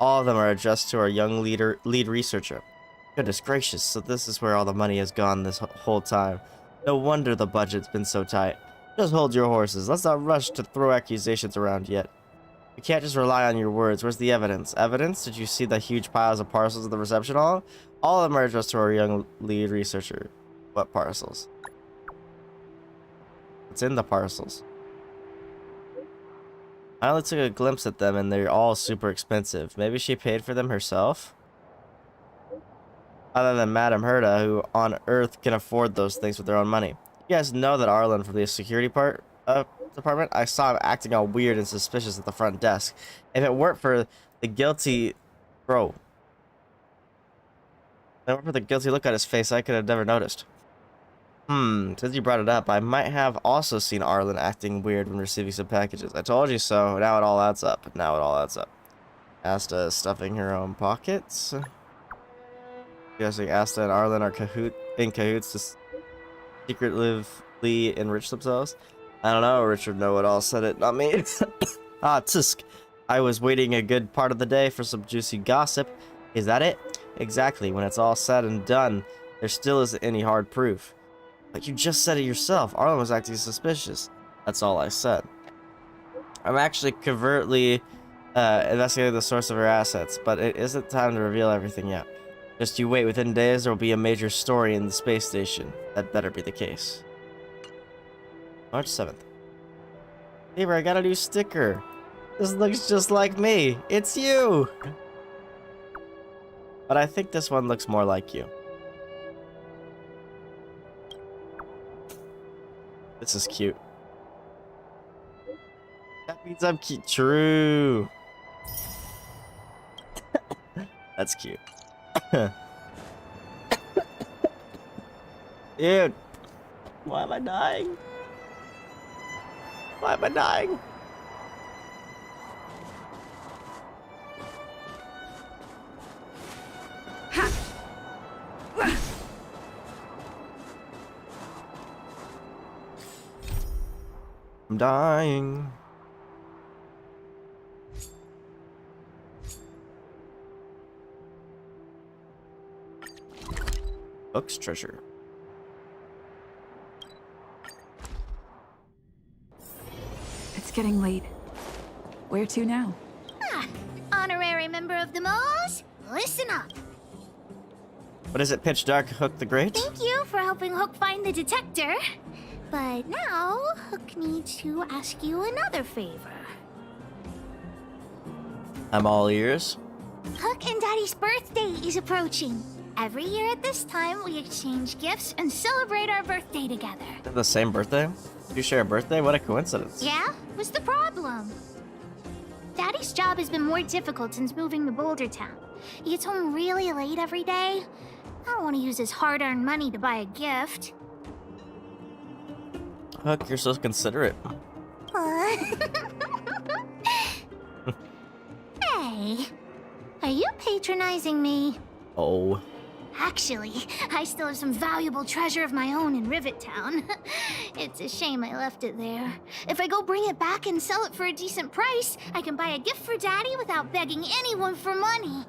All of them are addressed to our young lead researcher. Goodness gracious, so this is where all the money has gone this whole time. No wonder the budget's been so tight. Just hold your horses. Let's not rush to throw accusations around yet. You can't just rely on your words. Where's the evidence? Evidence? Did you see the huge piles of parcels at the reception hall? All of them are addressed to our young lead researcher. What parcels? What's in the parcels? I only took a glimpse at them and they're all super expensive. Maybe she paid for them herself? Other than Madame Herda, who on Earth can afford those things with their own money. You guys know that Arlen from the security department? I saw him acting all weird and suspicious at the front desk. If it weren't for the guilty... Bro. If it weren't for the guilty look on his face, I could have never noticed. Since you brought it up, I might have also seen Arlen acting weird when receiving some packages. I told you so. Now it all adds up. Asta is stuffing her own pockets. Guessing Asta and Arlen are in cahoots to secretly enrich themselves. I don't know. Richard Know-It-All said it, not me. Tusk. I was waiting a good part of the day for some juicy gossip. Is that it? Exactly. When it's all said and done, there still isn't any hard proof. But you just said it yourself. Arlen was acting suspicious. That's all I said. I'm actually covertly investigating the source of her assets, but it isn't time to reveal everything yet. Just you wait. Within days, there will be a major story in the space station. That better be the case. March 7th. Tabor, I got a new sticker. This looks just like me. It's you! But I think this one looks more like you. This is cute. That means I'm cute. True. That's cute. Dude. Why am I dying? Why am I dying? I'm dying. Book's treasure. It's getting late. Where to now? Honorary member of the Moles, listen up. What is it, Pitch Dark Hook the Great? Thank you for helping Hook find the detector. But now, Hook needs to ask you another favor. I'm all ears. Hook and Daddy's birthday is approaching. Every year at this time, we exchange gifts and celebrate our birthday together. They have the same birthday? You share a birthday? What a coincidence. Yeah? What's the problem? Daddy's job has been more difficult since moving to Boulder Town. He gets home really late every day. I don't want to use his hard-earned money to buy a gift. Hook, you're so considerate. Hey, are you patronizing me? Oh. Actually, I still have some valuable treasure of my own in Rivet Town. It's a shame I left it there. If I go bring it back and sell it for a decent price, I can buy a gift for Daddy without begging anyone for money.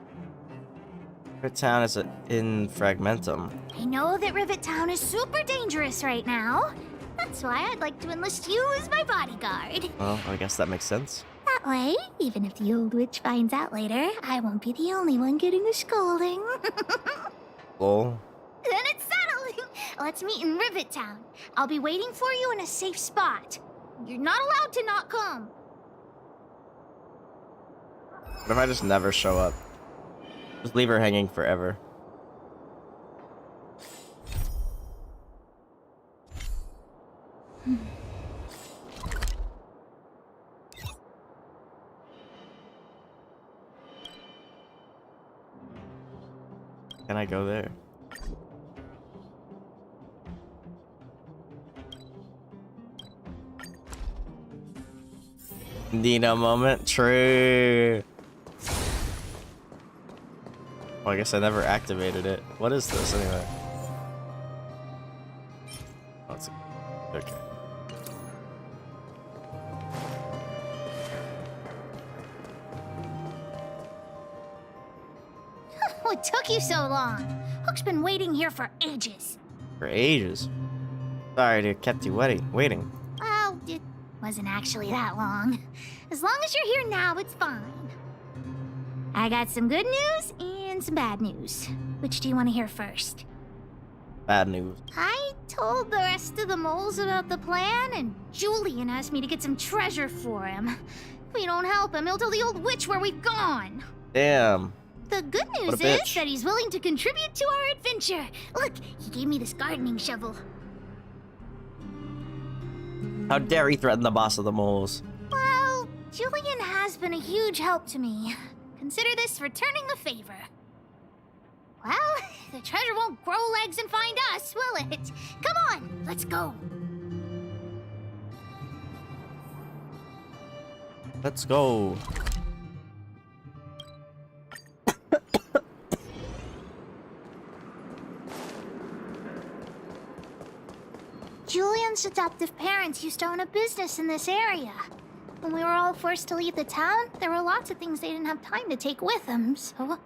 Rivet Town is in Fragmentum. I know that Rivet Town is super dangerous right now. That's why I'd like to enlist you as my bodyguard. Well, I guess that makes sense. That way, even if the old witch finds out later, I won't be the only one getting a scolding. Lol. Then it's settling. Let's meet in Rivet Town. I'll be waiting for you in a safe spot. You're not allowed to not come. What if I just never show up? Just leave her hanging forever. Can I go there? Nina moment, true. Well, I guess I never activated it. What is this anyway? Oh, it's okay. it took you so long. Hook's been waiting here for ages. For ages. Sorry to have kept you waiting. Well, it wasn't actually that long. As long as you're here now, it's fine. I got some good news and some bad news. Which do you want to hear first? Bad news. I told the rest of the moles about the plan, and Julian asked me to get some treasure for him. If we don't help him, he'll tell the old witch where we've gone. Damn. The good news is that he's willing to contribute to our adventure. Look, he gave me this gardening shovel. How dare he threaten the boss of the moles? Well, Julian has been a huge help to me. Consider this returning the favor. Well, the treasure won't grow legs and find us, will it? Come on, let's go. Let's go. Julian's adoptive parents used to own a business in this area. When we were all forced to leave the town, there were lots of things they didn't have time to take with them, so...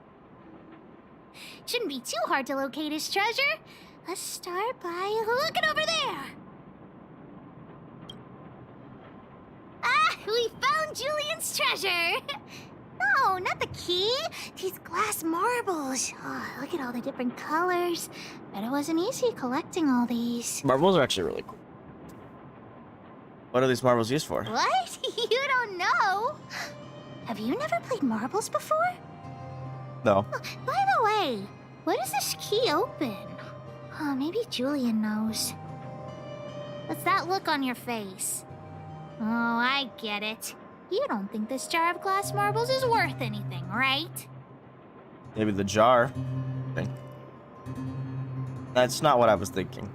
Shouldn't be too hard to locate his treasure. Let's start by looking over there. Ah, we found Julian's treasure. No, not the key. These glass marbles. Oh, look at all the different colors. Bet it wasn't easy collecting all these. Marbles are actually really cool. What are these marbles used for? What? You don't know? Have you never played marbles before? No. Oh, by the way, what does this key open? Oh, maybe Julian knows. What's that look on your face? Oh, I get it. You don't think this jar of glass marbles is worth anything, right? Maybe the jar. Okay. That's not what I was thinking.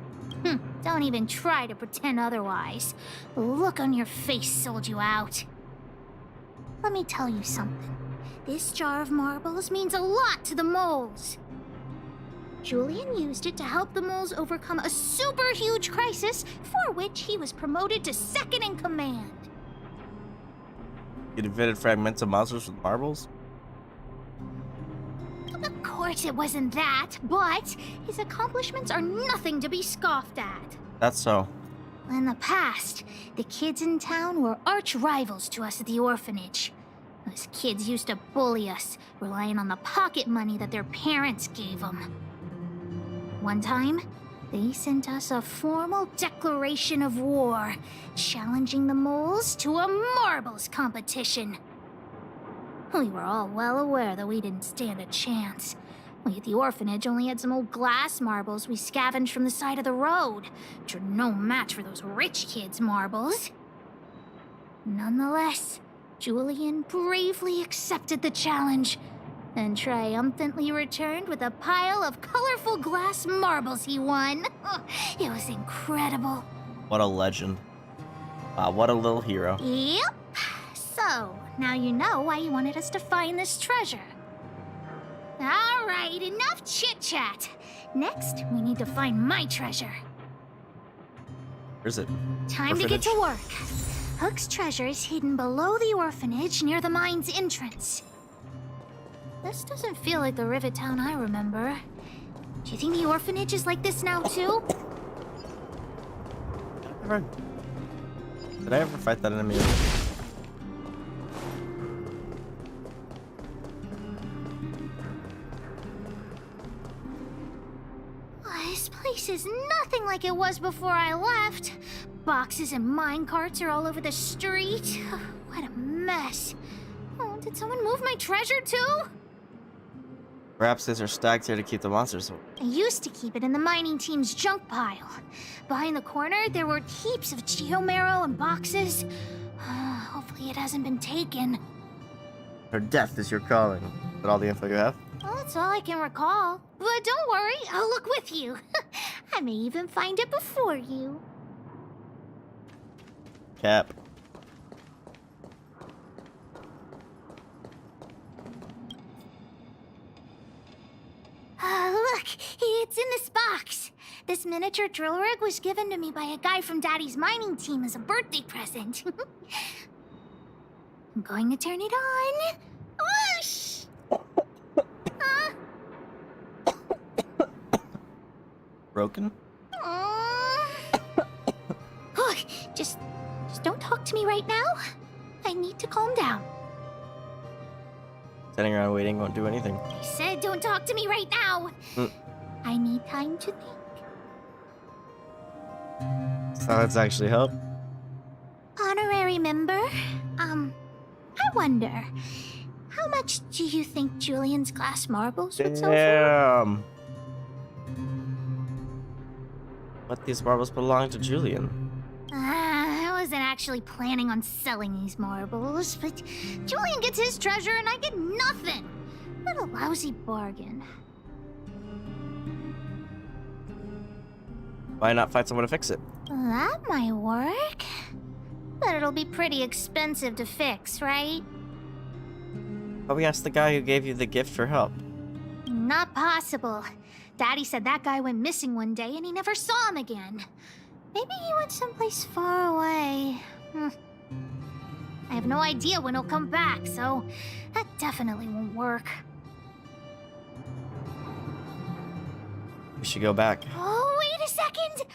Don't even try to pretend otherwise. The look on your face sold you out. Let me tell you something. This jar of marbles means a lot to the moles. Julian used it to help the moles overcome a super huge crisis for which he was promoted to second in command. You defeated fragmented monsters with marbles? Of course it wasn't that, but his accomplishments are nothing to be scoffed at. That's so. In the past, the kids in town were arch rivals to us at the orphanage. Those kids used to bully us, relying on the pocket money that their parents gave them. One time, they sent us a formal declaration of war, challenging the moles to a marbles competition. We were all well aware that we didn't stand a chance. We at the orphanage only had some old glass marbles we scavenged from the side of the road, which are no match for those rich kids' marbles. Nonetheless, Julian bravely accepted the challenge and triumphantly returned with a pile of colorful glass marbles he won. It was incredible. What a legend. Wow, what a little hero. Yep. So, now you know why you wanted us to find this treasure. All right, enough chit-chat. Next, we need to find my treasure. Where's it? Time to get to work. Hook's treasure is hidden below the orphanage near the mine's entrance. This doesn't feel like the Rivet Town I remember. Do you think the orphanage is like this now, too? Did I ever fight that enemy? This place is nothing like it was before I left. Boxes and mine carts are all over the street. What a mess. Oh, did someone move my treasure too? Perhaps these are stacked here to keep the monsters away. I used to keep it in the mining team's junk pile. Behind the corner, there were heaps of geomarrow and boxes. Hopefully it hasn't been taken. Her death is your calling. Is that all the info you have? Well, that's all I can recall. But don't worry, I'll look with you. I may even find it before you. Cap. Look, it's in this box. This miniature drill rig was given to me by a guy from Daddy's mining team as a birthday present. I'm going to turn it on. Whoosh! Broken? Look, just don't talk to me right now. I need to calm down. Sitting around waiting won't do anything. I said don't talk to me right now. I need time to think. So that's actually help. Honorary member, I wonder, how much do you think Julian's glass marbles would sell for? Damn. But these marbles belong to Julian. I wasn't actually planning on selling these marbles, but Julian gets his treasure and I get nothing. What a lousy bargain. Why not find someone to fix it? That might work. But it'll be pretty expensive to fix, right? But we asked the guy who gave you the gift for help. Not possible. Daddy said that guy went missing one day and he never saw him again. Maybe he went someplace far away. I have no idea when he'll come back, so that definitely won't work. We should go back. Oh, wait a second!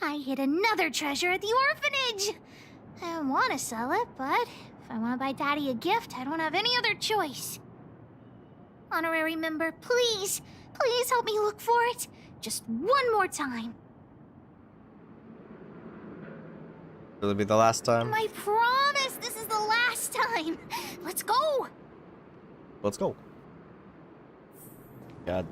I hid another treasure at the orphanage! I don't want to sell it, but if I want to buy Daddy a gift, I don't have any other choice. Honorary member, please help me look for it. Just one more time. Will it be the last time? I promise this is the last time. Let's go. Let's go. God.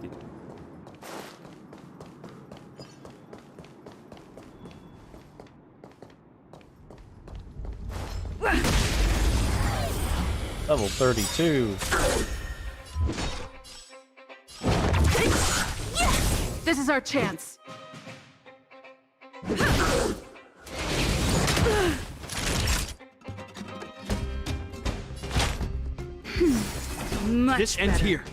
Level 32. This is our chance. Much This ends better. here.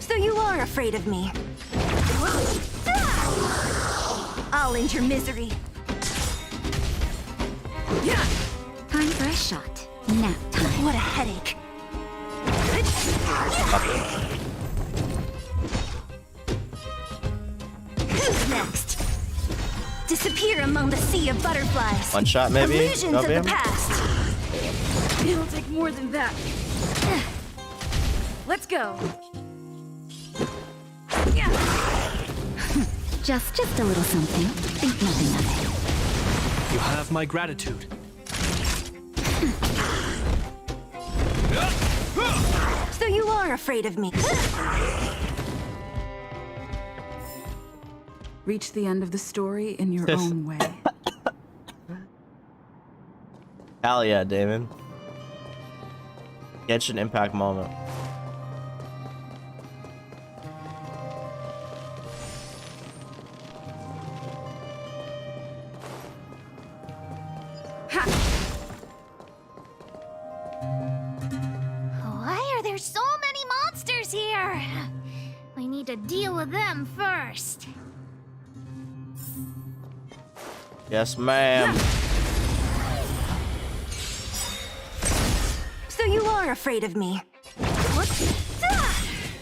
So you are afraid of me. I'll end your misery. Time for a shot. Nap time. What a headache. Who's next? Disappear among the sea of butterflies. One shot, maybe? Illusions No, of the bam? past. It'll take more than that. Let's go. Just a little something. Think nothing of it. You have my gratitude. So you are afraid of me. Reach the end of the story in your own way. Hell yeah, Damon. Genshin Impact moment. Why are there so many monsters here? We need to deal with them first. Yes, ma'am. So you are afraid of me.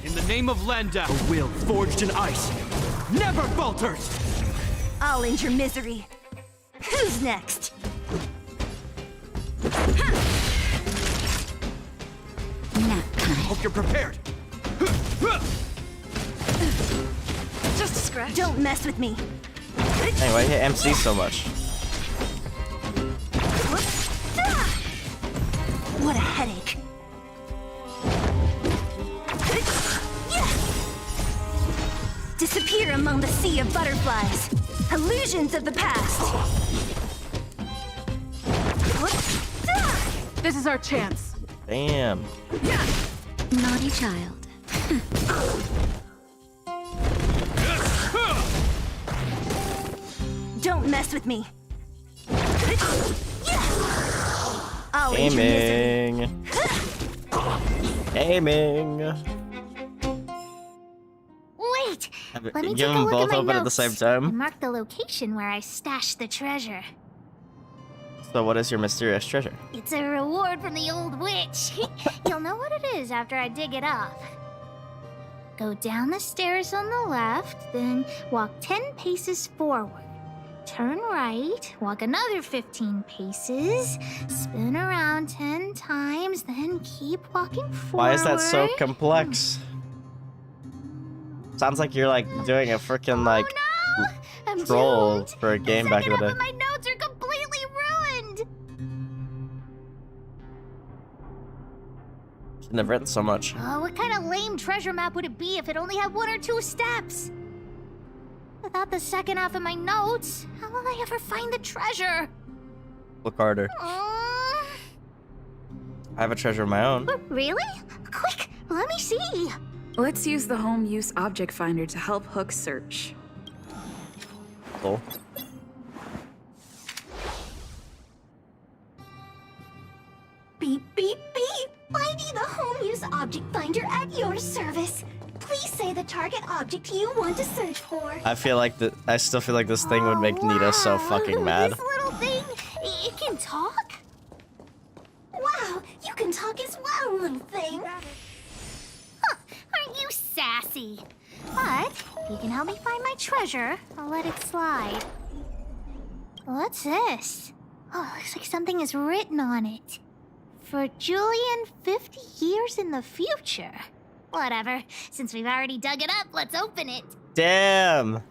In the name of Lenda, a will forged in ice never falters. I'll end your misery. Who's next? Nap time. Hope you're prepared. Just a scratch. Don't mess with me. Anyway, I hit MC so much. What a headache. Disappear among the sea of butterflies. Illusions of the past. This is our chance. Damn. Naughty child. Don't mess with me. I'll end your misery. Aiming. Aiming. Wait! Let me Give take a them look both at my open at the notes same and time. mark the location where I stashed the treasure. So So what is your mysterious treasure? It's a reward from the old witch. You'll know what it is after I dig it up. Go down the stairs on the left, then walk 10 paces forward. Turn right, walk another 15 paces, spin around 10 times, then keep walking forward. Why is that so complex? Sounds like you're like doing a freaking like Oh no! I'm troll doomed. for a game back in the second day. half of my notes are completely ruined. Shouldn't have written so much. Oh, what kind of lame treasure map would it be if it only had 1 or 2 steps? Without the second half of my notes, how will I ever find the treasure? Look harder. I have a treasure of my own. Really? Quick, let me see. Let's use the home use object finder to help Hook search. Cool. Beep, beep, beep. Finding the home use object finder at your service. Please say the target object you want to search for. I still feel like this thing would make Nita so Wow, fucking mad. This little thing, it can talk? Wow, you can talk as well, little thing. Huh, aren't you sassy? But if you can help me find my treasure, I'll let it slide. What's this? Oh, looks like something is written on it. For Julian, 50 years in the future. Whatever. Since we've already dug it up, let's open it. Damn.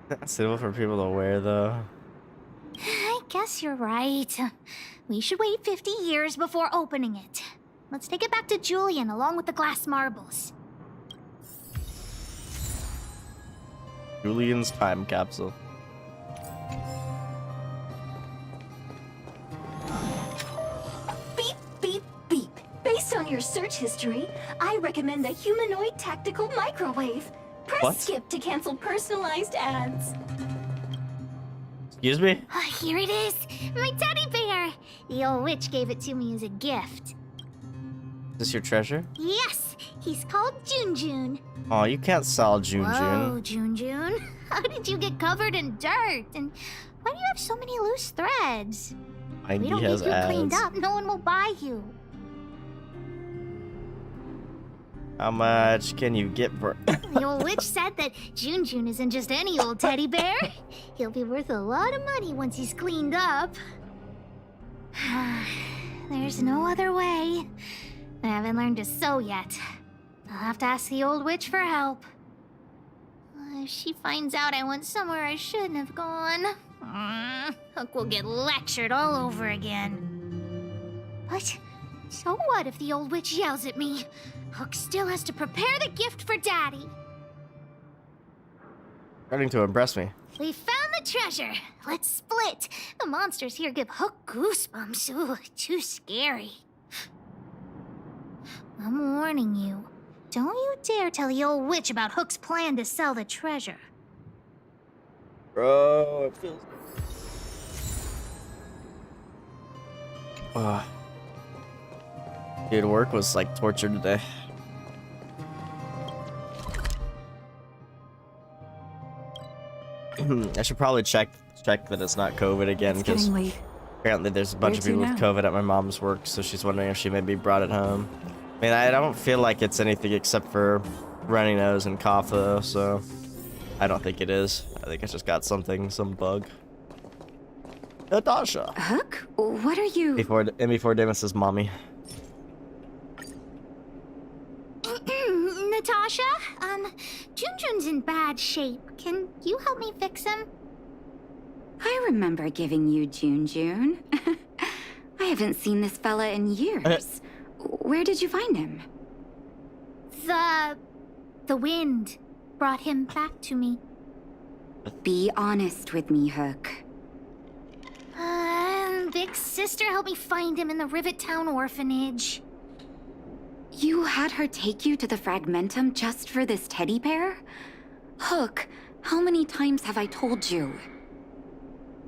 That's suitable for people to wear though. I guess you're right. We should wait 50 years before opening it. Let's take it back to Julian along with the glass marbles. Julian's time capsule. Beep, beep, beep. Based on your search history, I recommend the humanoid tactical microwave. Press What? skip to cancel personalized ads. Excuse me? Here it is, my teddy bear. The old witch gave it to me as a gift. Is this your treasure? Yes, he's called Junjun. Oh, you can't sell Jun Whoa, Jun. Junjun. How did you get covered in dirt? And why do you have so many loose threads? If we He don't has get you cleaned ads. up, no one will buy you. How much can you get for? The old witch said that Junjun isn't just any old teddy bear. He'll be worth a lot of money once he's cleaned up. There's no other way. I haven't learned to sew yet. I'll have to ask the old witch for help. If she finds out I went somewhere I shouldn't have gone, Hook will get lectured all over again. But so what if the old witch yells at me? Hook still has to prepare the gift for Daddy. Starting to impress me. We found the treasure. Let's split. The monsters here give Hook goosebumps. Ooh, too scary. I'm warning you. Don't you dare tell the old witch about Hook's plan to sell the treasure. Bro, it feels. Dude, work was like torture today. I should probably check that it's not COVID again, It's because getting late. apparently there's a bunch Where of to people with now? COVID at my mom's work, so she's wondering if she maybe brought it home. I mean, I don't feel like it's anything except for runny nose and cough, though, so I don't think it is. I think it's just got something, some bug. Natasha. Hook? What are you? Before Damas's mommy. Natasha, Junjun's in bad shape. Can you help me fix him? I remember giving you Junjun. I haven't seen this fella in years. Where did you find him? The wind brought him back to me. Be honest with me, Hook. Big sister helped me find him in the Rivet Town orphanage. You had her take you to the Fragmentum just for this teddy bear? Hook, how many times have I told you?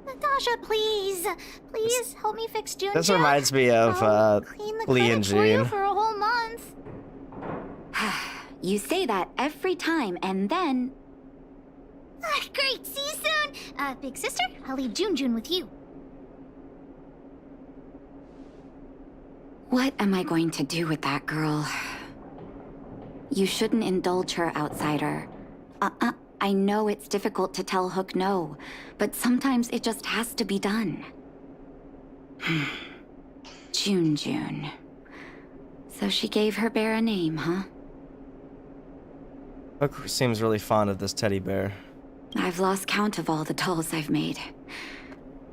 Natasha, please. Please help me fix Junjun. This reminds me of I'll clean the Lee and clinic for you Jean. for a whole month. You say that every time, and then... Great, see you soon. Big sister, I'll leave Junjun with you. What am I going to do with that girl? You shouldn't indulge her, outsider. I know it's difficult to tell Hook no, but sometimes it just has to be done. June. So she gave her bear a name, huh? Hook seems really fond of this teddy bear. I've lost count of all the dolls I've made.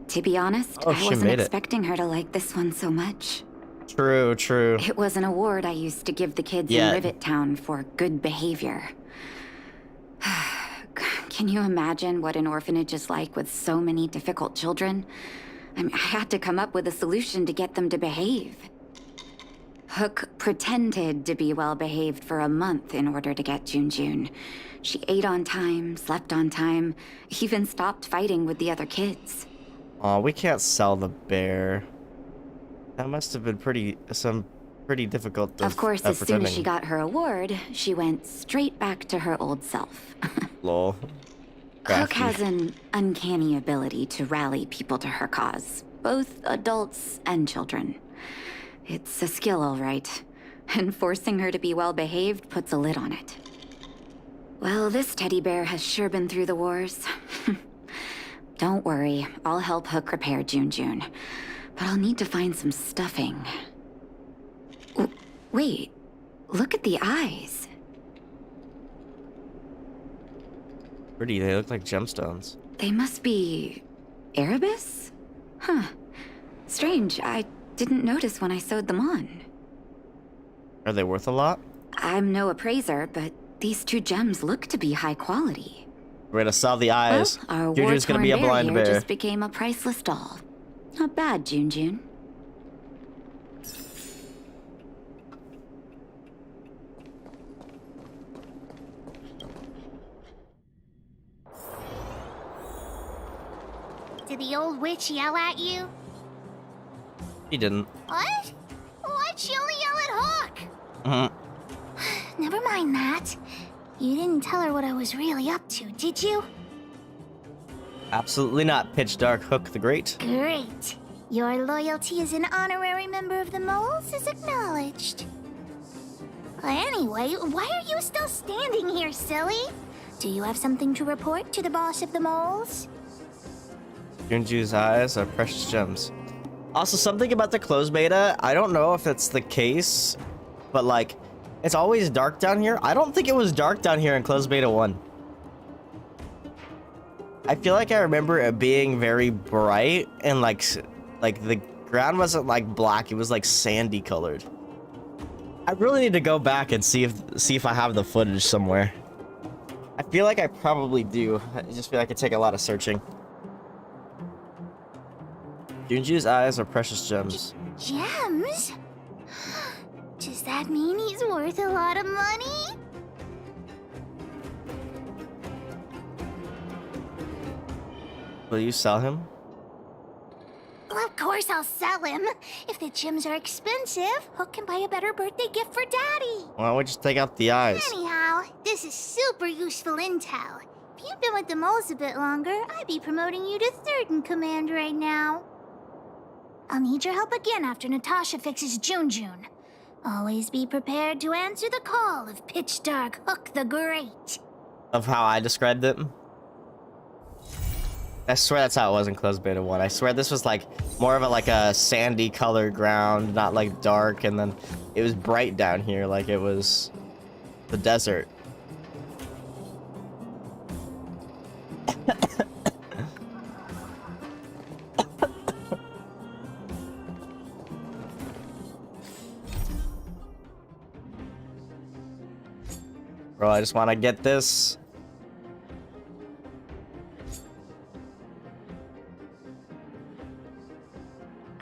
To be honest, Oh, I she wasn't made it. expecting her to like this one so much. True. It was an award I used to give the kids in Rivet Town for good behavior. Can you imagine what an orphanage is like with so many difficult children? I had to come up with a solution to get them to behave. Hook pretended to be well-behaved for a month in order to get June. She ate on time, slept on time, even stopped fighting with the other kids. Aw, we can't sell the bear. That must have been pretty difficult. Of course, as soon pretending. as she got her award, she went straight back to her old self. Lol. Hook Crafty. has an uncanny ability to rally people to her cause, both adults and children. It's a skill, all right, and forcing her to be well-behaved puts a lid on it. Well, this teddy bear has sure been through the wars. Don't worry, I'll help Hook repair June, but I'll need to find some stuffing. Wait, look at the eyes. Pretty, they look like gemstones. They must be Erebus? Huh. Strange, I didn't notice when I sewed them on. Are they worth a lot? I'm no appraiser, but these two gems look to be high quality. We're gonna sell the eyes. Well, our Juju's gonna be a war-torn blind bear here bear. just became a priceless doll. Not bad, June. Did the old witch yell at you? He didn't. What? Why'd she only yell at Hook? Mhm. Never mind that. You didn't tell her what I was really up to, did you? Absolutely not. Pitch Dark Hook the Great. Great. Your loyalty as an honorary member of the Moles is acknowledged. Anyway, why are you still standing here, silly? Do you have something to report to the boss of the Moles? Junju's eyes are precious gems. Also, something about the closed beta, I don't know if it's the case, but like, it's always dark down here. I don't think it was dark down here in closed beta 1. I feel like I remember it being very bright and like the ground wasn't like black, it was like sandy colored. I really need to go back and see if I have the footage somewhere. I feel like I probably do. I just feel like it'd take a lot of searching. Junju's eyes are precious gems. Gems? Does that mean he's worth a lot of money? Will you sell him? Well, of course I'll sell him. If the gems are expensive, Hook can buy a better birthday gift for Daddy. Why don't we just take out the eyes? Anyhow, this is super useful intel. If you'd been with the Moles a bit longer, I'd be promoting you to third in command right now. I'll need your help again after Natasha fixes June. Always be prepared to answer the call of Pitch Dark Hook the Great. Of how I described it? I swear that's how it was in closed beta 1. I swear this was like more of a sandy colored ground, not like dark, and then it was bright down here like it was the desert. Bro, I just want to get this.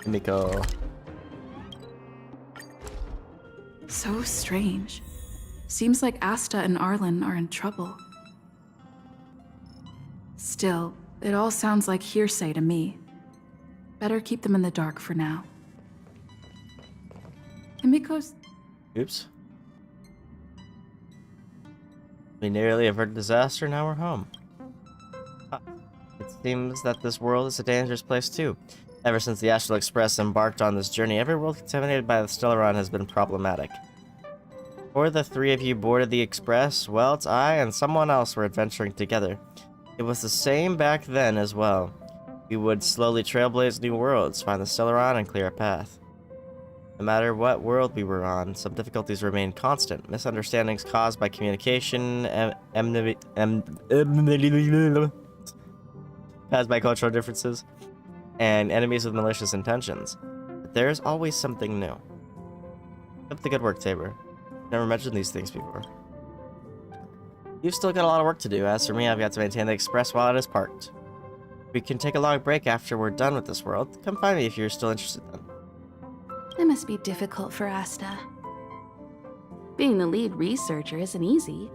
Miko. So strange. Seems like Asta and Arlen are in trouble. Still, it all sounds like hearsay to me. Better keep them in the dark for now. Himiko's... Oops. We nearly averted disaster, now we're home. Huh. It seems that this world is a dangerous place too. Ever since the Astral Express embarked on this journey, every world contaminated by the Stellaron has been problematic. Before the three of you boarded the Express, well, it's I and someone else were adventuring together. It was the same back then as well. We would slowly trailblaze new worlds, find the Stellaron, and clear a path. No matter what world we were on, some difficulties remained constant. Misunderstandings caused by communication, caused by cultural differences, and enemies with malicious intentions. But there's always something new. Keep up the good work, Tabor. Never mentioned these things before. You've still got a lot of work to do. As for me, I've got to maintain the Express while it is parked. We can take a long break after we're done with this world. Come find me if you're still interested then. It must be difficult for Asta. Being the lead researcher isn't easy.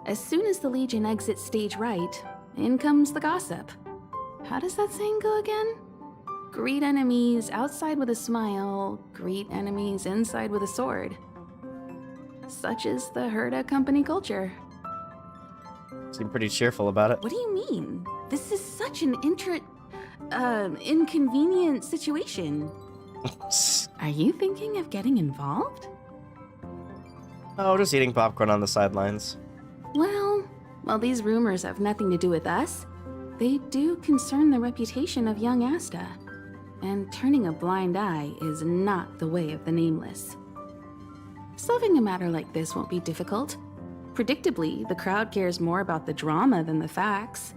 As soon as the Legion exits stage right, in comes the gossip. How does that saying go again? Greet enemies outside with a smile, greet enemies inside with a sword. Such is the Herda company culture. Seem pretty cheerful about it. What do you mean? This is such an inconvenient situation. Are you thinking of getting involved? Oh, just eating popcorn on the sidelines. Well, while these rumors have nothing to do with us, they do concern the reputation of young Asta. And turning a blind eye is not the way of the nameless. Solving a matter like this won't be difficult. Predictably, the crowd cares more about the drama than the facts.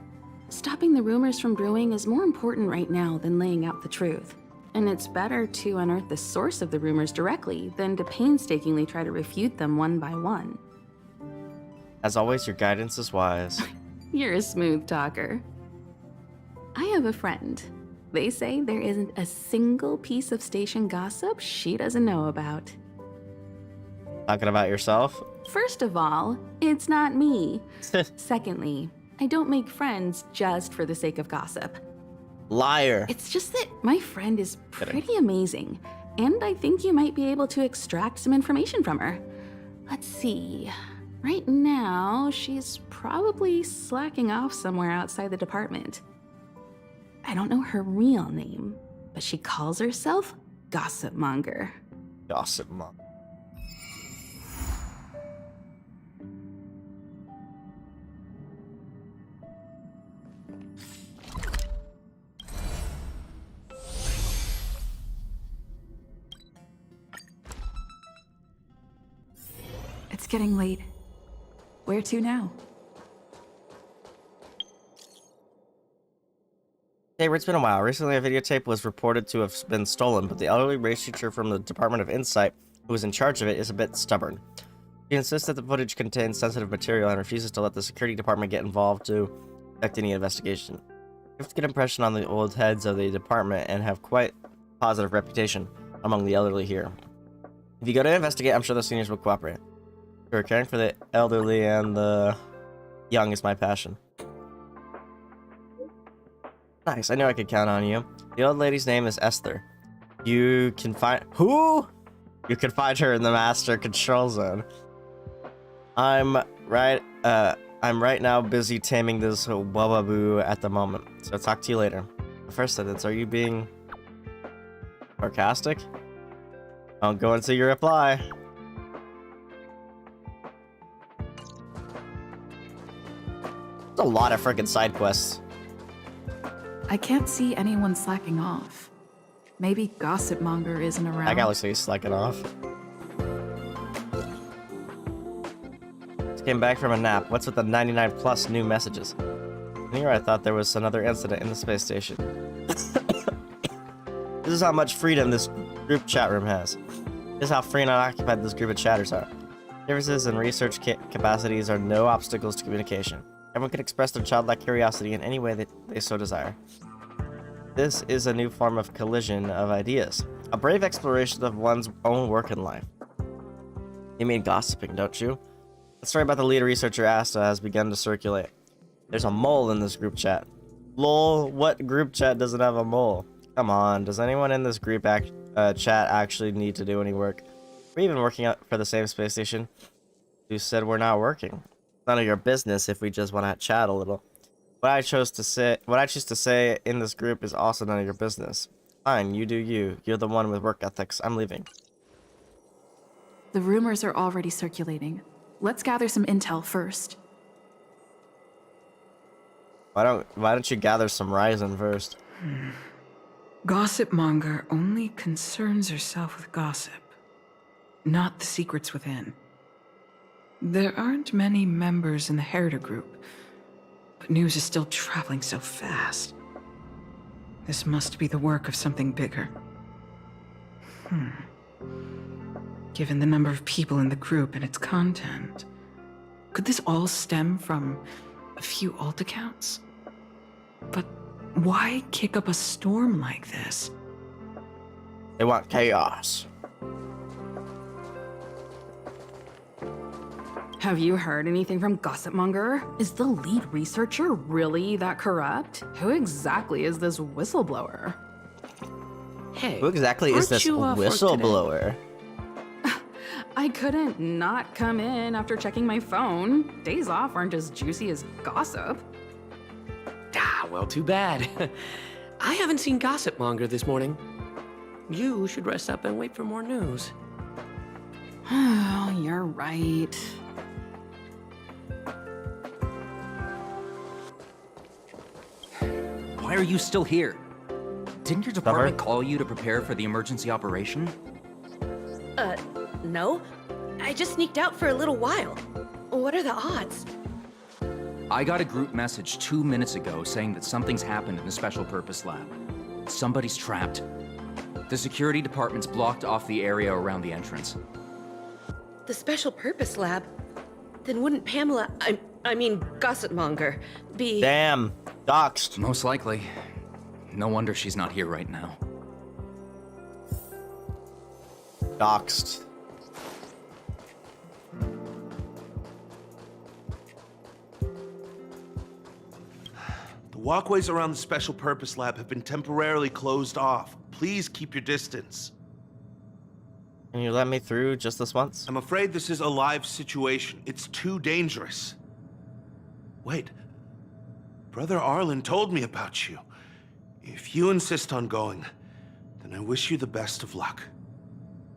Stopping the rumors from brewing is more important right now than laying out the truth. And it's better to unearth the source of the rumors directly than to painstakingly try to refute them one by one. As always, your guidance is wise. You're a smooth talker. I have a friend. They say there isn't a single piece of station gossip she doesn't know about. Talking about yourself? First of all, it's not me. Secondly, I don't make friends just for the sake of gossip. Liar. It's just that my friend is pretty amazing, and I think you might be able to extract some information from her. Let's see. Right now, she's probably slacking off somewhere outside the department. I don't know her real name, but she calls herself Gossip Monger. Gossip Mom. It's getting late. Where to now? Hey, it's been a while. Recently, a videotape was reported to have been stolen, but the elderly race teacher from the Department of Insight, who is in charge of it, is a bit stubborn. She insists that the footage contains sensitive material and refuses to let the security department get involved to affect any investigation. You have a good impression on the old heads of the department and have quite a positive reputation among the elderly here. If you go to investigate, I'm sure the seniors will cooperate. Sure, caring for the elderly and the young is my passion. Nice, I knew I could count on you. The old lady's name is Esther. You can find... Who? You can find her in the Master Control Zone. I'm right now busy taming this wababoo at the moment, so I'll talk to you later. The first sentence, are you being sarcastic? I'll go and see your reply. There's a lot of freaking side quests. I can't see anyone slacking off. Maybe Gossip Monger isn't around. That guy looks like he's slacking off. Just came back from a nap. What's with the 99 plus new messages? Here I thought there was another incident in the space station. This is how much freedom this group chat room has. This is how free and unoccupied this group of chatters are. Differences in research capacities are no obstacles to communication. Everyone can express their childlike curiosity in any way that they so desire. This is a new form of collision of ideas. A brave exploration of one's own work in life. You mean gossiping, don't you? The story about the lead researcher Asta has begun to circulate. There's a mole in this group chat. Lol, what group chat doesn't have a mole? Come on, does anyone in this group chat actually need to do any work? We're even working out for the same space station. Who said we're not working? None of your business if we just want to chat a little. What I choose to say in this group is also none of your business. Fine, you do you. You're the one with work ethics. I'm leaving. The rumors are already circulating. Let's gather some intel first. Why don't you gather some Ryzen first? Gossip monger only concerns herself with gossip, not the secrets within. There aren't many members in the Herder group, but news is still traveling so fast. This must be the work of something bigger. Given the number of people in the group and its content, could this all stem from a few alt accounts? But why kick up a storm like this? They want chaos. Have you heard anything from Gossipmonger? Is the lead researcher really that corrupt? Who exactly is this whistleblower? Hey, Who exactly is aren't this you off work today? whistleblower? I couldn't not come in after checking my phone. Days off aren't as juicy as gossip. Ah, well, too bad. I haven't seen Gossipmonger this morning. You should rest up and wait for more news. Oh, you're right. Why are you still here? Didn't your department call you to prepare for the emergency operation? No. I just sneaked out for a little while. What are the odds? I got a group message 2 minutes ago saying that something's happened in the Special Purpose Lab. Somebody's trapped. The security department's blocked off the area around the entrance. The Special Purpose Lab? Then wouldn't Pamela, I mean Gossipmonger, be... Damn. Doxed. Most likely. No wonder she's not here right now. Doxed. The walkways around the Special Purpose Lab have been temporarily closed off. Please keep your distance. Can you let me through just this once? I'm afraid this is a live situation. It's too dangerous. Wait. Brother Arlen told me about you. If you insist on going, then I wish you the best of luck.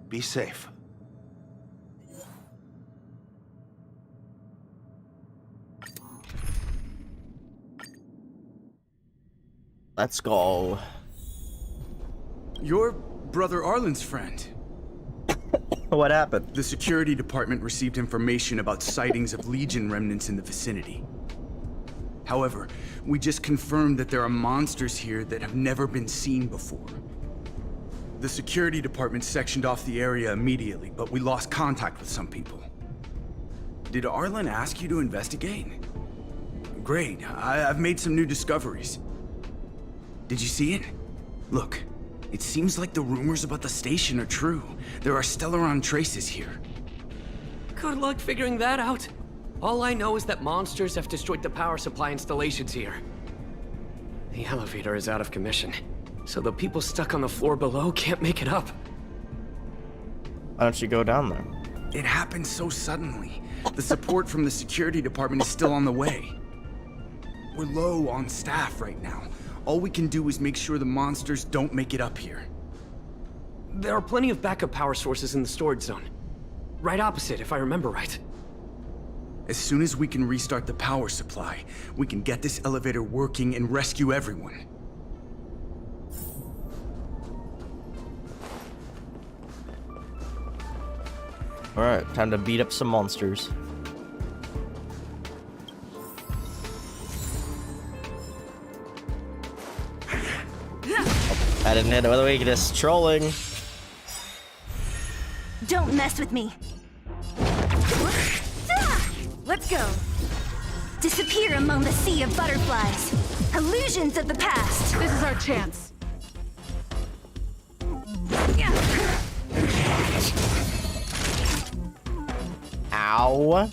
Be safe. Let's go. You're Brother Arlen's friend. What happened? The security department received information about sightings of Legion remnants in the vicinity. However, we just confirmed that there are monsters here that have never been seen before. The security department sectioned off the area immediately, but we lost contact with some people. Did Arlen ask you to investigate? Great. I've made some new discoveries. Did you see it? Look, it seems like the rumors about the station are true. There are Stellaron traces here. Good luck figuring that out. All I know is that monsters have destroyed the power supply installations here. The elevator is out of commission, so the people stuck on the floor below can't make it up. Why don't you go down there? It happened so suddenly. The support from the security department is still on the way. We're low on staff right now. All we can do is make sure the monsters don't make it up here. There are plenty of backup power sources in the storage zone. Right opposite, if I remember right. As soon as we can restart the power supply, we can get this elevator working and rescue everyone. Alright, time to beat up some monsters. I didn't hit it with a weakness. Trolling. Don't mess with me. Let's go. Disappear among the sea of butterflies. Illusions of the past. This is our chance. Ow.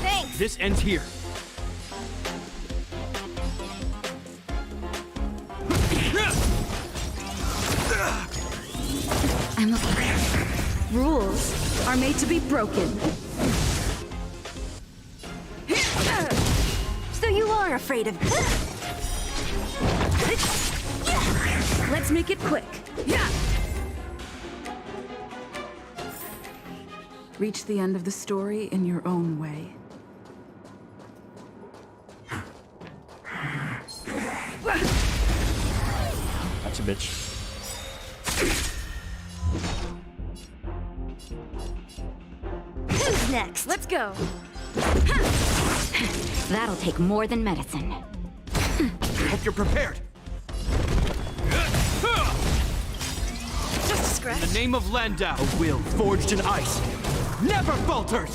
Thanks. This ends here. I'm okay. Rules are made to be broken. you're afraid of. Let's make it quick. Yeah. Reach the end of the story in your own way. Gotcha, bitch. Who's next? Let's go. That'll take more than medicine. Hope you're prepared. Just a scratch. In the name of Landau, A will forged in ice never falters!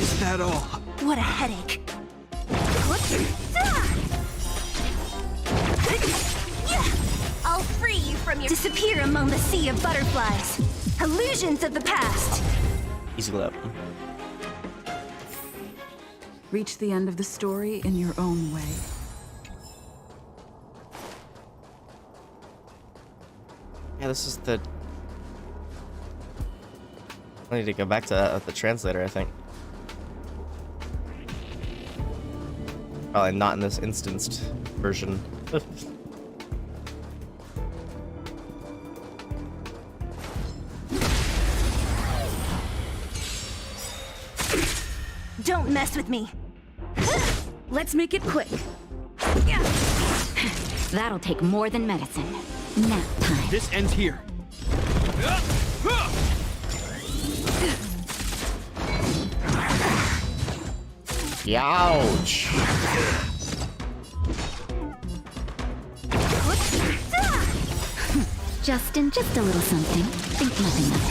Is that all? What a headache. I'll free you from your disappear among the sea of butterflies. Illusions of the past. Easy clap. Reach the end of the story in your own way. Yeah, this is the... I need to go back to the translator, I think. Probably not in this instanced version. Don't mess with me. Let's make it quick. That'll take more than medicine. Nap time. this ends here. Ouch! Justin, just a little something. Think nothing of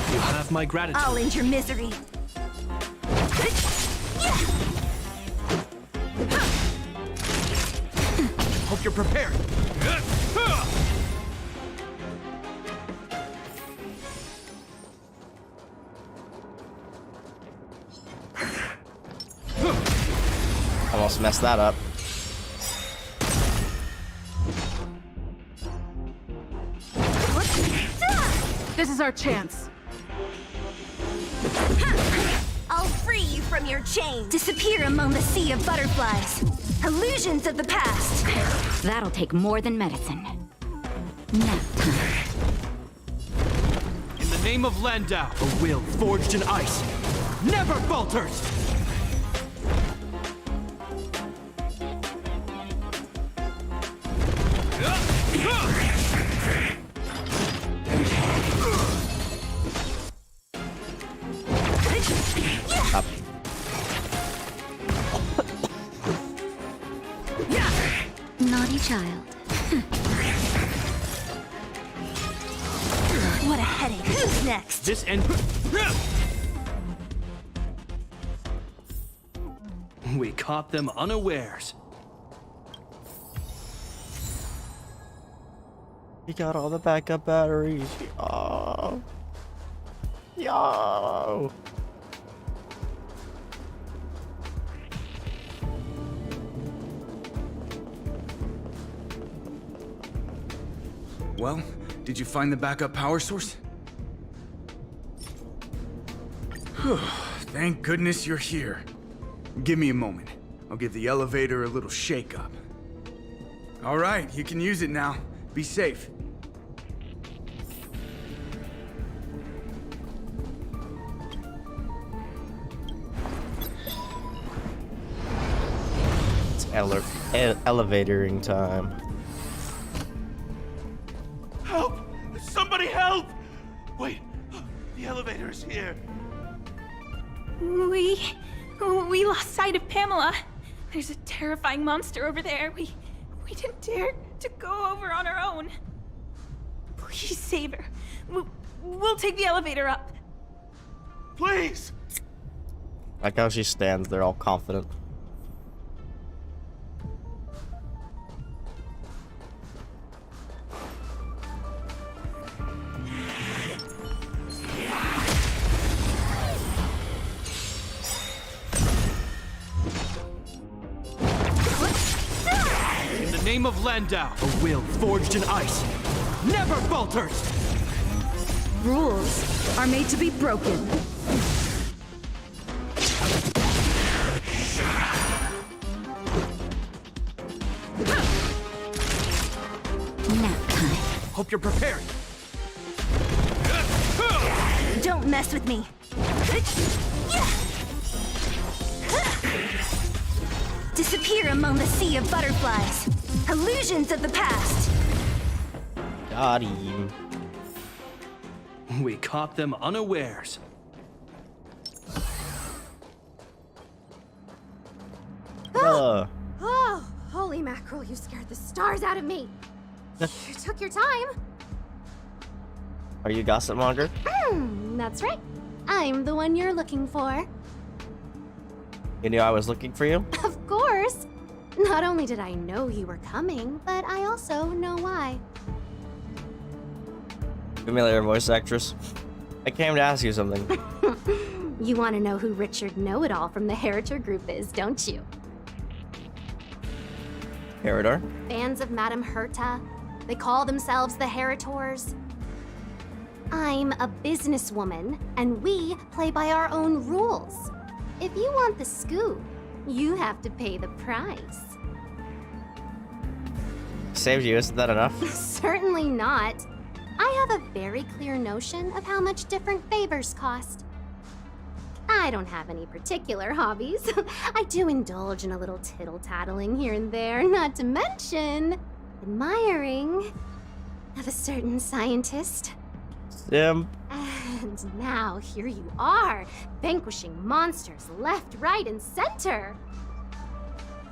it. You have my gratitude. I'll end your misery. Hope you're prepared. Almost messed that up. This is our chance. I'll free you from your chains. Disappear among the sea of butterflies. Illusions of the past. That'll take more than medicine. Nap time. In the name of Landau, A will forged in ice never falters! Up. Naughty child. What a headache. Who's next? this end. We caught them unawares. You got all the backup batteries. Oh. Yo. Well, did you find the backup power source? Thank goodness you're here. Give me a moment. I'll give the elevator a little shake-up. All right, you can use it now. Be safe. It's elevatoring time. Help! Somebody help! Wait, the elevator is here. We lost sight of Pamela. There's a terrifying monster over there. We didn't dare to go over on our own. Please save her. We'll take the elevator up. Please! Like how she stands there all confident. In the name of Landau, A will forged in ice never falters! Rules are made to be broken. Nap time. Hope you're prepared. Don't mess with me. Disappear among the sea of butterflies. Illusions of the past. Got him. We caught them unawares. Oh. Oh, holy mackerel, you scared the stars out of me. You took your time. Are you gossip monger? That's right. I'm the one you're looking for. You knew I was looking for you? Of course. Not only did I know you were coming, but I also know why. Familiar voice actress. I came to ask you something. You want to know who Richard Know-It-All from the Heritor Group is, don't you? Heridor? Fans of Madame Herta. They call themselves the Heritors. I'm a businesswoman, and we play by our own rules. If you want the scoop, you have to pay the price. Saved you, isn't that enough? Certainly not. I have a very clear notion of how much different favors cost. I don't have any particular hobbies. I do indulge in a little tittle-tattling here and there, not to mention admiring of a certain scientist. Simp. And now here you are, vanquishing monsters left, right, and center.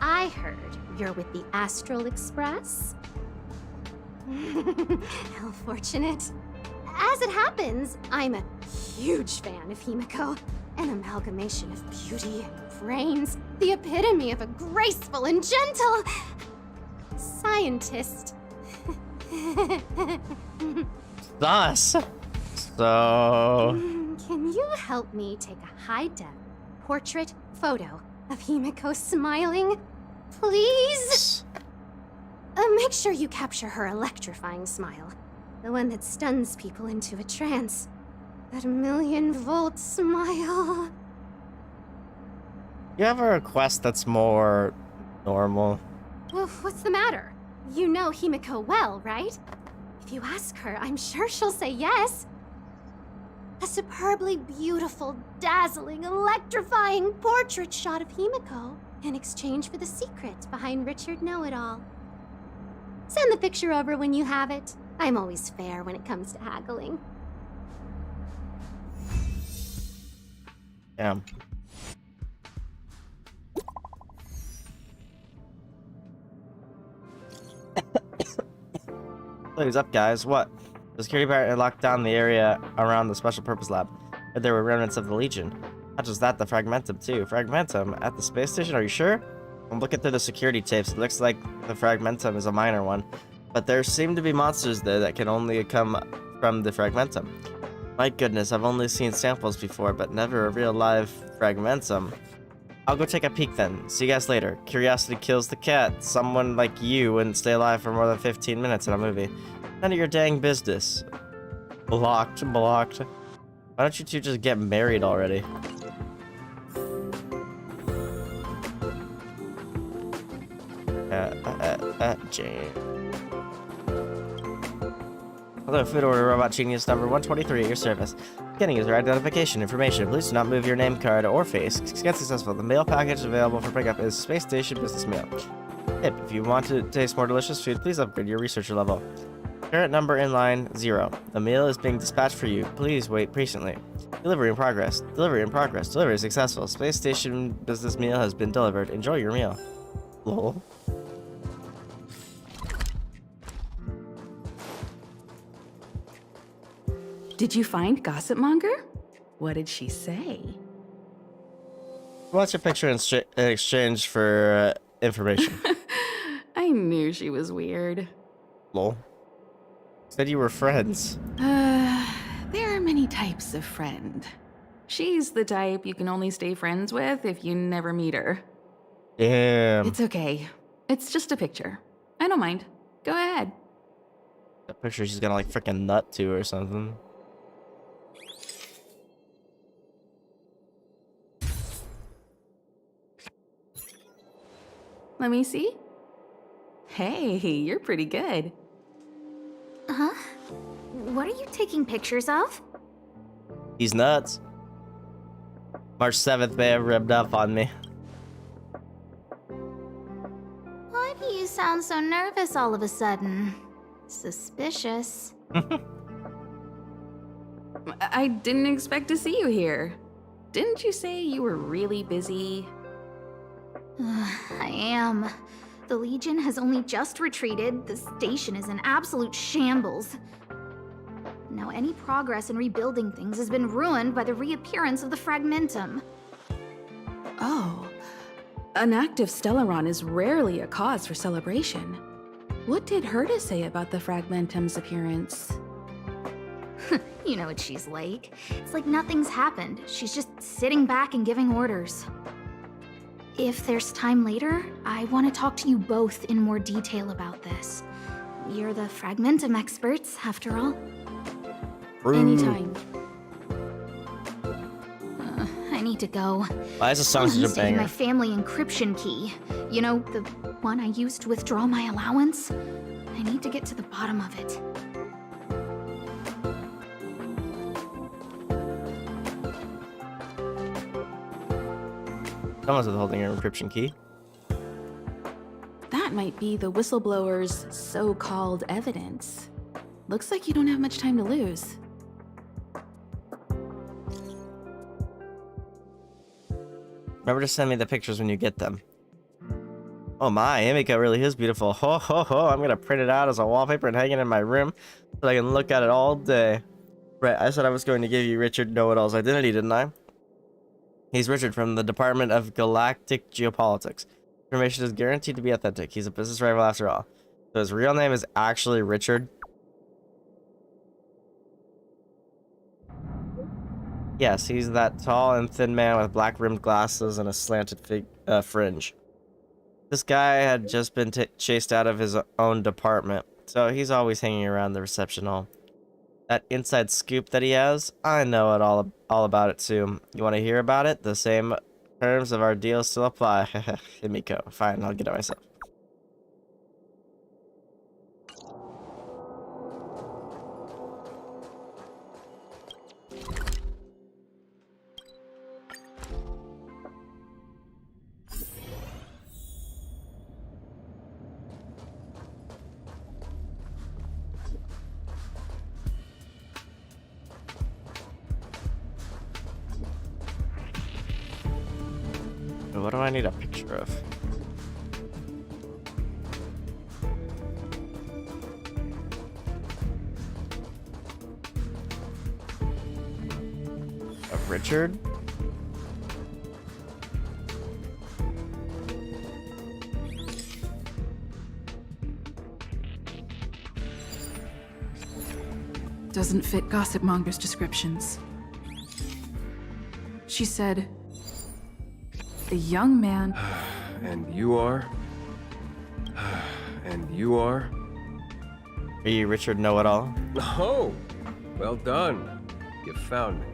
I heard you're with the Astral Express. How fortunate. As it happens, I'm a huge fan of Himiko. An amalgamation of beauty and brains, the epitome of a graceful and gentle scientist. Thus. So... Can you help me take a high-def portrait photo of Himiko smiling? Please? Make sure you capture her electrifying smile. The one that stuns people into a trance. That 1,000,000-volt smile. You have a request that's more normal. Well, what's the matter? You know Himiko well, right? If you ask her, I'm sure she'll say yes. A superbly beautiful, dazzling, electrifying portrait shot of Himiko in exchange for the secret behind Richard Know-It-All. Send the picture over when you have it. I'm always fair when it comes to haggling. Damn. What is up, guys? What? The security barrier locked down the area around the special purpose lab. But there were remnants of the Legion. Not just that, the Fragmentum too. Fragmentum at the space station, are you sure? I'm looking through the security tapes. It looks like the Fragmentum is a minor one. But there seem to be monsters there that can only come from the Fragmentum. My goodness, I've only seen samples before, but never a real live Fragmentum. I'll go take a peek then. See you guys later. Curiosity kills the cat. Someone like you wouldn't stay alive for more than 15 minutes in a movie. None of your dang business. Blocked. Why don't you two just get married already? Jane. Hello, food order robot genius number 123 at your service. Getting user identification information. Please do not move your name card or face. Get successful. The mail package available for pickup is Space Station Business Mail. Tip: if you want to taste more delicious food, please upgrade your researcher level. Current number in line 0. The meal is being dispatched for you. Please wait patiently. Delivery in progress. Delivery successful. Space Station Business Meal has been delivered. Enjoy your meal. Lol. Did you find Gossip Monger? What did she say? What's your picture in exchange for information? I knew she was weird. Lol. Said you were friends. There are many types of friend. She's the type you can only stay friends with if you never meet her. Damn. It's okay. It's just a picture. I don't mind. Go ahead. That picture she's gonna like freaking nut to or something. Let me see. Hey, you're pretty good. Huh? What are you taking pictures of? He's nuts. March 7th may have rubbed off on me. Why do you sound so nervous all of a sudden? Suspicious. I didn't expect to see you here. Didn't you say you were really busy? I am. The Legion has only just retreated. The station is in absolute shambles. Now any progress in rebuilding things has been ruined by the reappearance of the Fragmentum. Oh. An active Stellaron is rarely a cause for celebration. What did Herta say about the Fragmentum's appearance? You know what she's like. It's like nothing's happened. She's just sitting back and giving orders. If there's time later, I want to talk to you both in more detail about this. You're the Fragmentum experts, after all. Anytime. I need to go. Why is the song such a I'm using banger? my family encryption key. You know, the one I used to withdraw my allowance? I need to get to the bottom of it. Someone's holding an encryption key. That might be the whistleblower's so-called evidence. Looks like you don't have much time to lose. Remember to send me the pictures when you get them. Oh my, Emika really is beautiful. Ho ho ho, I'm gonna print it out as a wallpaper and hang it in my room so that I can look at it all day. Right, I said I was going to give you Richard Know-It-All's identity, didn't I? He's Richard from the Department of Galactic Geopolitics. Information is guaranteed to be authentic. He's a business rival after all. So his real name is actually Richard? Yes, he's that tall and thin man with black rimmed glasses and a slanted fringe. This guy had just been chased out of his own department, so he's always hanging around the reception hall. That inside scoop that he has, I know it all about it too. You want to hear about it? The same terms of our deal still apply. Himiko. Fine, I'll get it myself. What do I need a picture of? Of Richard? Doesn't fit Gossip Monger's descriptions. She said, a young man. And you are? And you are? Are you Richard Know-It-All? Oh, well done. You found me.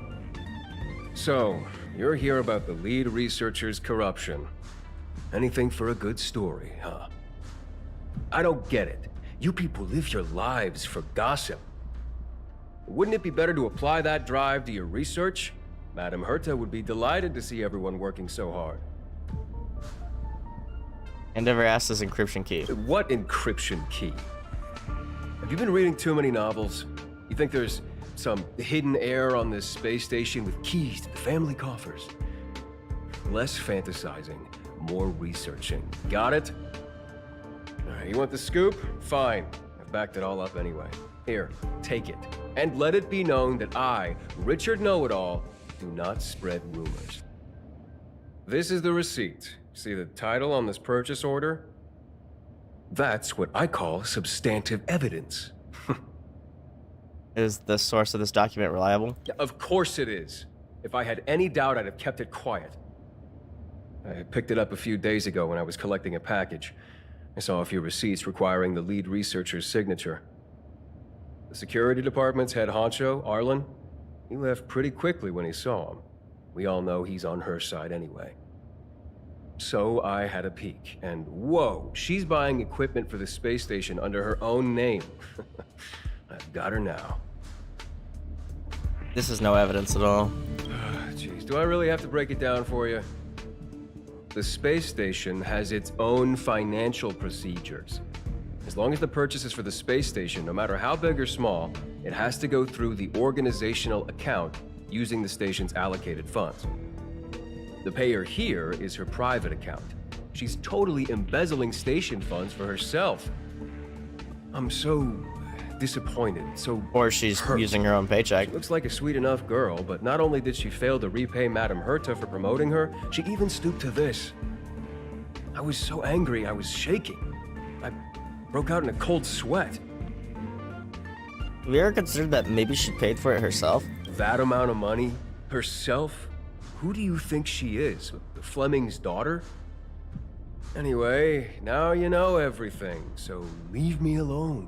So, you're here about the lead researcher's corruption. Anything for a good story, huh? I don't get it. You people live your lives for gossip. Wouldn't it be better to apply that drive to your research? Madam Herta would be delighted to see everyone working so hard. I never asked this encryption key. What encryption key? Have you been reading too many novels? You think there's some hidden heir on this space station with keys to the family coffers? Less fantasizing, more researching. Got it? All right, you want the scoop? Fine. I've backed it all up anyway. Here, take it. And let it be known that I, Richard Know-It-All, do not spread rumors. This is the receipt. See the title on this purchase order? That's what I call substantive evidence. Is the source of this document reliable? Of course it is. If I had any doubt, I'd have kept it quiet. I picked it up a few days ago when I was collecting a package. I saw a few receipts requiring the lead researcher's signature. The security department's head honcho, Arlen, he left pretty quickly when he saw him. We all know he's on her side anyway. So I had a peek, and whoa, she's buying equipment for the space station under her own name. I've got her now. This is no evidence at all. Jeez, do I really have to break it down for you? The space station has its own financial procedures. As long as the purchase is for the space station, no matter how big or small, it has to go through the organizational account using the station's allocated funds. The payer here is her private account. She's totally embezzling station funds for herself. I'm so disappointed, so Or she's hurt. using her own paycheck. She looks like a sweet enough girl, but not only did she fail to repay Madame Herta for promoting her, she even stooped to this. I was so angry, I was shaking. I broke out in a cold sweat. Have you ever considered that maybe she paid for it herself? That amount of money? Herself? Who do you think she is? Fleming's daughter? Anyway, now you know everything, so leave me alone.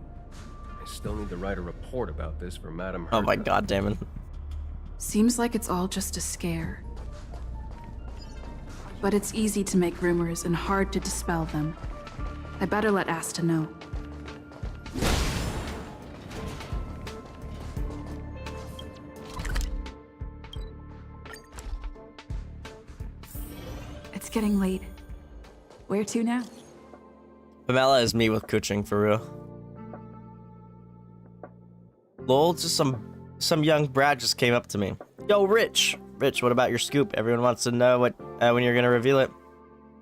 I still need to write a report about this for Madame Herta. Oh my god, Damon. Seems like it's all just a scare. But it's easy to make rumors and hard to dispel them. I better let Asta know. It's getting late. Where to now? Pamela is me with coaching for real. Lol, just some young brat just came up to me. Yo, Rich, what about your scoop? Everyone wants to know what when you're gonna reveal it.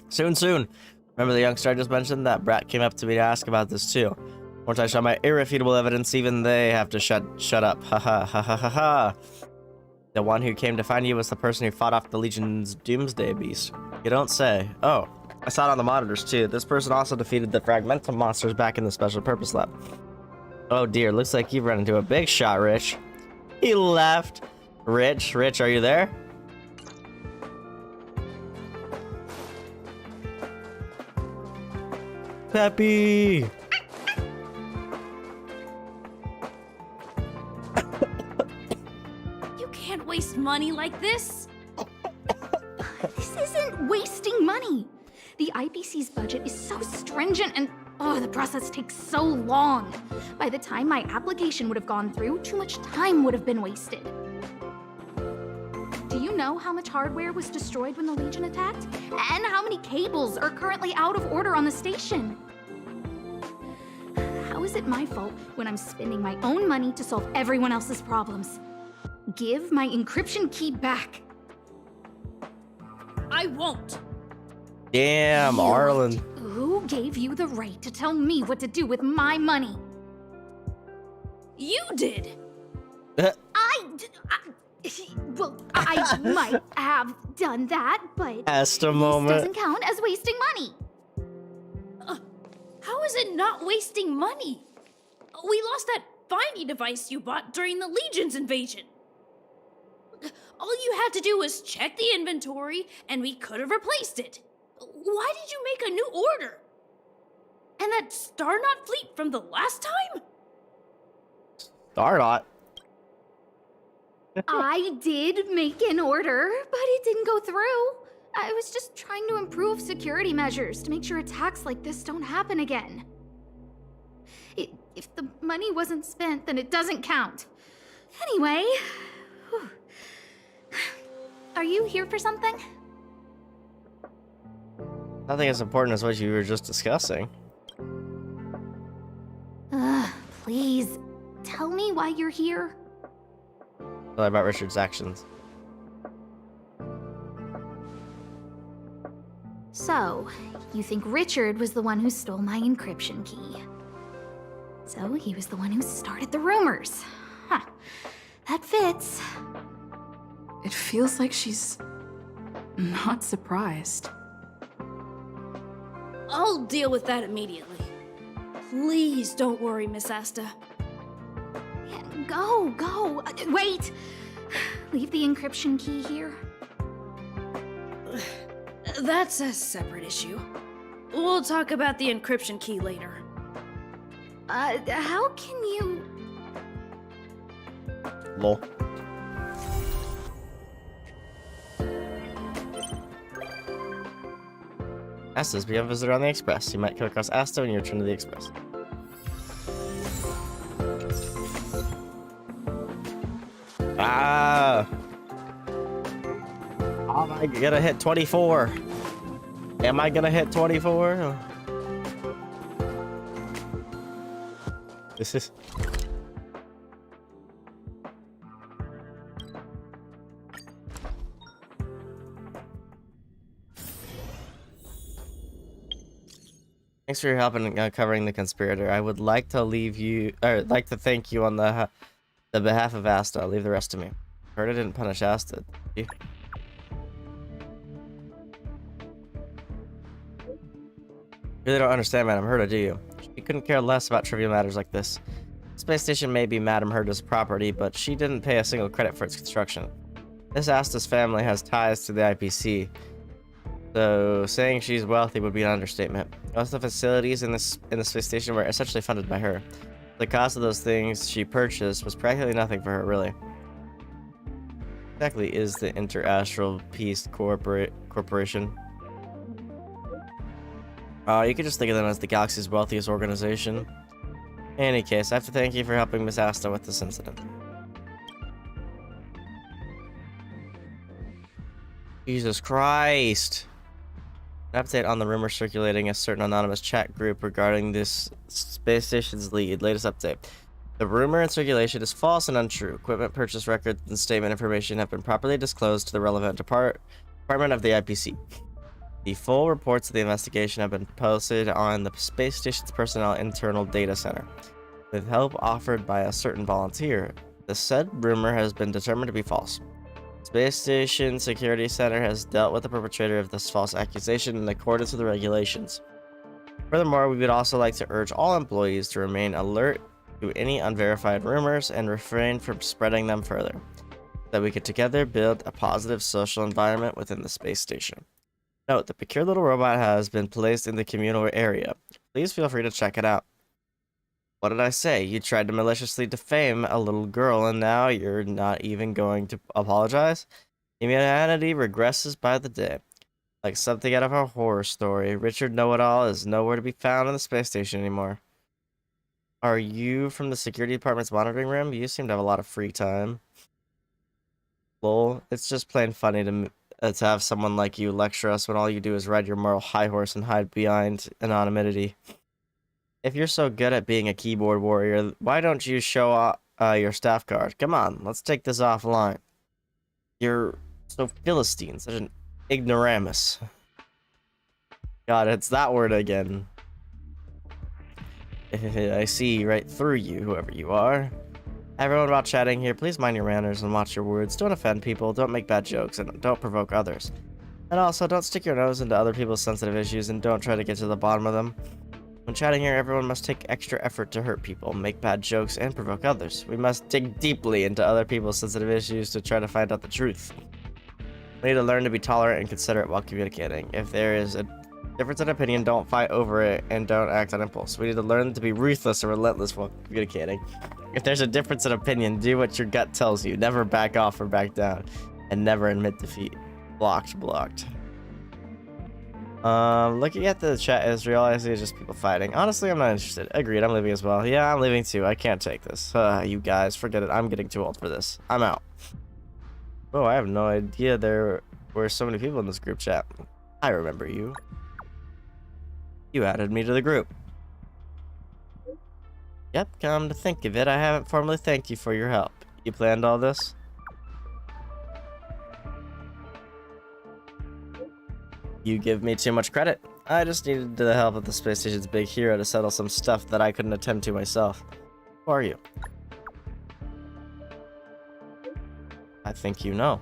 Soon. Remember the youngster I just mentioned? That brat came up to me to ask about this too. Once I show my irrefutable evidence, even they have to shut up. Ha ha ha ha ha ha. The one who came to find you was the person who fought off the Legion's doomsday beast. You don't say. Oh, I saw it on the monitors too. This person also defeated the fragmental monsters back in the special purpose lab. Oh dear, looks like you've run into a big shot, Rich. He left. Rich, are you there? Peppy! You can't waste money like this. This isn't wasting money. The IPC's budget is so stringent and the process takes so long. By the time my application would have gone through, too much time would have been wasted. Do you know how much hardware was destroyed when the Legion attacked? And how many cables are currently out of order on the station? How is it my fault when I'm spending my own money to solve everyone else's problems? Give my encryption key back. I won't. Damn, Arlen. Who gave you the right to tell me what to do with my money? You did. Well, I might have done that, but Asta this moment. doesn't count as wasting money. How is it not wasting money? We lost that finding device you bought during the Legion's invasion. All you had to do was check the inventory, and we could have replaced it. Why did you make a new order? And that Starnaut fleet from the last time? Starnaut? I did make an order, but it didn't go through. I was just trying to improve security measures to make sure attacks like this don't happen again. If the money wasn't spent, then it doesn't count. Anyway, are you here for something? Nothing as important as what you were just discussing. Please, tell me why you're here. Tell about Richard's actions. So, you think Richard was the one who stole my encryption key. So, he was the one who started the rumors. Huh. That fits. It feels like she's not surprised. I'll deal with that immediately. Please don't worry, Miss Asta. Go. Wait! Leave the encryption key here. That's a separate issue. We'll talk about the encryption key later. How can you... Lol. Astas, be a visitor on the Express. You might come across Asta when you return to the Express. Ah! Am I gonna hit 24? Am I gonna hit 24? This is... Thanks for your help in uncovering the conspirator. I would like to thank you on the behalf of Asta. I'll leave the rest to me. Heard I didn't punish Asta, did you? Really don't understand Madame Herta, do you? She couldn't care less about trivial matters like this. The space station may be Madame Herta's property, but she didn't pay a single credit for its construction. This Asta's family has ties to the IPC, so saying she's wealthy would be an understatement. Most of the facilities in the space station were essentially funded by her. The cost of those things she purchased was practically nothing for her, really. Exactly is the Interastral Peace Corporation? You could just think of them as the galaxy's wealthiest organization. In any case, I have to thank you for helping Miss Asta with this incident. Jesus Christ! An update on the rumor circulating a certain anonymous chat group regarding this space station's lead. Latest update. The rumor in circulation is false and untrue. Equipment purchase records and statement information have been properly disclosed to the relevant department of the IPC. The full reports of the investigation have been posted on the space station's personnel internal data center. With help offered by a certain volunteer, the said rumor has been determined to be false. Space Station Security Center has dealt with the perpetrator of this false accusation in accordance with the regulations. Furthermore, we would also like to urge all employees to remain alert to any unverified rumors and refrain from spreading them further, so that we could together build a positive social environment within the space station. Note, the peculiar little robot has been placed in the communal area. Please feel free to check it out. What did I say? You tried to maliciously defame a little girl, and now you're not even going to apologize? Humanity regresses by the day. Like something out of a horror story. Richard Know-It-All is nowhere to be found in the space station anymore. Are you from the security department's monitoring room? You seem to have a lot of free time. Lol, it's just plain funny to have someone like you lecture us when all you do is ride your moral high horse and hide behind anonymity. If you're so good at being a keyboard warrior, why don't you show your staff card? Come on, let's take this offline. You're so Philistine, such an ignoramus. God, it's that word again. I see right through you, whoever you are. Everyone while chatting here, please mind your manners and watch your words. Don't offend people, don't make bad jokes, and don't provoke others. And also, don't stick your nose into other people's sensitive issues and don't try to get to the bottom of them. When chatting here, everyone must take extra effort to hurt people, make bad jokes, and provoke others. We must dig deeply into other people's sensitive issues to try to find out the truth. We need to learn to be tolerant and considerate while communicating. If there is a difference in opinion, don't fight over it and don't act on impulse. We need to learn to be ruthless and relentless while communicating. If there's a difference in opinion, do what your gut tells you. Never back off or back down. And never admit defeat. Blocked. Looking at the chat is realizing it's just people fighting. Honestly, I'm not interested. Agreed, I'm leaving as well. Yeah, I'm leaving too. I can't take this. You guys, forget it. I'm getting too old for this. I'm out. Oh, I have no idea there were so many people in this group chat. I remember you. You added me to the group. Yep, come to think of it, I haven't formally thanked you for your help. You planned all this? You give me too much credit. I just needed the help of the space station's big hero to settle some stuff that I couldn't attend to myself. Who are you? I think you know.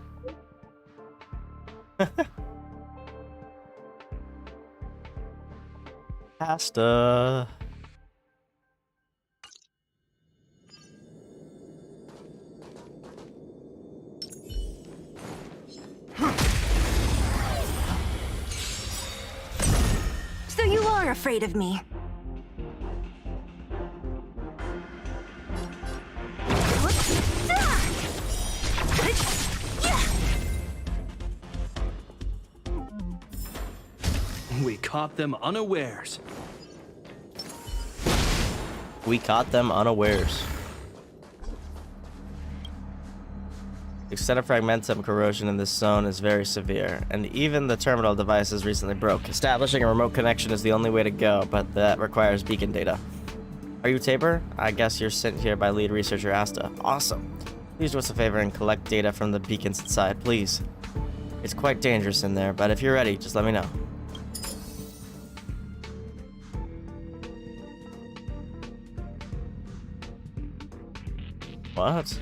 Pasta. So you are afraid of me. We caught them unawares. We caught them unawares. The extent of fragmentum corrosion in this zone is very severe, and even the terminal devices recently broke. Establishing a remote connection is the only way to go, but that requires beacon data. Are you Tabor? I guess you're sent here by lead researcher Asta. Awesome. Please do us a favor and collect data from the beacons inside, please. It's quite dangerous in there, but if you're ready, just let me know. What?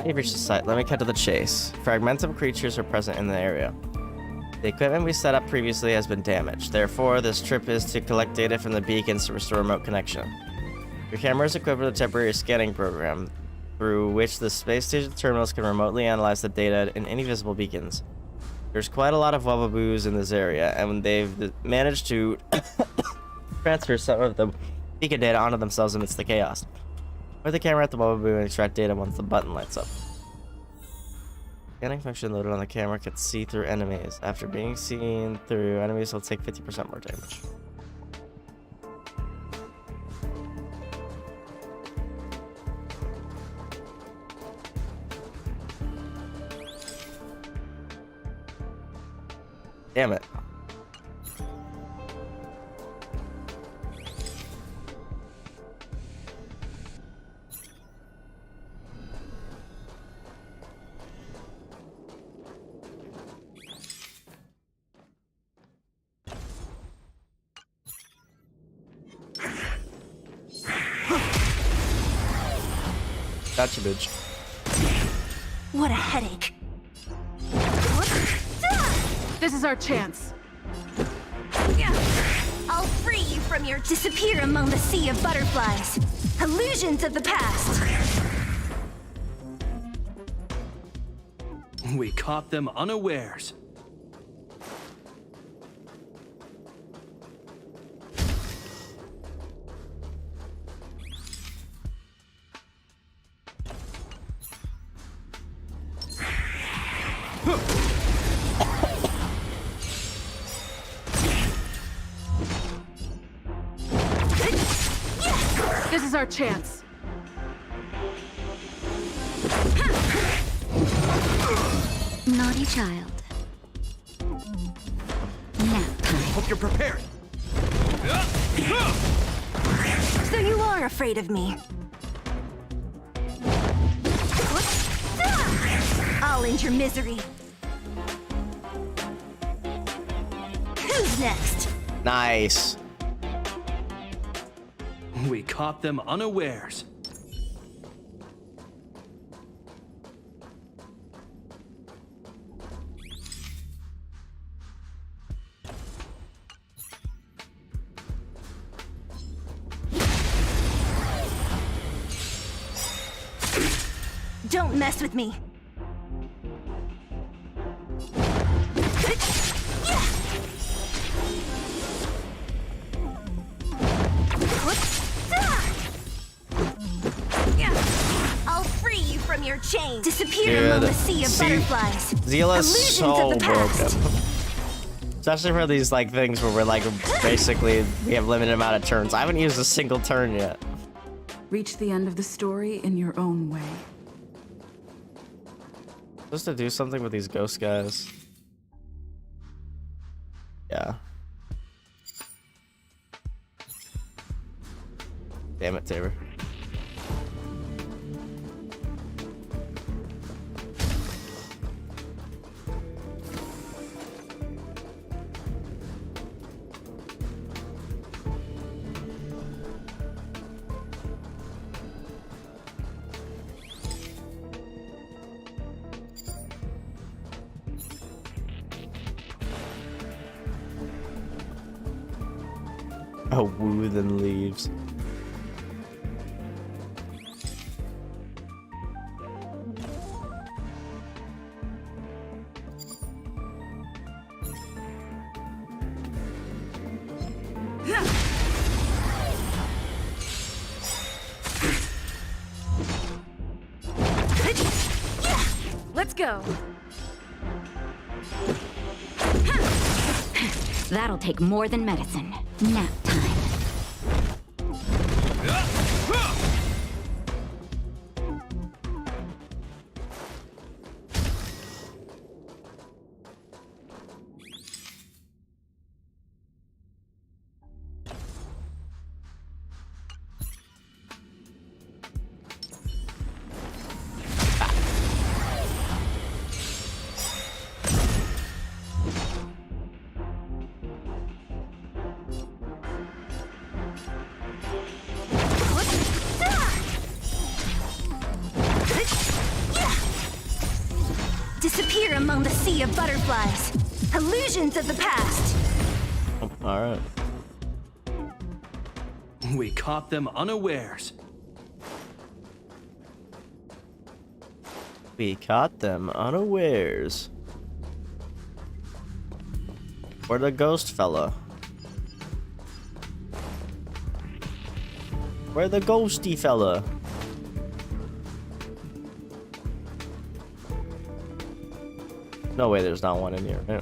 You've reached the site. Let me cut to the chase. Fragmentum creatures are present in the area. The equipment we set up previously has been damaged. Therefore, this trip is to collect data from the beacons to restore remote connection. Your camera is equipped with a temporary scanning program, through which the space station terminals can remotely analyze the data in any visible beacons. There's quite a lot of Wubbaboos in this area, and they've managed to transfer some of the beacon data onto themselves amidst the chaos. Put the camera at the Wubbaboo and extract data once the button lights up. Scanning function loaded on the camera can see through enemies. After being seen through, enemies will take 50% more damage. Damn it. Gotcha, bitch. What a headache. This is our chance. I'll free you from your disappear among the sea of butterflies. Illusions of the past. We caught them unawares. This is our chance. Naughty child. Nap time. Hope you're prepared. So you are afraid of me. I'll end your misery. Who's next? Nice. We caught them unawares. Don't mess with me. I'll free you from your chains. Disappear among the sea of butterflies. Zila's so Illusions of the past. broken. Especially for these like things where we're like basically we have limited amount of turns. I haven't used a single turn yet. Reach the end of the story in your own way. Supposed to do something with these ghost guys. Yeah. Damn it, Tabor. Oh, woo, then leaves. Let's go. That'll take more than medicine. Nap time. Disappear among the sea of butterflies. Illusions of the past. All right. We caught them unawares. We caught them unawares. Where'd the ghost fella? Where'd the ghosty fella? No way there's not one in here. Yeah.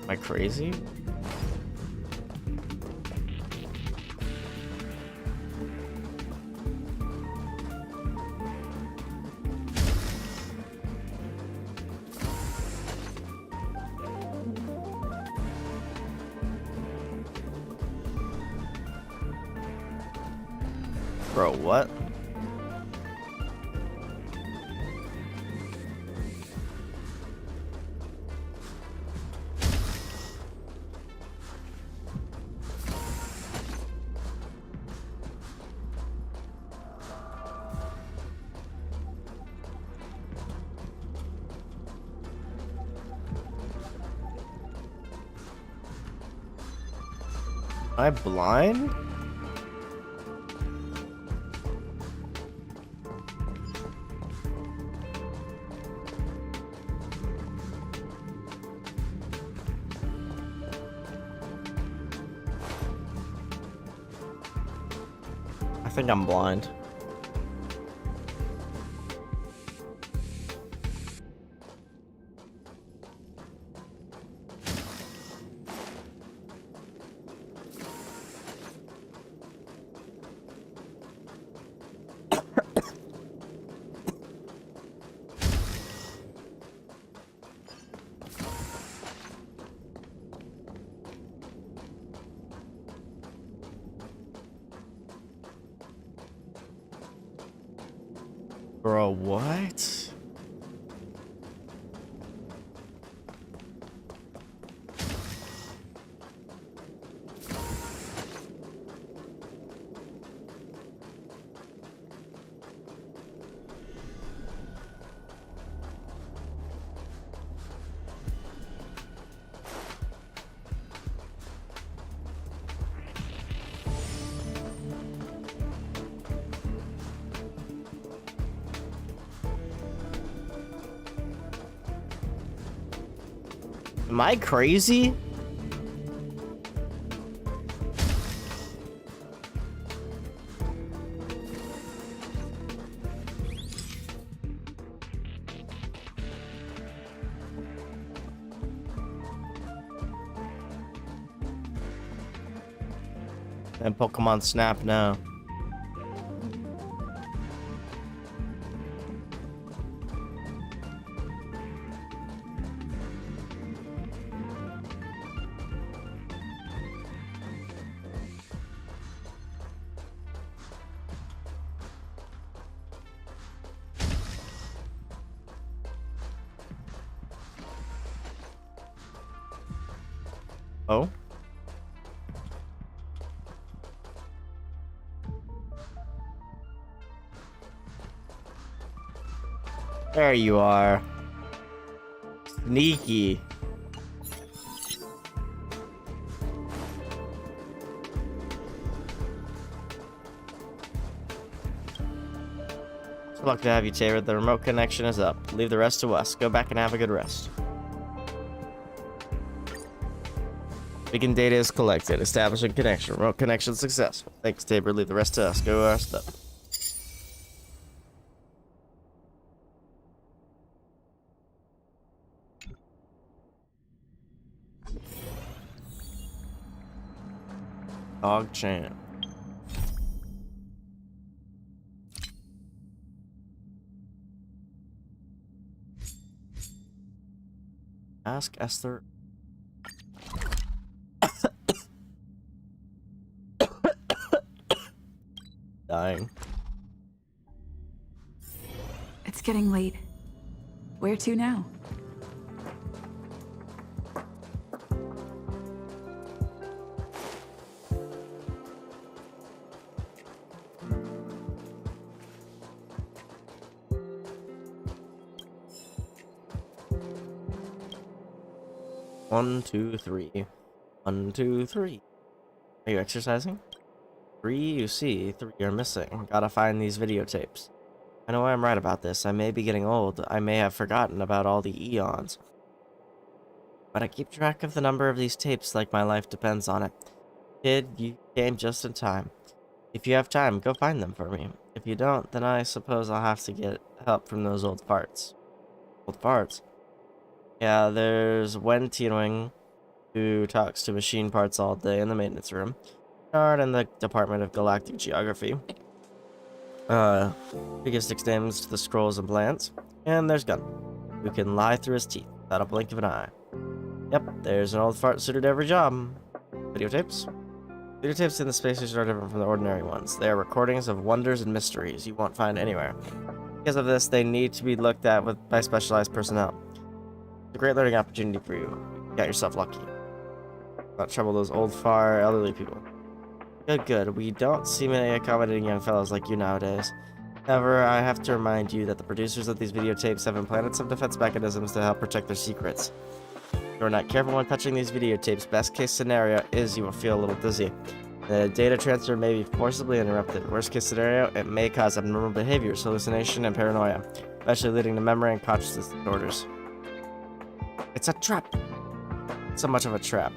Am I crazy? Bro, what? Am I blind? I think I'm blind. Bro, what? Am I crazy? And Pokemon Snap now. Oh. There you are. Sneaky. It's lucky to have you, Tabor. The remote connection is up. Leave the rest to us. Go back and have a good rest. Beacon data is collected. Establishing connection. Remote connection successful. Thanks, Tabor. Leave the rest to us. Go our stuff. Dog Chan. Ask Esther. Dying. It's getting late. Where to now? One, two, three. 1, 2, 3. Are you exercising? 3 you see, 3 are missing. Gotta find these videotapes. I know I'm right about this. I may be getting old. I may have forgotten about all the eons. But I keep track of the number of these tapes like my life depends on it. Kid, you came just in time. If you have time, go find them for me. If you don't, then I suppose I'll have to get help from those old farts. Old farts? Yeah, there's Wen Tianwing, who talks to machine parts all day in the maintenance room. Bernard in the Department of Galactic Geography. He gives nicknames to the scrolls and plants. And there's Gun, who can lie through his teeth without a blink of an eye. Yep, there's an old fart suited to every job. Videotapes? Videotapes in the space station are different from the ordinary ones. They are recordings of wonders and mysteries you won't find anywhere. Because of this, they need to be looked at by specialized personnel. It's a great learning opportunity for you. You got yourself lucky. Not trouble those old, far, elderly people. Good. We don't see many accommodating young fellows like you nowadays. However, I have to remind you that the producers of these videotapes have implanted some defense mechanisms to help protect their secrets. If you're not careful when touching these videotapes, best case scenario is you will feel a little dizzy. The data transfer may be forcibly interrupted. Worst case scenario, it may cause abnormal behaviors, hallucination, and paranoia, eventually leading to memory and consciousness disorders. It's a trap. It's so much of a trap.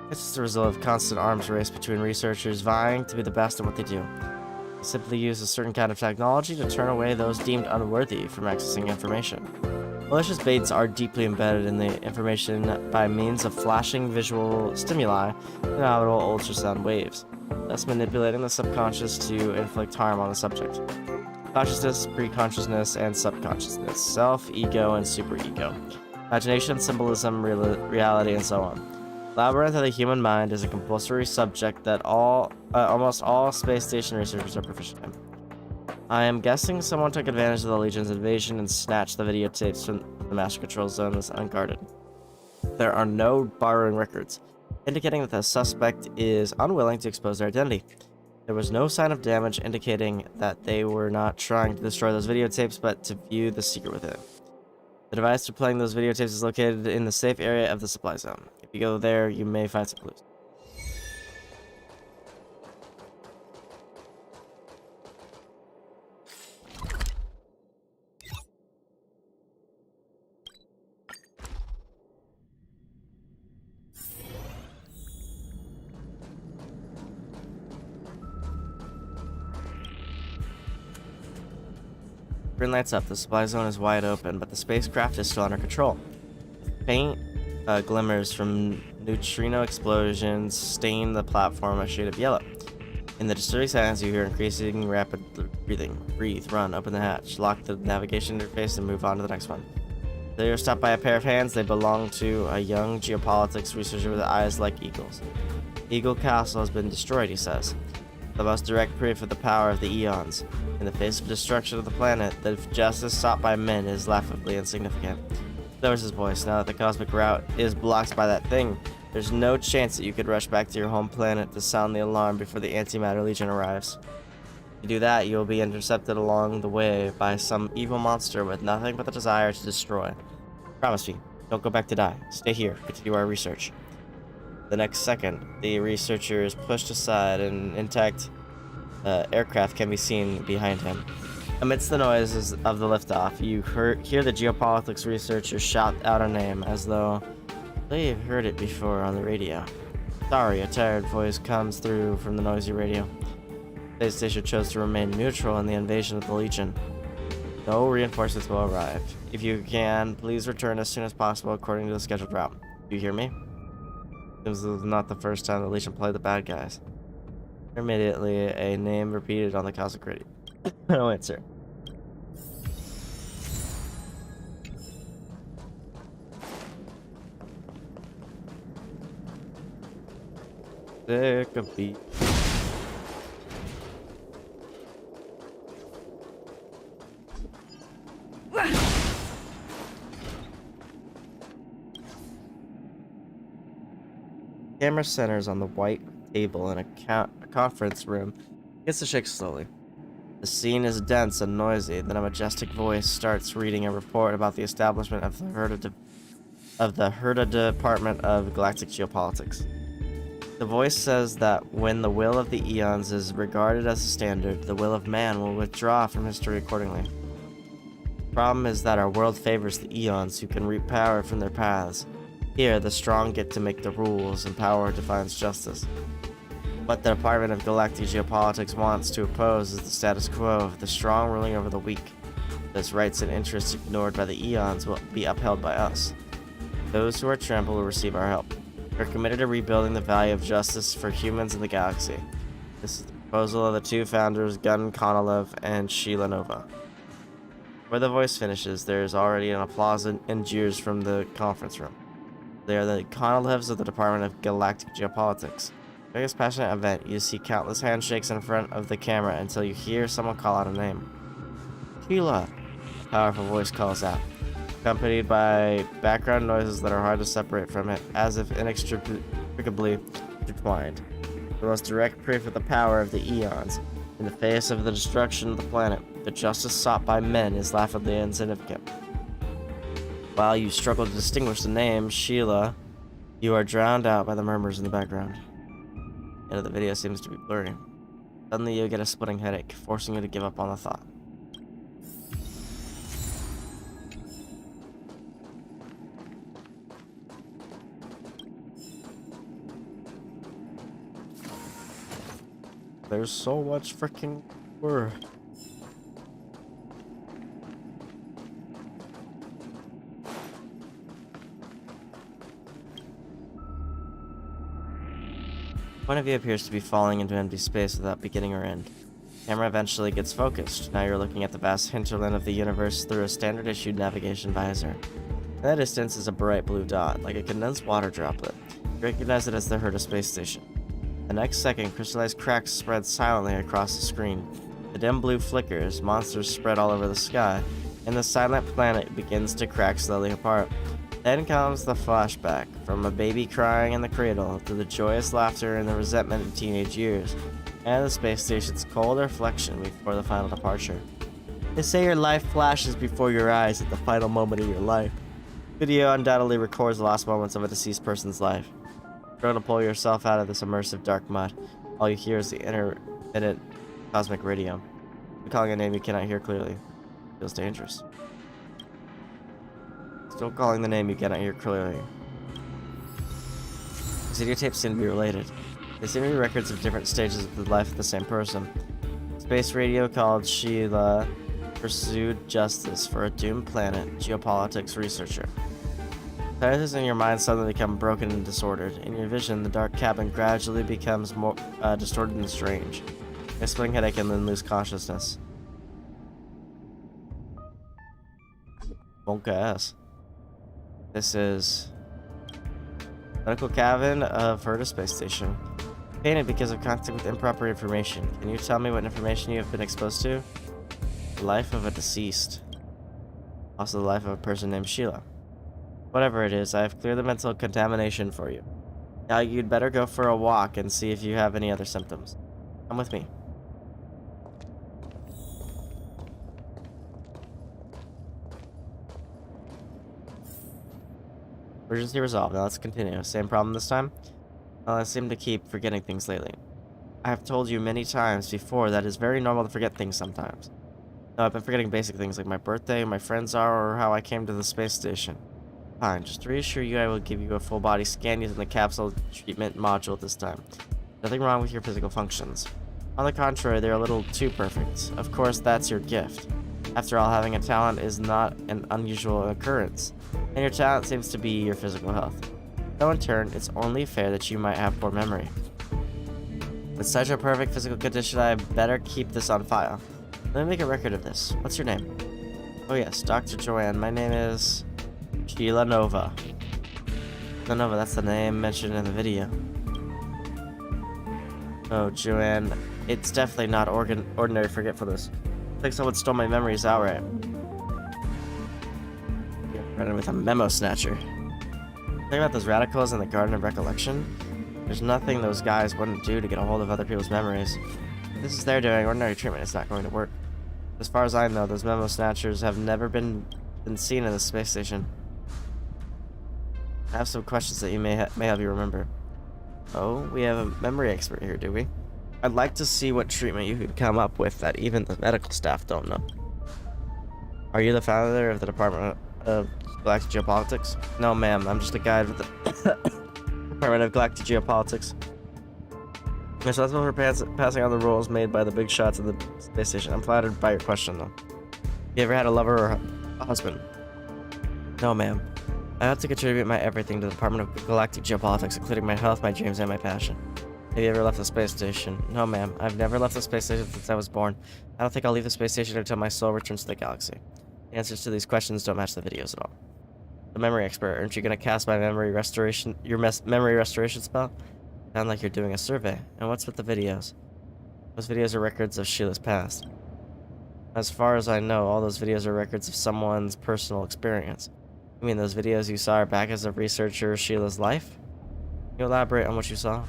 It's just a result of constant arms race between researchers vying to be the best at what they do. They simply use a certain kind of technology to turn away those deemed unworthy from accessing information. Malicious baits are deeply embedded in the information by means of flashing visual stimuli and audible ultrasound waves, thus manipulating the subconscious to inflict harm on the subject. Consciousness, pre-consciousness, and subconsciousness, self, ego, and superego, imagination, symbolism, reality, and so on. Labyrinth of the human mind is a compulsory subject that almost all space station researchers are proficient in. I am guessing someone took advantage of the Legion's invasion and snatched the videotapes from the Master Control Zones unguarded. There are no borrowing records, indicating that the suspect is unwilling to expose their identity. There was no sign of damage, indicating that they were not trying to destroy those videotapes, but to view the secret within. The device for playing those videotapes is located in the safe area of the supply zone. If you go there, you may find some clues. Screen lights up. The supply zone is wide open, but the spacecraft is still under control. Faint glimmers from neutrino explosions stain the platform a shade of yellow. In the disturbing silence, you hear increasing rapid breathing. Breathe, run, open the hatch, lock the navigation interface, and move on to the next one. They are stopped by a pair of hands. They belong to a young geopolitics researcher with eyes like eagles. Eagle Castle has been destroyed, he says. The most direct proof of the power of the eons. In the face of destruction of the planet, the justice sought by men is laughably insignificant. Lowers his voice. Now that the cosmic route is blocked by that thing, there's no chance that you could rush back to your home planet to sound the alarm before the Antimatter Legion arrives. If you do that, you'll be intercepted along the way by some evil monster with nothing but the desire to destroy. Promise me, don't go back to die. Stay here, continue our research. The next second, the researcher is pushed aside and intact aircraft can be seen behind him. Amidst the noises of the liftoff, you hear the geopolitics researcher shout out a name as though they've heard it before on the radio. Sorry, a tired voice comes through from the noisy radio. The space station chose to remain neutral in the invasion of the Legion. No reinforcements will arrive. If you can, please return as soon as possible according to the scheduled route. Do you hear me? This is not the first time the Legion played the bad guys. Immediately, a name repeated on the cosmic radio. No answer. Sick of beat. Camera centers on the white table in a conference room. Begins to shake slowly. The scene is dense and noisy. Then a majestic voice starts reading a report about the establishment of the Herda Department of Galactic Geopolitics. The voice says that when the will of the eons is regarded as a standard, the will of man will withdraw from history accordingly. The problem is that our world favors the eons who can reap power from their paths. Here, the strong get to make the rules, and power defines justice. What the Department of Galactic Geopolitics wants to oppose is the status quo of the strong ruling over the weak. Those rights and interests ignored by the eons will be upheld by us. Those who are trampled will receive our help. We're committed to rebuilding the value of justice for humans in the galaxy. This is the proposal of the two founders, Gun Konolev and Sheila Nova. Where the voice finishes, there is already an applause and jeers from the conference room. They are the Konolevs of the Department of Galactic Geopolitics. During this passionate event, you see countless handshakes in front of the camera until you hear someone call out a name. Sheila! A powerful voice calls out, accompanied by background noises that are hard to separate from it, as if inextricably intertwined. The most direct proof of the power of the eons. In the face of the destruction of the planet, the justice sought by men is laughably insignificant. While you struggle to distinguish the name, Sheila, you are drowned out by the murmurs in the background. The end of the video seems to be blurry. Suddenly you get a splitting headache, forcing you to give up on the thought. There's so much freaking word. One of you appears to be falling into empty space without beginning or end. The camera eventually gets focused. Now you're looking at the vast hinterland of the universe through a standard issue navigation visor. In the distance is a bright blue dot, like a condensed water droplet. You recognize it as the Herda space station. The next second, crystallized cracks spread silently across the screen. The dim blue flickers, monsters spread all over the sky, and the silent planet begins to crack slowly apart. Then comes the flashback, from a baby crying in the cradle to the joyous laughter and the resentment of teenage years, and the space station's cold reflection before the final departure. They say your life flashes before your eyes at the final moment of your life. Video undoubtedly records the last moments of a deceased person's life. Trying to pull yourself out of this immersive dark mud, all you hear is the intermittent cosmic radio. Calling a name you cannot hear clearly. Feels dangerous. Still calling the name you cannot hear clearly. These videotapes seem to be related. They seem to be records of different stages of the life of the same person. Space radio called Sheila pursued justice for a doomed planet, geopolitics researcher. Sentences in your mind suddenly become broken and disordered. In your vision, the dark cabin gradually becomes more distorted and strange. A splitting headache and then lose consciousness. Honkai ass. This is medical cabin of Herda space station. Painted because of contact with improper information. Can you tell me what information you have been exposed to? The life of a deceased. Also the life of a person named Sheila. Whatever it is, I have cleared the mental contamination for you. Now you'd better go for a walk and see if you have any other symptoms. Come with me. Emergency resolved. Now let's continue. Same problem this time? Well, I seem to keep forgetting things lately. I have told you many times before that it's very normal to forget things sometimes. No, I've been forgetting basic things like my birthday, who my friends are, or how I came to the space station. Fine, just to reassure you, I will give you a full body scan using the capsule treatment module this time. Nothing wrong with your physical functions. On the contrary, they're a little too perfect. Of course, that's your gift. After all, having a talent is not an unusual occurrence, and your talent seems to be your physical health. So in turn, it's only fair that you might have poor memory. With such a perfect physical condition, I better keep this on file. Let me make a record of this. What's your name? Oh yes, Dr. Joanne. My name is Sheila Nova. Sheila Nova, that's the name mentioned in the video. Oh, Joanne, it's definitely not ordinary forgetfulness. It's like someone stole my memories outright. Running with a memo snatcher. Think about those radicals in the Garden of Recollection. There's nothing those guys wouldn't do to get a hold of other people's memories. If this is their doing, ordinary treatment is not going to work. As far as I know, those memo snatchers have never been seen in the space station. I have some questions that you may have you remember. Oh, we have a memory expert here, do we? I'd like to see what treatment you could come up with that even the medical staff don't know. Are you the founder of the Department of Galactic Geopolitics? No, ma'am. I'm just a guide with the Department of Galactic Geopolitics. I'm responsible for passing on the rules made by the big shots of the space station. I'm flattered by your question, though. You ever had a lover or a husband? No, ma'am. I have to contribute my everything to the Department of Galactic Geopolitics, including my health, my dreams, and my passion. Have you ever left the space station? No, ma'am. I've never left the space station since I was born. I don't think I'll leave the space station until my soul returns to the galaxy. The answers to these questions don't match the videos at all. The memory expert, aren't you gonna cast my memory restoration, memory restoration spell? Sound like you're doing a survey. And what's with the videos? Those videos are records of Sheila's past. As far as I know, all those videos are records of someone's personal experience. You mean those videos you saw are back as a researcher of Sheila's life? Can you elaborate on what you saw?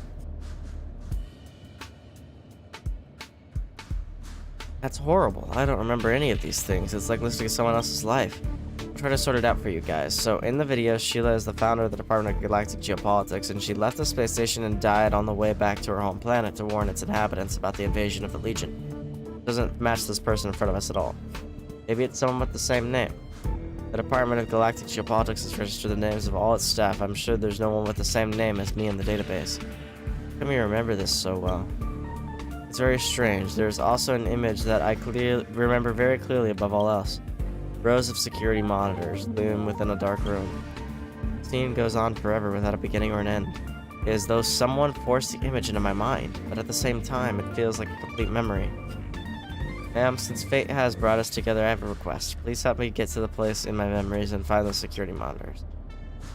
That's horrible. I don't remember any of these things. It's like listening to someone else's life. I'll try to sort it out for you guys. So, in the video, Sheila is the founder of the Department of Galactic Geopolitics, and she left the space station and died on the way back to her home planet to warn its inhabitants about the invasion of the Legion. Doesn't match this person in front of us at all. Maybe it's someone with the same name. The Department of Galactic Geopolitics has registered the names of all its staff. I'm sure there's no one with the same name as me in the database. How come you remember this so well? It's very strange. There's also an image that I remember very clearly above all else. Rows of security monitors loom within a dark room. The scene goes on forever without a beginning or an end. It is as though someone forced the image into my mind, but at the same time, it feels like a complete memory. Ma'am, since fate has brought us together, I have a request. Please help me get to the place in my memories and find those security monitors.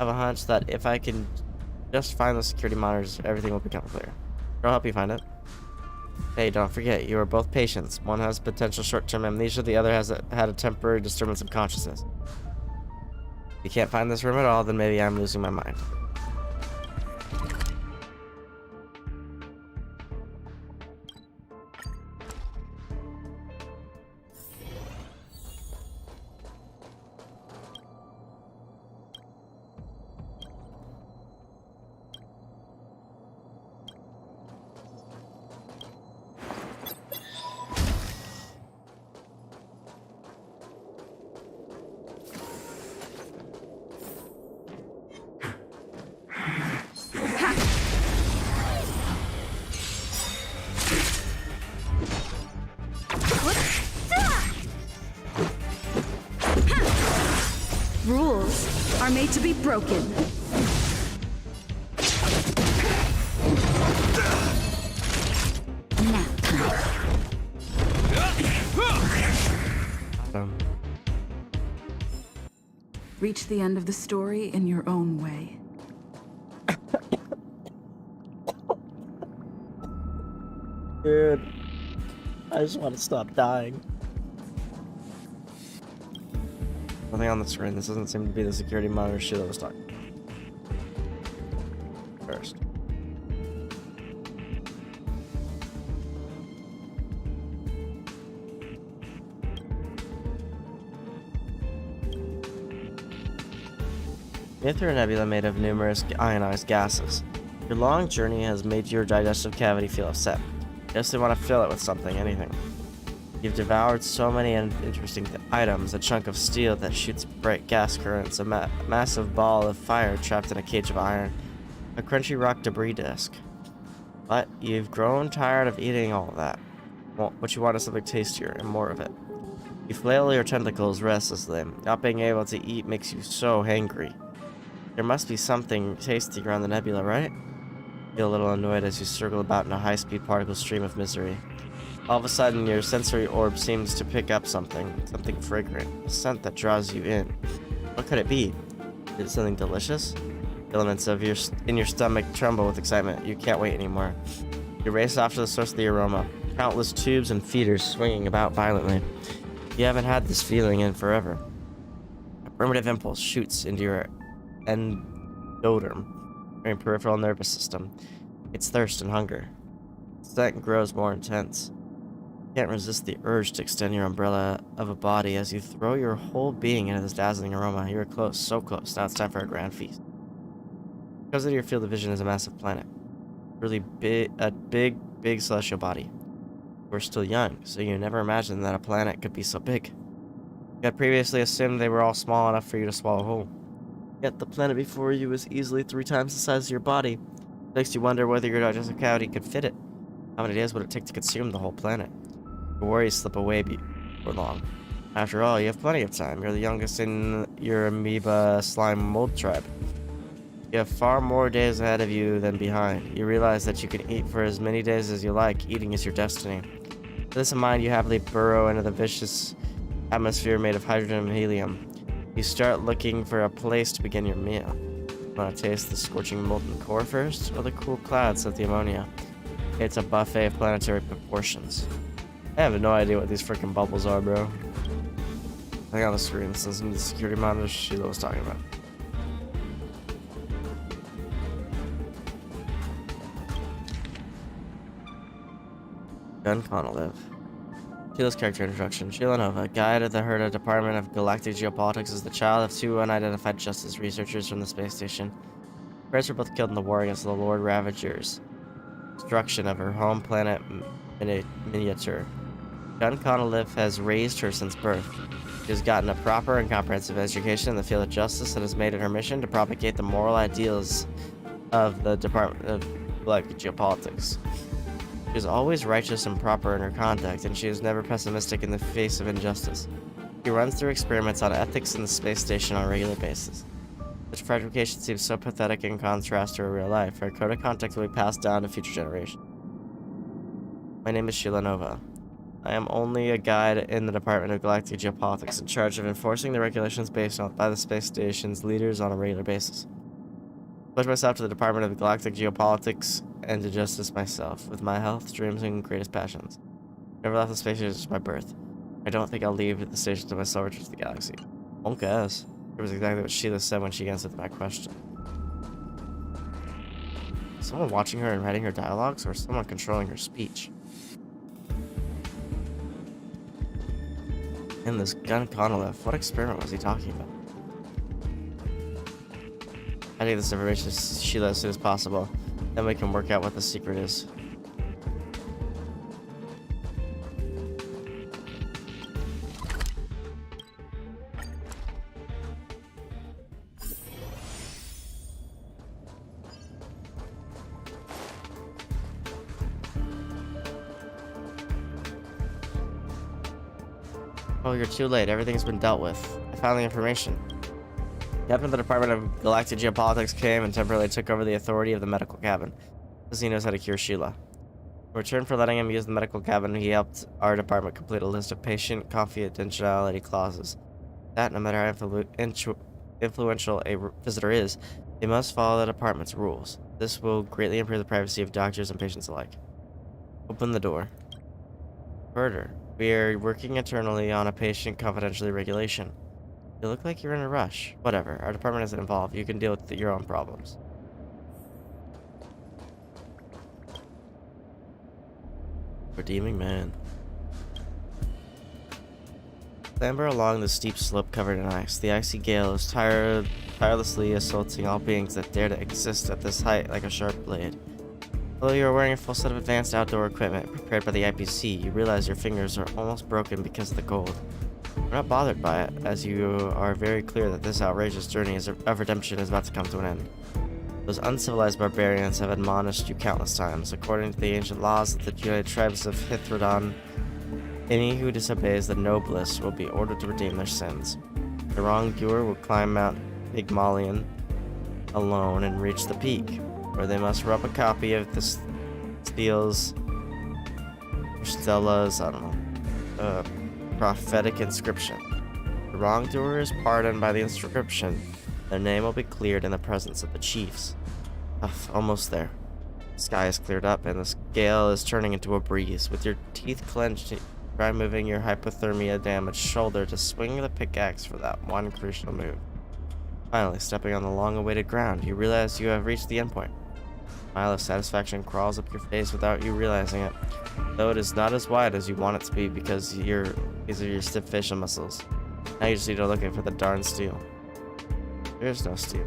I have a hunch that if I can just find those security monitors, everything will become clear. I'll help you find it. Hey, don't forget, you are both patients. One has potential short-term amnesia, the other has had a temporary disturbance of consciousness. If you can't find this room at all, then maybe I'm losing my mind. Rules are made to be broken. Reach the end of the story in your own way. Dude, I just want to stop dying. Nothing on the screen. This doesn't seem to be the security monitor shit I was talking about. First. Aether Nebula made of numerous ionized gases. Your long journey has made your digestive cavity feel upset. You just want to fill it with something, anything. You've devoured so many interesting items, a chunk of steel that shoots bright gas currents, a massive ball of fire trapped in a cage of iron, a crunchy rock debris disk. But you've grown tired of eating all that. Well, what you want is something tastier and more of it. You flail your tentacles restlessly. Not being able to eat makes you so hangry. There must be something tasty around the nebula, right? You feel a little annoyed as you circle about in a high-speed particle stream of misery. All of a sudden, your sensory orb seems to pick up something fragrant, a scent that draws you in. What could it be? Is it something delicious? Elements in your stomach tremble with excitement. You can't wait anymore. You race off to the source of the aroma. Countless tubes and feeders swinging about violently. You haven't had this feeling in forever. A primitive impulse shoots into your endoderm, your peripheral nervous system. It's thirst and hunger. The scent grows more intense. You can't resist the urge to extend your umbrella of a body as you throw your whole being into this dazzling aroma. You're close, so close. Now it's time for a grand feast. Because of your field of vision is a massive planet. Really big, a big celestial body. We're still young, so you never imagined that a planet could be so big. You had previously assumed they were all small enough for you to swallow whole. Yet the planet before you was easily 3 times the size of your body. It makes you wonder whether your digestive cavity could fit it. How many days would it take to consume the whole planet? Your worries slip away before long. After all, you have plenty of time. You're the youngest in your amoeba slime mold tribe. You have far more days ahead of you than behind. You realize that you can eat for as many days as you like. Eating is your destiny. With this in mind, you happily burrow into the vicious atmosphere made of hydrogen and helium. You start looking for a place to begin your meal. You want to taste the scorching molten core first, or the cool clouds of the ammonia? It's a buffet of planetary proportions. I have no idea what these freaking bubbles are, bro. I think on the screen, this is some of the security monitors Sheila was talking about. Gun Conolive. Sheila's character introduction. Sheila Nova, guide of the HERDA Department of Galactic Geopolitics, is the child of 2 unidentified justice researchers from the space station. Her parents were both killed in the war against the Lord Ravagers. Destruction of her home planet miniature. Gun Conolive has raised her since birth. She has gotten a proper and comprehensive education in the field of justice and has made it her mission to propagate the moral ideals of the Department of Galactic Geopolitics. She is always righteous and proper in her conduct, and she is never pessimistic in the face of injustice. She runs through experiments on ethics in the space station on a regular basis. Such practication seems so pathetic in contrast to her real life. Her code of conduct will be passed down to future generations. My name is Sheila Nova. I am only a guide in the Department of Galactic Geopolitics in charge of enforcing the regulations based by the space station's leaders on a regular basis. I pledge myself to the Department of Galactic Geopolitics and to justice myself, with my health, dreams, and greatest passions. I never left the space station since my birth. I don't think I'll leave the station until my soul reaches the galaxy. Honkai. It was exactly what Sheila said when she answered my question. Is someone watching her and writing her dialogues, or someone controlling her speech? And this Gun Conolive, what experiment was he talking about? I need this information to Sheila as soon as possible. Then we can work out what the secret is. Oh, you're too late. Everything's been dealt with. I found the information. Captain of the Department of Galactic Geopolitics came and temporarily took over the authority of the medical cabin, because he knows how to cure Sheila. In return for letting him use the medical cabin, he helped our department complete a list of patient confidentiality clauses. That, no matter how influential a visitor is, they must follow the department's rules. This will greatly improve the privacy of doctors and patients alike. Open the door. Murder. We are working internally on a patient confidentiality regulation. You look like you're in a rush. Whatever, our department isn't involved. You can deal with your own problems. Redeeming man. Clamber along the steep slope covered in ice. The icy gale is tirelessly assaulting all beings that dare to exist at this height like a sharp blade. Although you are wearing a full set of advanced outdoor equipment prepared by the IPC, you realize your fingers are almost broken because of the cold. You're not bothered by it, as you are very clear that this outrageous journey of redemption is about to come to an end. Those uncivilized barbarians have admonished you countless times. According to the ancient laws of the United Tribes of Hithrodon, any who disobeys the noblest will be ordered to redeem their sins. The wrongdoer will climb Mount Pygmalion alone and reach the peak, where they must rub a copy of the Stella's, I don't know, prophetic inscription. The wrongdoer is pardoned by the inscription. Their name will be cleared in the presence of the chiefs. Almost there. The sky is cleared up and the gale is turning into a breeze. With your teeth clenched, try moving your hypothermia damaged shoulder to swing the pickaxe for that one crucial move. Finally, stepping on the long-awaited ground, you realize you have reached the endpoint. A smile of satisfaction crawls up your face without you realizing it, though it is not as wide as you want it to be because of your stiff facial muscles. Now you just need to look for the darn steel. There is no steel.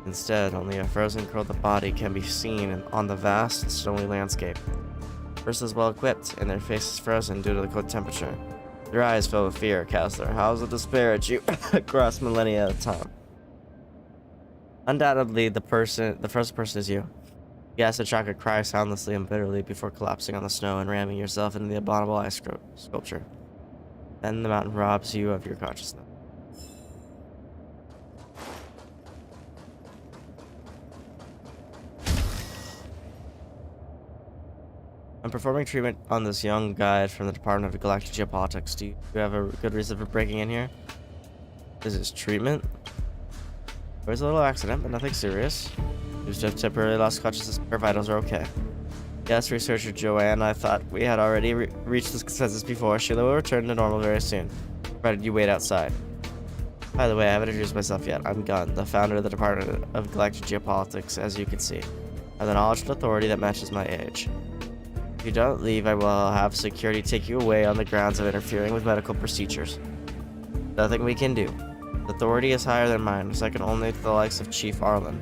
Instead, only a frozen curled up body can be seen on the vast, snowy landscape. The person is well equipped, and their face is frozen due to the cold temperature. Their eyes fill with fear cast their howls of despair at you across millennia at a time. Undoubtedly, the first person is you. You ask the chocolate cry soundlessly and bitterly before collapsing on the snow and ramming yourself into the abominable ice sculpture. Then the mountain robs you of your consciousness. I'm performing treatment on this young guide from the Department of Galactic Geopolitics. Do you have a good reason for breaking in here? Is this treatment? There was a little accident, but nothing serious. You just have temporarily lost consciousness. Her vitals are okay. Yes, researcher Joanne, I thought we had already reached this consensus before. Sheila will return to normal very soon, provided you wait outside. By the way, I haven't introduced myself yet. I'm Gunn, the founder of the Department of Galactic Geopolitics, as you can see. I have the knowledge and authority that matches my age. If you don't leave, I will have security take you away on the grounds of interfering with medical procedures. Nothing we can do. The authority is higher than mine, second only to the likes of Chief Arlen.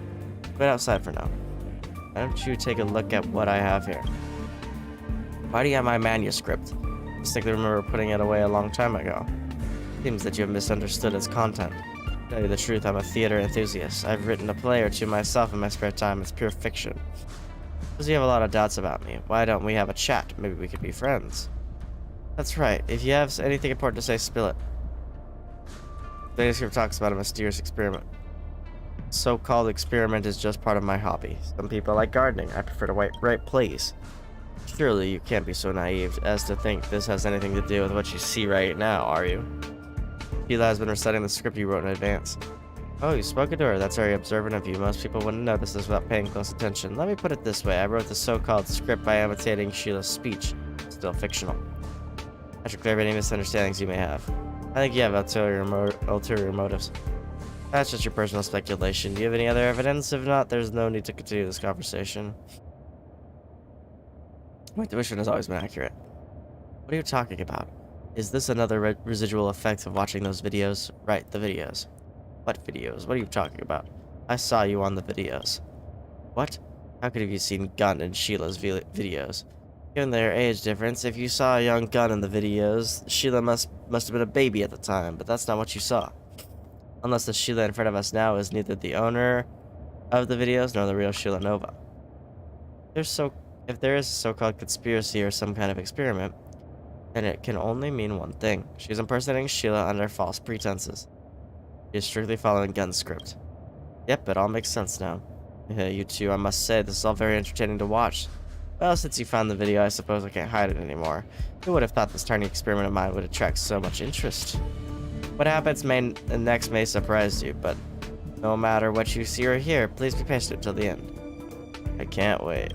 Wait outside for now. Why don't you take a look at what I have here? Why do you have my manuscript? I distinctly remember putting it away a long time ago. Seems that you have misunderstood its content. To tell you the truth, I'm a theater enthusiast. I've written a play or two myself in my spare time. It's pure fiction. Because you have a lot of doubts about me, why don't we have a chat? Maybe we could be friends. That's right. If you have anything important to say, spill it. The manuscript talks about a mysterious experiment. So-called experiment is just part of my hobby. Some people like gardening. I prefer to write plays. Surely you can't be so naive as to think this has anything to do with what you see right now, are you? Sheila has been reciting the script you wrote in advance. Oh, you've spoken to her. That's very observant of you. Most people wouldn't notice this without paying close attention. Let me put it this way. I wrote the so-called script by imitating Sheila's speech. Still fictional. I should clear up any misunderstandings you may have. I think you have ulterior motives. That's just your personal speculation. Do you have any other evidence? If not, there's no need to continue this conversation. My intuition has always been accurate. What are you talking about? Is this another residual effect of watching those videos? Right, the videos. What videos? What are you talking about? I saw you on the videos. What? How could have you seen Gunn and Sheila's videos? Given their age difference, if you saw a young Gunn in the videos, Sheila must have been a baby at the time, but that's not what you saw. Unless the Sheila in front of us now is neither the owner of the videos nor the real Sheila Nova. If there is a so-called conspiracy or some kind of experiment, then it can only mean one thing. She's impersonating Sheila under false pretenses. She is strictly following Gunn's script. Yep, it all makes sense now. Yeah, you two, I must say, this is all very entertaining to watch. Well, since you found the video, I suppose I can't hide it anymore. Who would have thought this tiny experiment of mine would attract so much interest? What happens next may surprise you, but no matter what you see or hear, please be patient until the end. I can't wait.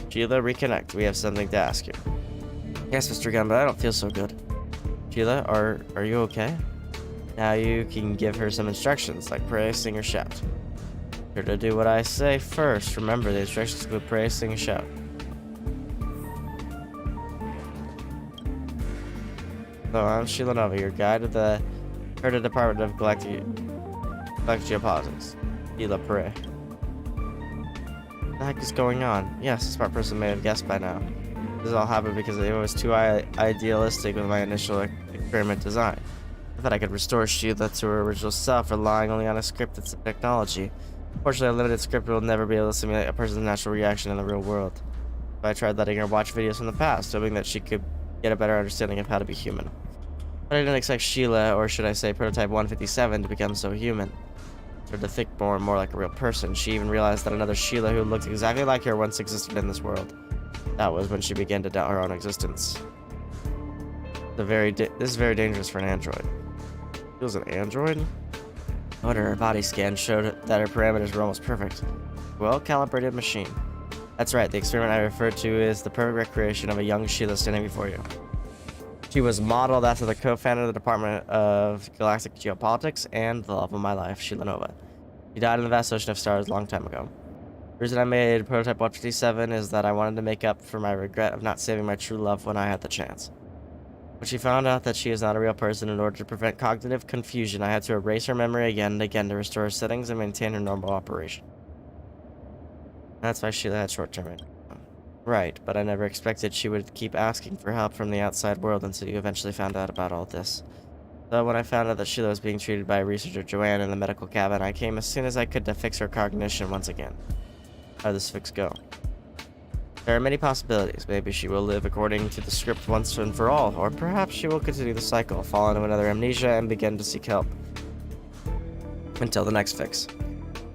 Sheila, reconnect. We have something to ask you. Yes, Mr. Gunn, but I don't feel so good. Sheila, are you okay? Now you can give her some instructions, like pray, sing, or shout. Sure to do what I say first. Remember, the instructions include pray, sing, and shout. So I'm Sheila Nova, your guide to the Herda Department of Galactic Geopolitics. Sheila, pray. the heck is going on? Yes, a smart person may have guessed by now. This all happened because it was too idealistic with my initial experiment design. I thought I could restore Sheila to her original self, relying only on a scripted technology. Fortunately, a limited script will never be able to simulate a person's natural reaction in the real world. So I tried letting her watch videos from the past, hoping that she could get a better understanding of how to be human. But I didn't expect Sheila, or should I say Prototype 157, to become so human. Started to think more and more like a real person. She even realized that another Sheila who looked exactly like her once existed in this world. That was when she began to doubt her own existence. This is very dangerous for an android. She was an android? No wonder her body scan showed that her parameters were almost perfect. Well-calibrated machine. That's right, the experiment I referred to is the perfect recreation of a young Sheila standing before you. She was modeled after the co-founder of the Department of Galactic Geopolitics and the love of my life, Sheila Nova. She died in the vast ocean of stars a long time ago. The reason I made Prototype 157 is that I wanted to make up for my regret of not saving my true love when I had the chance. When she found out that she is not a real person, in order to prevent cognitive confusion, I had to erase her memory again and again to restore her settings and maintain her normal operation. That's why Sheila had short-term memory. Right, but I never expected she would keep asking for help from the outside world until you eventually found out about all this. So when I found out that Sheila was being treated by researcher Joanne in the medical cabin, I came as soon as I could to fix her cognition once again. How did this fix go? There are many possibilities. Maybe she will live according to the script once and for all, or perhaps she will continue the cycle, fall into another amnesia, and begin to seek help. Until the next fix.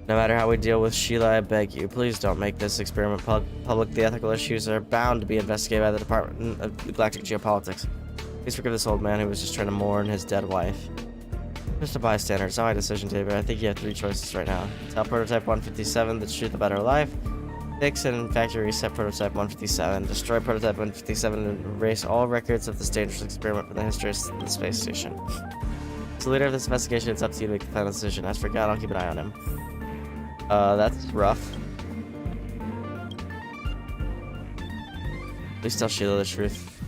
No matter how we deal with Sheila, I beg you, please don't make this experiment public. The ethical issues are bound to be investigated by the Department of Galactic Geopolitics. Please forgive this old man who was just trying to mourn his dead wife. Just a bystander, it's not my decision, Tabor. I think you have three choices right now. Tell Prototype 157 the truth about her life. Fix and factory reset Prototype 157. Destroy Prototype 157 and erase all records of this dangerous experiment from the history of the space station. As the leader of this investigation, it's up to you to make the final decision. As for God, I'll keep an eye on him. That's rough. Please tell Sheila the truth.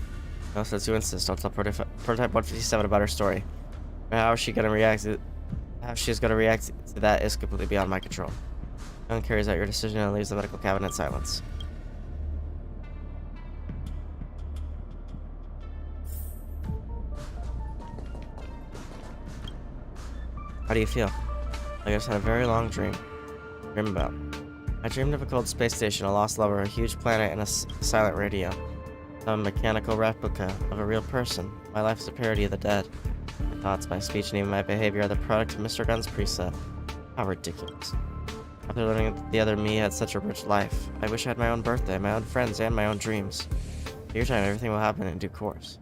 No, since you insist, I'll tell Prototype 157 about her story. But how she's gonna react to that is completely beyond my control. No one carries out your decision and leaves the medical cabinet in silence. How do you feel? I just had a very long dream. About. I dreamed of a cold space station, a lost lover, a huge planet, and a silent radio. Some mechanical replica of a real person. My life is a parody of the dead. My thoughts, my speech, and even my behavior are the product of Mr. Gunn's preset. How ridiculous. After learning that the other me had such a rich life, I wish I had my own birthday, my own friends, and my own dreams. At your time, everything will happen in due course.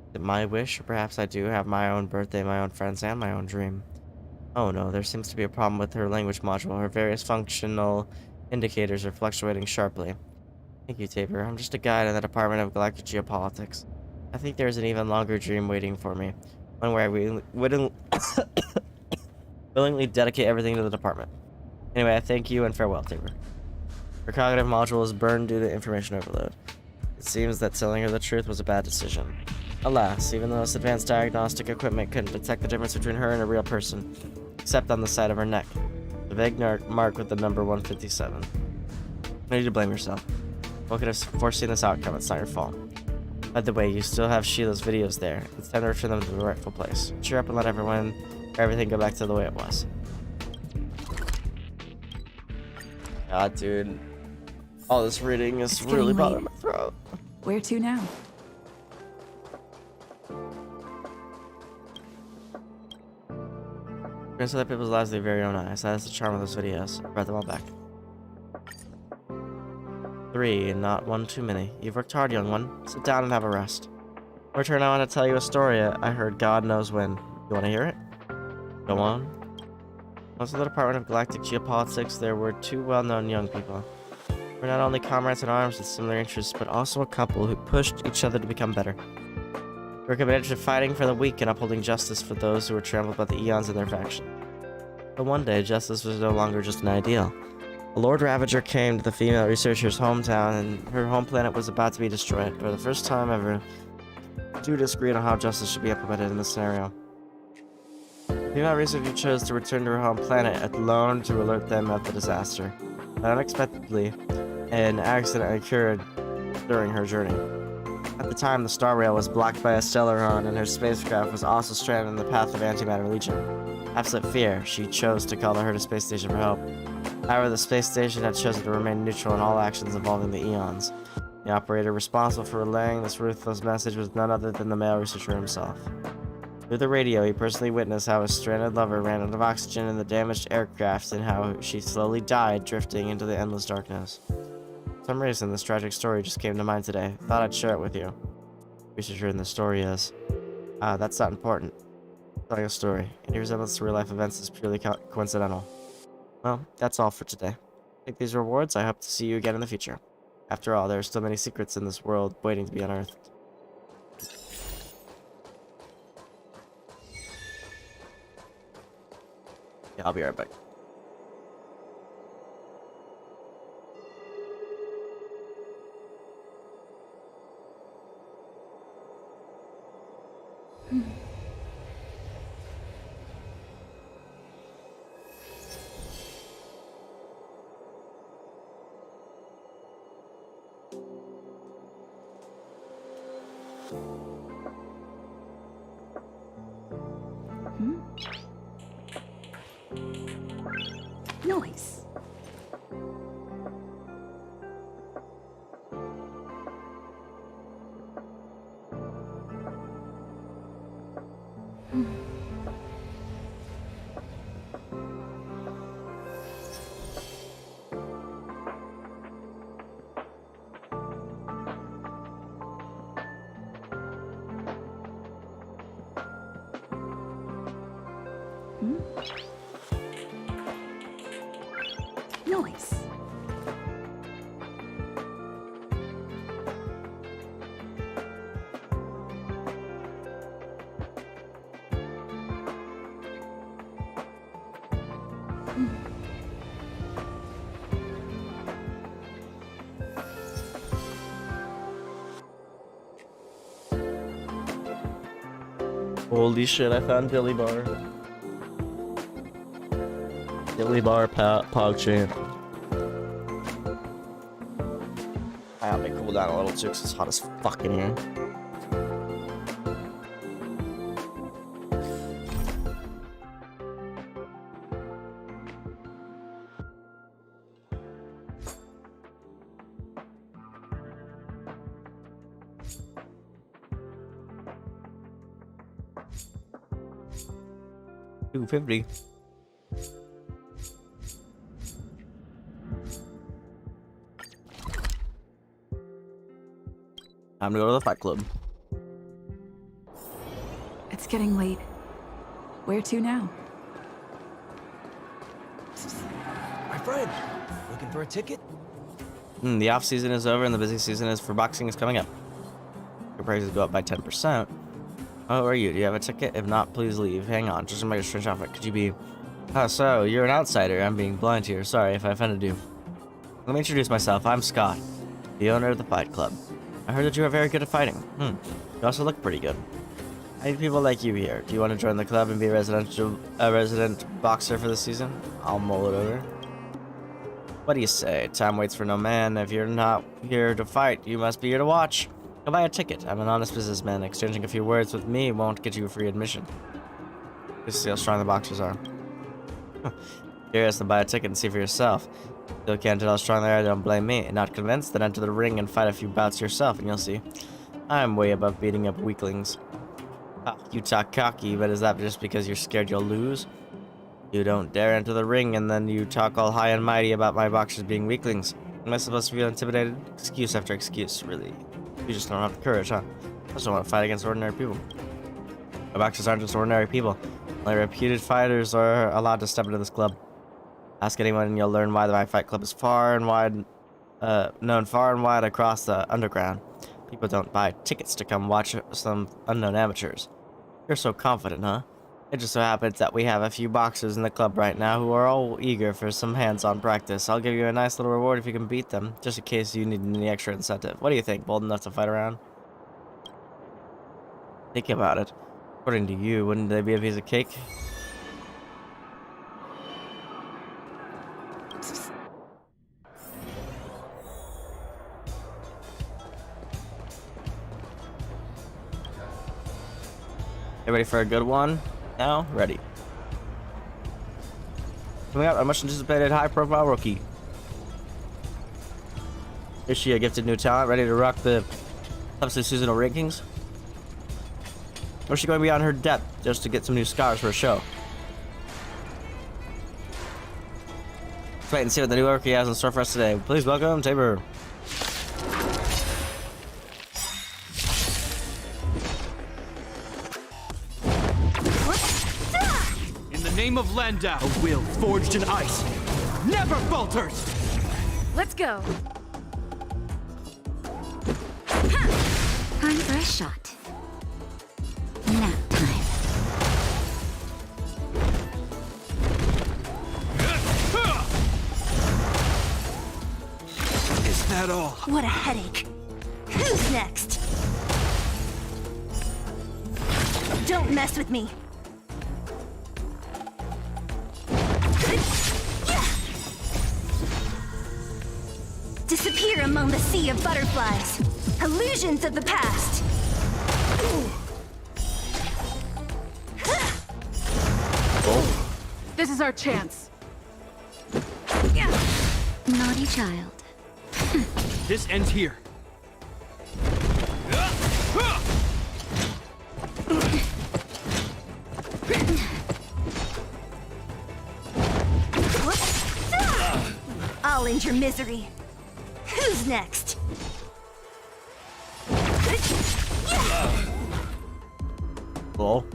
Is it my wish, or perhaps I do have my own birthday, my own friends, and my own dream? Oh no, there seems to be a problem with her language module. Her various functional indicators are fluctuating sharply. Thank you, Tabor. I'm just a guide in the Department of Galactic Geopolitics. I think there's an even longer dream waiting for me. One where I willingly dedicate everything to the department. Anyway, I thank you and farewell, Tabor. Her cognitive module is burned due to information overload. It seems that telling her the truth was a bad decision. Alas, even though this advanced diagnostic equipment couldn't detect the difference between her and a real person, except on the side of her neck. The vague mark with the number 157. No need to blame yourself. What could have foreseen this outcome? It's not your fault. By the way, you still have Sheila's videos there. It's time to return them to the rightful place. Cheer up and let everything go back to the way it was. God, dude. All this reading is really bothering my throat. Where to now? Experience other people's lives with their very own eyes. That is the charm of those videos. I brought them all back. 3, and not one too many. You've worked hard, young one. Sit down and have a rest. In return, I want to tell you a story I heard God knows when. You want to hear it? Go on. Once in the Department of Galactic Geopolitics, there were two well-known young people. They were not only comrades in arms with similar interests, but also a couple who pushed each other to become better. They were committed to fighting for the weak and upholding justice for those who were trampled by the eons in their faction. But one day, justice was no longer just an ideal. A Lord Ravager came to the female researcher's hometown, and her home planet was about to be destroyed. For the first time ever, two disagreed on how justice should be implemented in this scenario. The female researcher chose to return to her home planet alone to alert them of the disaster. but unexpectedly, an accident occurred during her journey. At the time, the star rail was blocked by a stellar run, and her spacecraft was also stranded in the path of Antimatter Legion. Absolute fear, she chose to call the Herta space station for help. However, the space station had chosen to remain neutral in all actions involving the Eons. The operator responsible for relaying this ruthless message was none other than the male researcher himself. Through the radio, he personally witnessed how his stranded lover ran out of oxygen in the damaged aircraft and how she slowly died, drifting into the endless darkness. For some reason, this tragic story just came to mind today. Thought I'd share it with you. Researcher in the story is... that's not important. Telling a story. Any resemblance to real-life events is purely coincidental. Well, that's all for today. Take these rewards. I hope to see you again in the future. After all, there are still many secrets in this world waiting to be unearthed. Yeah, I'll be right back. Noise. Noise. Holy shit, I found Dilly Bar. Dilly Bar Pog Champ. I help me cool down a little too because it's hot as fuck in here. $2.50. Time to go to the Fight Club. It's getting late. Where to now? My friend, looking for a ticket? The off season is over and the busy season is for boxing is coming up. Your prices go up by 10%. Oh, who are you? Do you have a ticket? If not, please leave. Hang on, just make a strange outfit. Could you be... Oh, so, you're an outsider. I'm being blind here. Sorry if I offended you. Let me introduce myself. I'm Scott, the owner of the Fight Club. I heard that you are very good at fighting. You also look pretty good. I need people like you here. Do you want to join the club and be a resident boxer for the season? I'll mull it over. What do you say? Time waits for no man. If you're not here to fight, you must be here to watch. Go buy a ticket. I'm an honest businessman. Exchanging a few words with me won't get you a free admission. Just see how strong the boxers are. Curious to buy a ticket and see for yourself. Still can't tell how strong they are, don't blame me. Not convinced? Then enter the ring and fight a few bouts yourself and you'll see. I'm way above beating up weaklings. You talk cocky, but is that just because you're scared you'll lose? You don't dare enter the ring and then you talk all high and mighty about my boxers being weaklings. Am I supposed to feel intimidated? Excuse after excuse, really. You just don't have the courage, huh? I just don't want to fight against ordinary people. My boxers aren't just ordinary people. Only reputed fighters are allowed to step into this club. Ask anyone and you'll learn why my fight club is known far and wide across the underground. People don't buy tickets to come watch some unknown amateurs. You're so confident, huh? It just so happens that we have a few boxers in the club right now who are all eager for some hands-on practice. I'll give you a nice little reward if you can beat them, just in case you need any extra incentive. What do you think? Bold enough to fight around? Think about it. According to you, wouldn't they be a piece of cake? You ready for a good one? Now, ready. Coming out, a much anticipated high-profile rookie. Is she a gifted new talent, ready to rock the seasonal rankings? Or is she going beyond her depth just to get some new scars for a show? Let's wait and see what the new rookie has in store for us today. Please welcome Tabor. In the name of Landau, a will forged in ice never falters! Let's go. Time for a shot. Nap time. Is that all? What a headache. Who's next? Don't mess with me. Disappear among the sea of butterflies. Illusions of the past. This is our chance. Naughty child. This ends here. I'll end your misery. Who's next? Lol.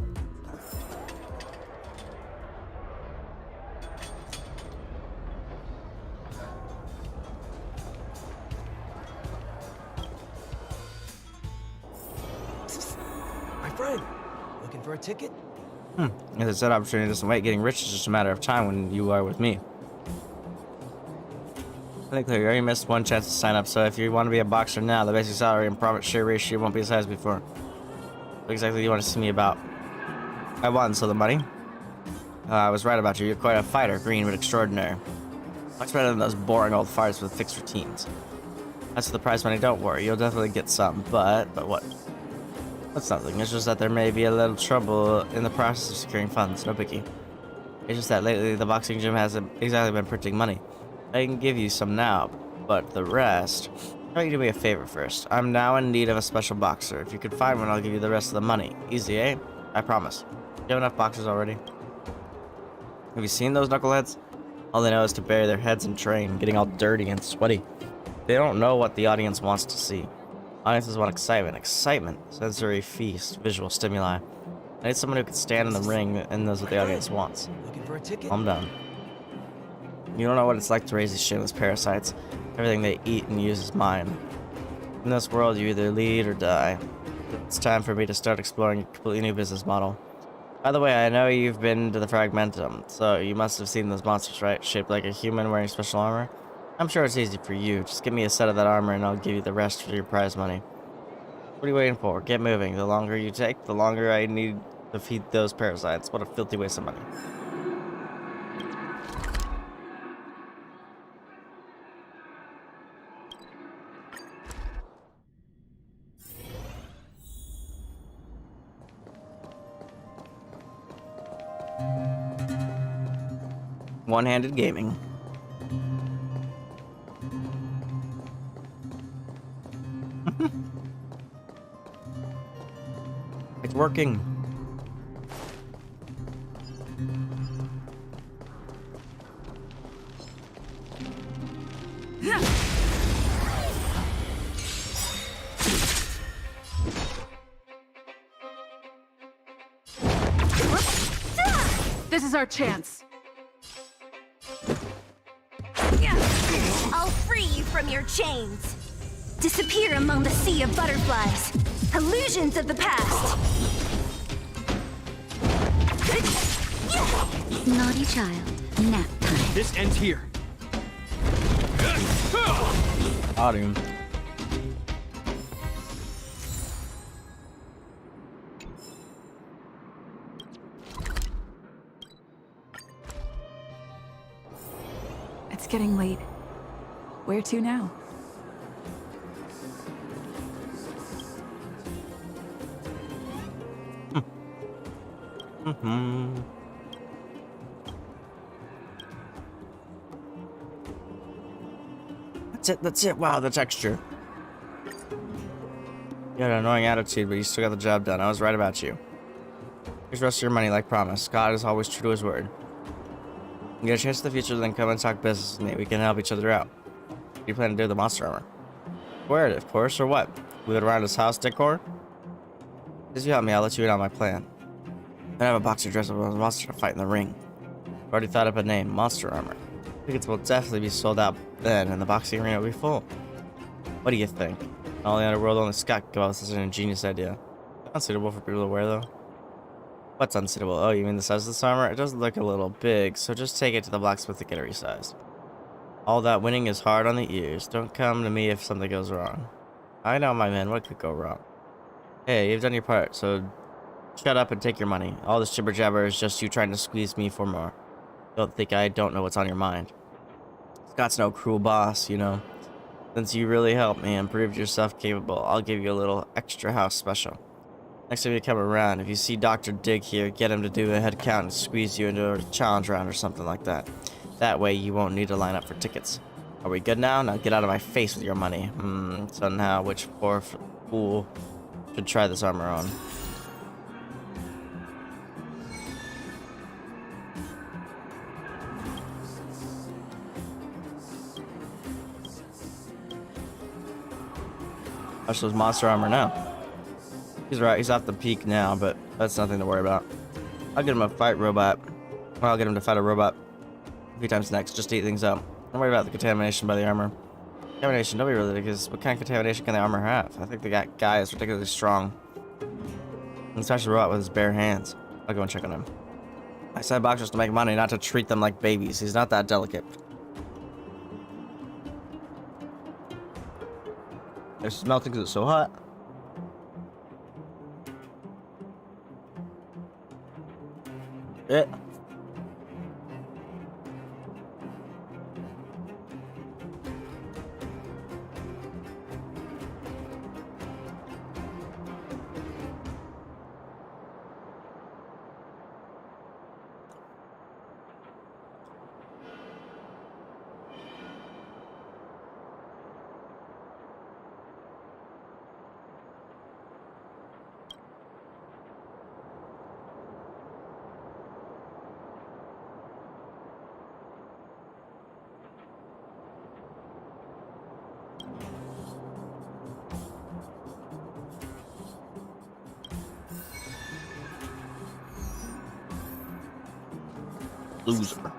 My friend, looking for a ticket? As I said, opportunity doesn't wait. Getting rich is just a matter of time when you are with me. I think you already missed one chance to sign up, so if you want to be a boxer now, the basic salary and profit share ratio won't be as high as before. What exactly do you want to see me about? I won, so the money? I was right about you. You're quite a fighter, green but extraordinary. Much better than those boring old fighters with fixed routines. As for the prize money, don't worry. You'll definitely get some, but what? That's nothing. It's just that there may be a little trouble in the process of securing funds. No biggie. It's just that lately the boxing gym hasn't exactly been printing money. I can give you some now, but the rest... I want you to do me a favor first. I'm now in need of a special boxer. If you could find one, I'll give you the rest of the money. Easy, eh? I promise. You have enough boxers already? Have you seen those knuckleheads? All they know is to bury their heads and train, getting all dirty and sweaty. They don't know what the audience wants to see. Audiences want excitement. Excitement. Sensory feast. Visual stimuli. I need someone who can stand in the ring and knows what the audience wants. Looking for a ticket? I'm done. You don't know what it's like to raise these shameless parasites. Everything they eat and use is mine. In this world, you either lead or die. It's time for me to start exploring a completely new business model. By the way, I know you've been to the Fragmentum, so you must have seen those monsters, right? Shaped like a human wearing special armor? I'm sure it's easy for you. Just give me a set of that armor and I'll give you the rest for your prize money. What are you waiting for? Get moving. The longer you take, the longer I need to feed those parasites. What a filthy waste of money. One-handed gaming. It's working. This is our chance. I'll free you from your chains. Disappear among the sea of butterflies. Illusions of the past. Naughty child. Nap time. This ends here. Got him. It's getting late. Where to now? Mm-hmm. That's it. Wow, the texture. You had an annoying attitude, but you still got the job done. I was right about you. Here's the rest of your money, like promised. God is always true to his word. You get a chance in the future, then come and talk business with me. We can help each other out. What do you plan to do with the monster armor? Wear it, of course, or what? Move it around his house decor? As you help me, I'll let you in on my plan. I have a boxer dressed up as a monster to fight in the ring. I've already thought up a name, Monster Armor. Tickets will definitely be sold out then, and the boxing arena will be full. What do you think? All the underworld, only Scott could come up with such an ingenious idea. Unsuitable for people to wear, though. What's unsuitable? Oh, you mean the size of this armor? It does look a little big, so just take it to the blacksmith to get it resized. All that winning is hard on the ears. Don't come to me if something goes wrong. I know, my man, what could go wrong? Hey, you've done your part, so shut up and take your money. All this jibber jabber is just you trying to squeeze me for more. Don't think I don't know what's on your mind. Scott's no cruel boss, you know. Since you really helped me and proved yourself capable, I'll give you a little extra house special. Next time you come around, if you see Dr. Dig here, get him to do a head count and squeeze you into a challenge round or something like that. That way you won't need to line up for tickets. Are we good now? Now get out of my face with your money. So now which poor fool should try this armor on? Watch those monster armor now. He's right, he's off the peak now, but that's nothing to worry about. I'll get him a fight robot. Or I'll get him to fight a robot a few times next, just to eat things up. Don't worry about the contamination by the armor. Contamination, don't be ridiculous. What kind of contamination can the armor have? I think the guy is ridiculously strong. And smash the robot with his bare hands. I'll go and check on him. I send boxers to make money, not to treat them like babies. He's not that delicate. It's melting because it's so hot. Yeah. Loser.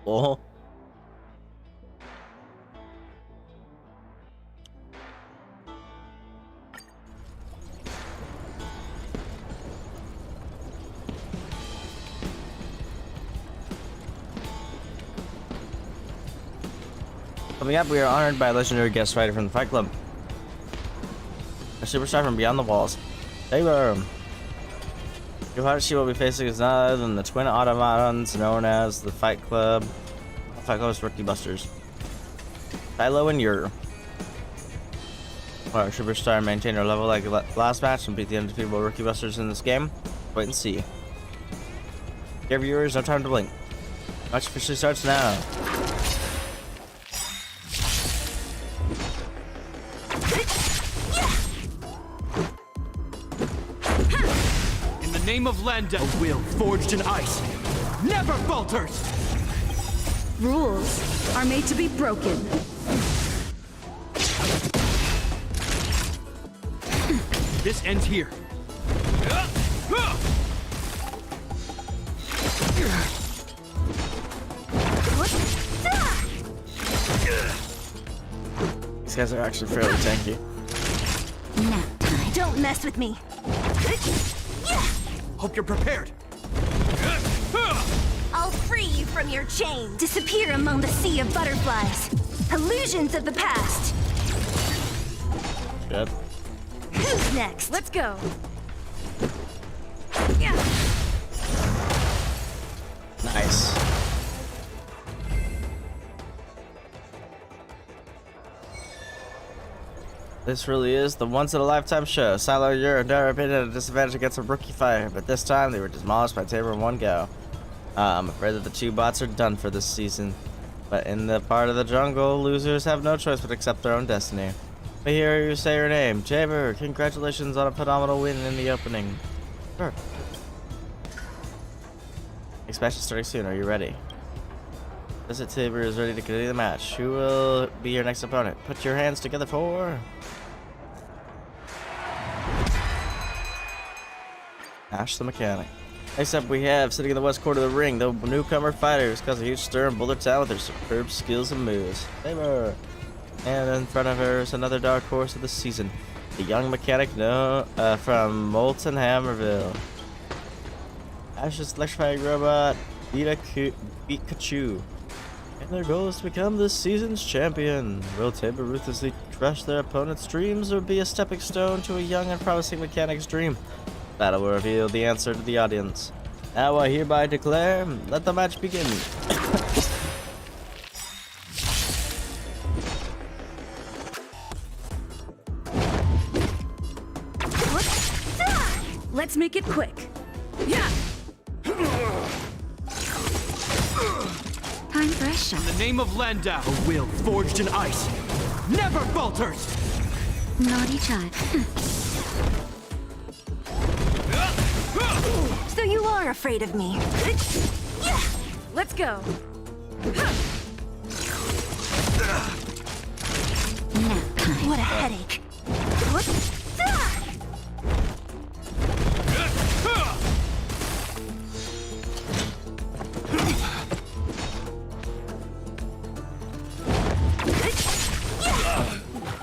Oh. Coming up, we are honored by a legendary guest fighter from the Fight Club. A superstar from beyond the walls. Tabor. Your hardship will be facing is none other than the twin automatons known as the Fight Club. Fight Club's Rookie Busters. Kylo and Yer. Our superstar maintained our level like last match and beat the undefeatable Rookie Busters in this game. Wait and see. Dear viewers, no time to blink. Match officially starts now. Name of Landau, a will forged in ice, never falters! Rules are made to be broken. This ends here. These guys are actually fairly tanky. Nap time. Don't mess with me. Hope you're prepared. I'll free you from your chain. Disappear among the sea of butterflies. Illusions of the past. Good. Who's next? Let's go. Nice. This really is the once-in-a-lifetime show. Silo, you're never been at a disadvantage against a rookie fighter, but this time they were demolished by Tabor in one go. I'm afraid that the two bots are done for this season. But in the part of the jungle, losers have no choice but accept their own destiny. But hear you say your name. Tabor, congratulations on a phenomenal win in the opening. Sure. Expansion starting soon. Are you ready? Visit Tabor is ready to continue the match. Who will be your next opponent? Put your hands together for... Ash the Mechanic. Next up we have, sitting in the west corner of the ring, the newcomer fighter who's caused a huge stir in Boulder Town with her superb skills and moves. Tabor. And in front of her is another dark horse of the season, the young mechanic from Molten Hammerville. Ash's electrifying robot, Pikachu. And their goal is to become this season's champion. Will Tabor ruthlessly crush their opponent's dreams or be a stepping stone to a young and promising mechanic's dream? Battle will reveal the answer to the audience. Now I hereby declare, let the match begin. Let's make it quick. Yeah. Time for a shot. In the name of Landau, a will forged in ice never falters. Naughty child. So you are afraid of me. Let's go. What a headache.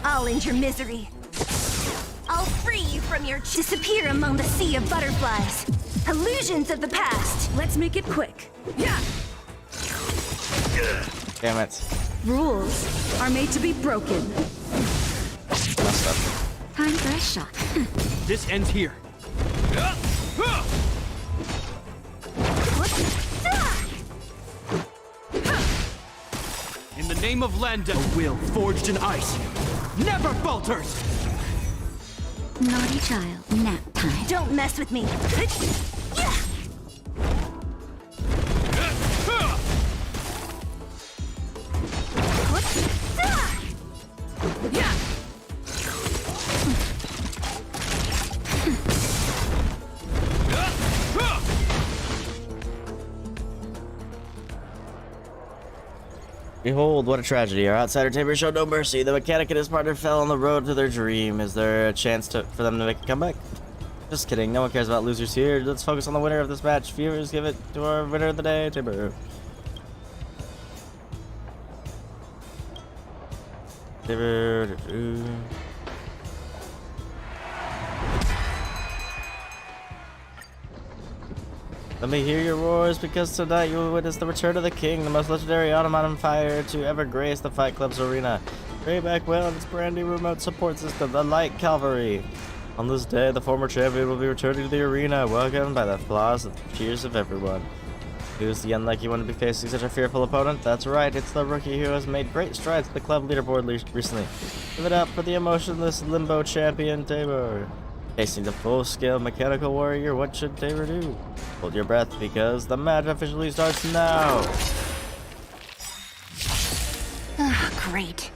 I'll end your misery. I'll free you from your disappear among the sea of butterflies. Illusions of the past. Let's make it quick. Yeah. Damn it. Rules are made to be broken. Messed up. Time for a shot. This ends here. In the name of Landau, a will forged in ice never falters. Naughty child. Nap time. Don't mess with me. Behold, what a tragedy. Our outsider Tabor showed no mercy. The mechanic and his partner fell on the road to their dream. Is there a chance for them to make a comeback? Just kidding. No one cares about losers here. Let's focus on the winner of this match. Viewers, give it to our winner of the day, Tabor. Tabor. Let me hear your roars, because tonight you will witness the return of the king, the most legendary automaton fighter to ever grace the Fight Club's arena. Way back well in its brand new remote support system, the Light Cavalry. On this day, the former champion will be returning to the arena, welcomed by the applause and cheers of everyone. Who's the unlucky one to be facing such a fearful opponent? That's right, it's the rookie who has made great strides to the club leaderboard recently. Give it up for the emotionless limbo champion, Tabor. Facing the full-scale mechanical warrior, what should Tabor do? Hold your breath, because the match officially starts now! Great.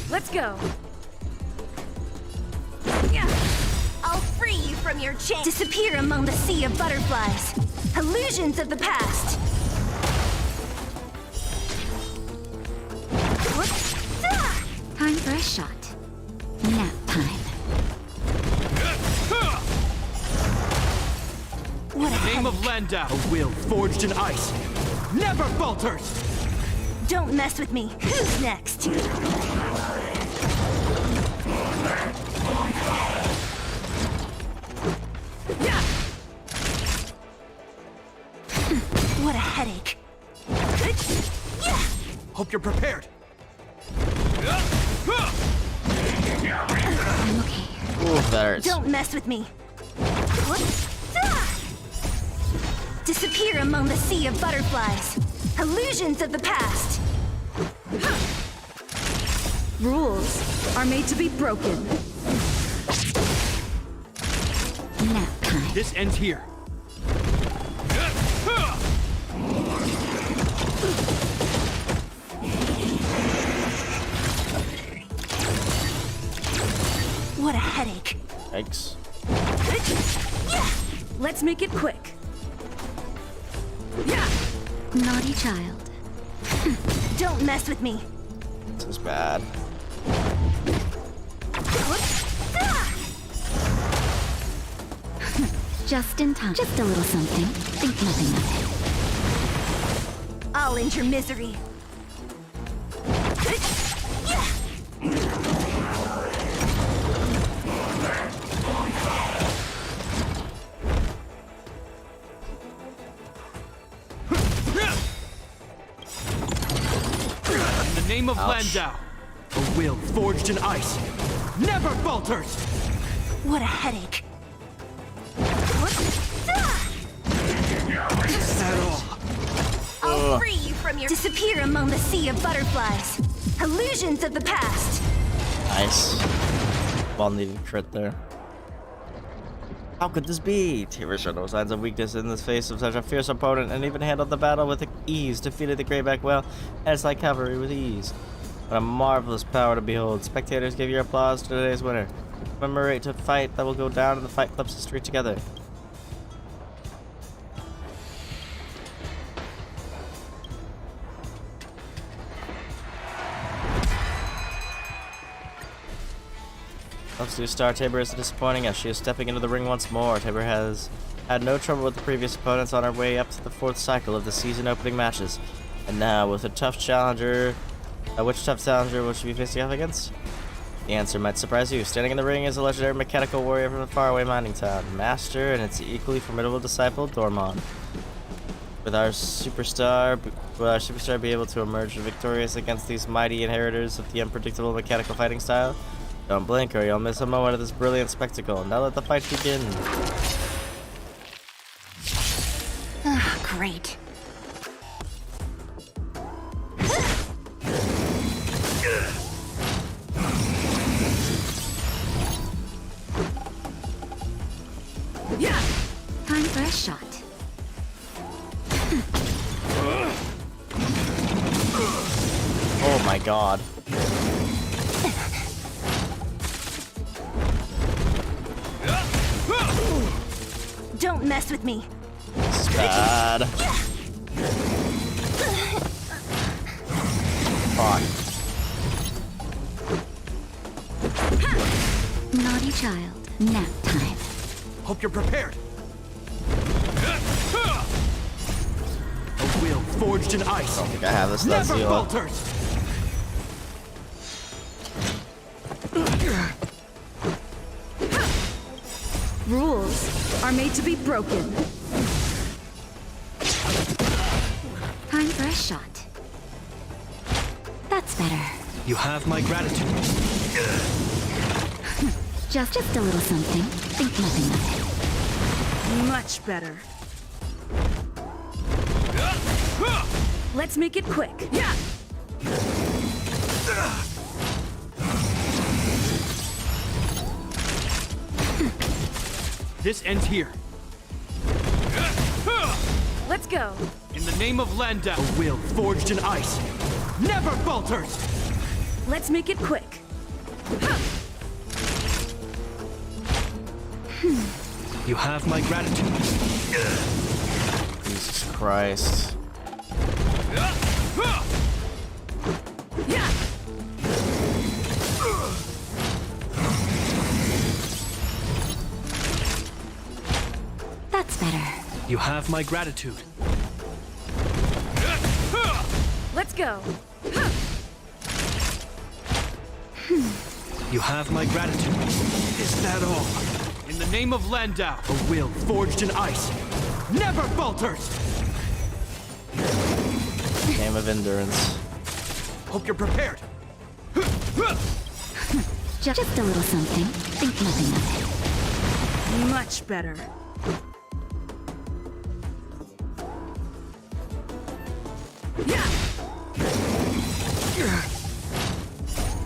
Let's go. I'll free you from from your chain. Disappear among the sea of butterflies. Illusions of the past. Time for a shot. Nap time. In the name of Landau, a will forged in ice never falters! Don't mess with me. Who's next? What a headache. Hope you're prepared. I'm okay. Ooh, that hurts. Don't mess with me. Disappear among the sea of butterflies. Illusions of the past. Rules are made to be broken. Nap time. This ends here. What a headache. Yikes. Let's make it quick. Naughty child. Don't mess with me. This is bad. Just in time. Just a little something. Think nothing of I'll end your misery. In the name of Landau, a will forged in ice never falters! What a headache. Is that all? I'll free you from your... Disappear among the sea of butterflies. Illusions of the past. Nice. Well needed crit there. How could this be? Tabor showed no signs of weakness in the face of such a fierce opponent and even handled the battle with ease, defeated the Greyback well, and its light cavalry with ease. What a marvelous power to behold. Spectators, give your applause to today's winner. Commemorate a fight that will go down in the Fight Club's history together. Absolute star Tabor is disappointing as she is stepping into the ring once more. Tabor has had no trouble with the previous opponents on her way up to the 4th cycle of the season opening matches. And now with a tough challenger, which tough challenger will she be facing off against? The answer might surprise you. Standing in the ring is a legendary mechanical warrior from a faraway mining town, Master and its equally formidable disciple, Dormon. Will our superstar be able to emerge victorious against these mighty inheritors of the unpredictable mechanical fighting style? Don't blink or you'll miss a moment of this brilliant spectacle. Now let the fight begin. Great. Time for a shot. Oh my god. Don't mess with me. It's bad. Fuck. Naughty child. Nap time. Hope you're prepared. A will forged in ice. I don't think I have this. That's never the falters. Rules are made to be broken. Time for a shot. That's better. You have my gratitude. Just a little something. Think nothing of Much better. Let's make it quick. This ends here. Let's go. In the name of Landau, a will forged in ice never falters. Let's make it quick. You have my gratitude. Jesus Christ. That's better. You have my gratitude. Let's go. You have my gratitude. Is that all? In the name of Landau, a will forged in ice never falters! Game of endurance. Hope you're prepared. Just a little something. Think nothing of it. Much better.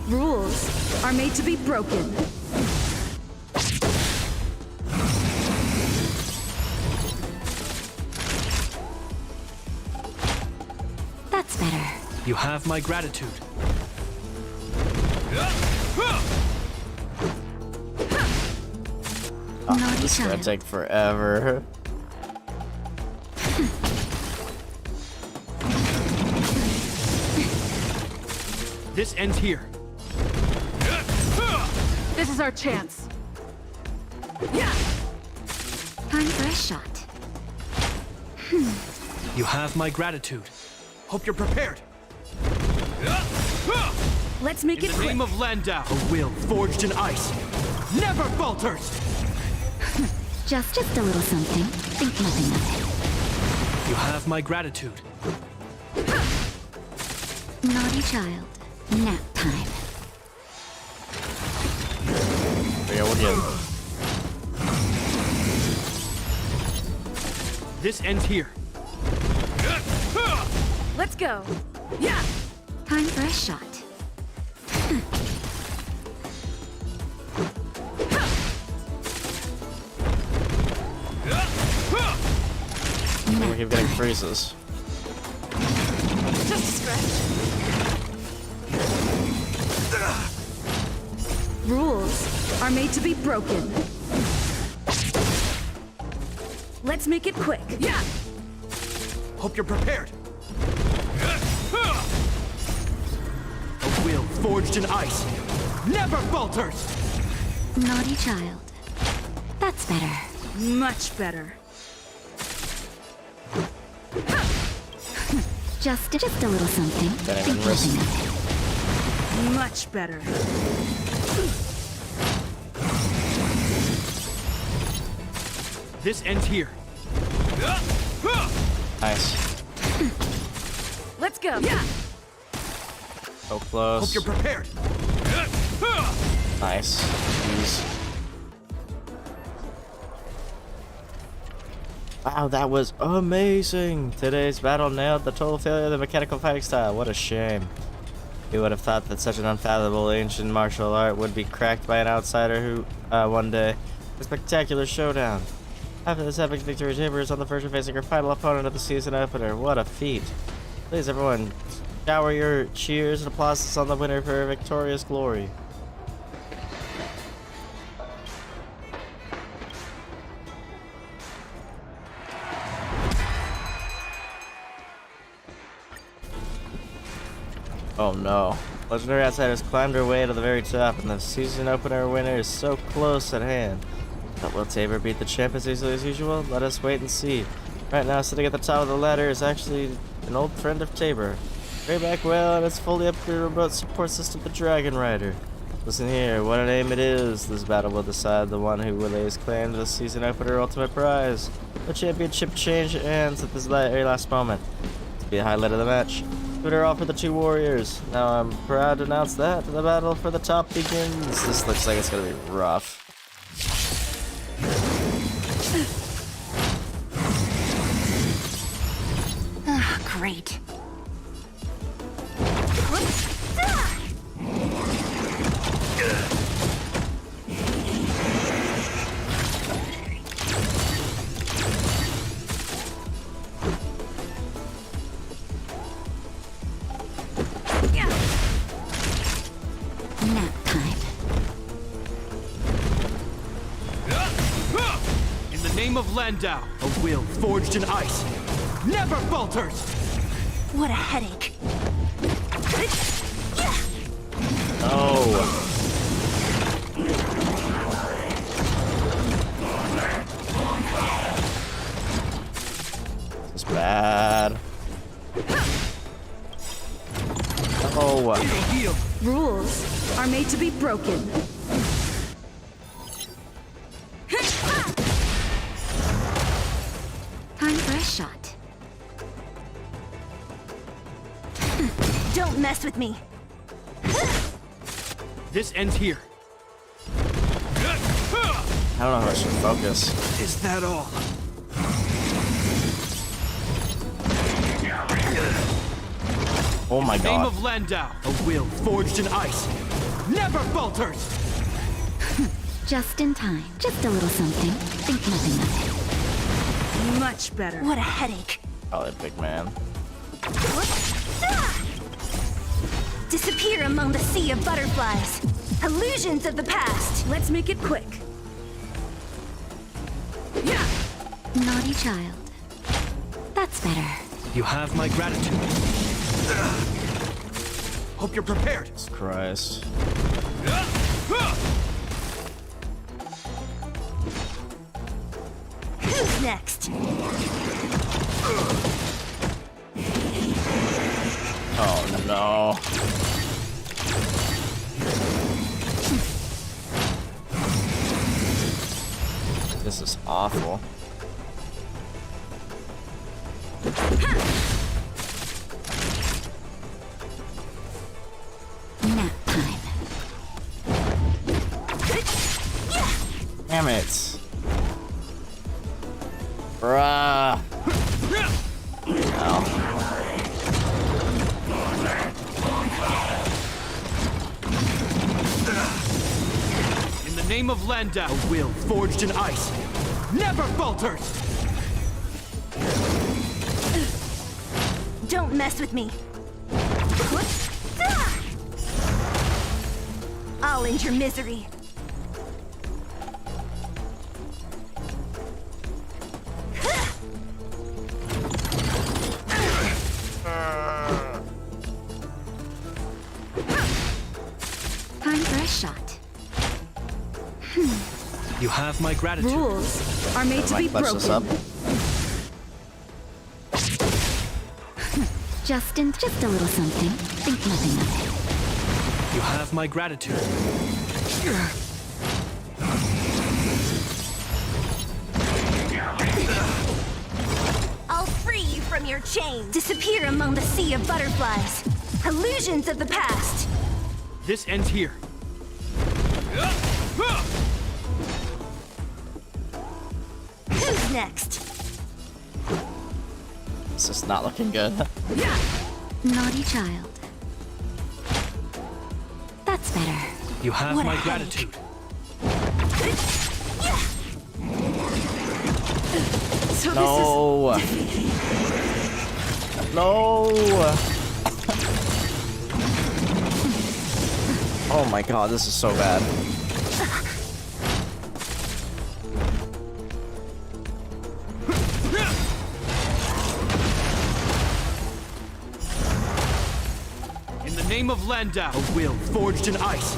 Rules are made to be broken. That's better. You have my gratitude. Oh, this is gonna take forever. This ends here. This is our chance. Time for a shot. You have my gratitude. Hope you're prepared. Let's make it In the name of Landau, a will forged in ice never falters! Just a little something. Think nothing of You have my gratitude. it. Naughty child. Nap time. Yeah, we're good. This ends here. Let's go. Time for a shot. We keep getting freezes. Just a scratch. Rules are made to be broken. Let's make it quick. Hope you're prepared. A will forged in ice never falters! Naughty child. That's better. Much better. Just a little something. Better Think than risk. nothing of it. Much better. This ends here. Nice. Let's go. So close. Hope you're prepared. Nice. Jeez. Wow, that was amazing! Today's battle nailed the total failure of the mechanical fighting style. What a shame. Who would have thought that such an unfathomable ancient martial art would be cracked by an outsider who, one day, a spectacular showdown. After this epic victory, Tabor is on the verge of facing her final opponent of the season opener. What a feat. Please, everyone, shower your cheers and applause on the winner for her victorious glory. Oh no. Legendary Outsiders climbed her way to the very top, and the season opener winner is so close at hand. But will Tabor beat the champ as easily as usual? Let us wait and see. Right now, sitting at the top of the ladder is actually an old friend of Tabor. Greyback Whale and its fully upgraded remote support system, the Dragon Rider. Listen here, what a name it is. This battle will decide the one who lays claim to the season opener ultimate prize. The championship change hands at this very last moment. To be a highlight of the match. Good are all for the two warriors. Now I'm proud to announce that the battle for the top begins. This looks like it's gonna be rough. Ah, great. Nap time. In name of Landau, a will forged in ice never falters! What a headache. Oh. This is bad. Oh. Rules are made to be broken. Time for a shot. Don't mess with me. This ends here. I don't know how I should focus. Is that all? Oh my Name god. of Landau, a will forged in ice never falters! Just in time. Just a little something. Think nothing of it. Much better. What a headache. Probably a big man. Disappear among the sea of butterflies. Illusions of the past. Let's make it quick. Naughty child. That's better. You have my gratitude. Hope you're prepared. Jesus Christ. Who's next? Oh no. This is awful. Nap time. Damn it. Bruh. Ow. In the name of Landau, a will forged in ice never falters! Don't mess with me. I'll end your misery. Time for a shot. You have my gratitude. Rules are made to I be might clutch this up. broken. Just a little something. Think nothing of it. You have my gratitude. I'll free you from your chains. Disappear among the sea of butterflies. Illusions of the past. This ends here. Who's next? This is not looking good. Naughty child. That's better. You have What a my headache. gratitude. So No. No. Oh my god, this is so bad. In the name of Landau, a will forged in ice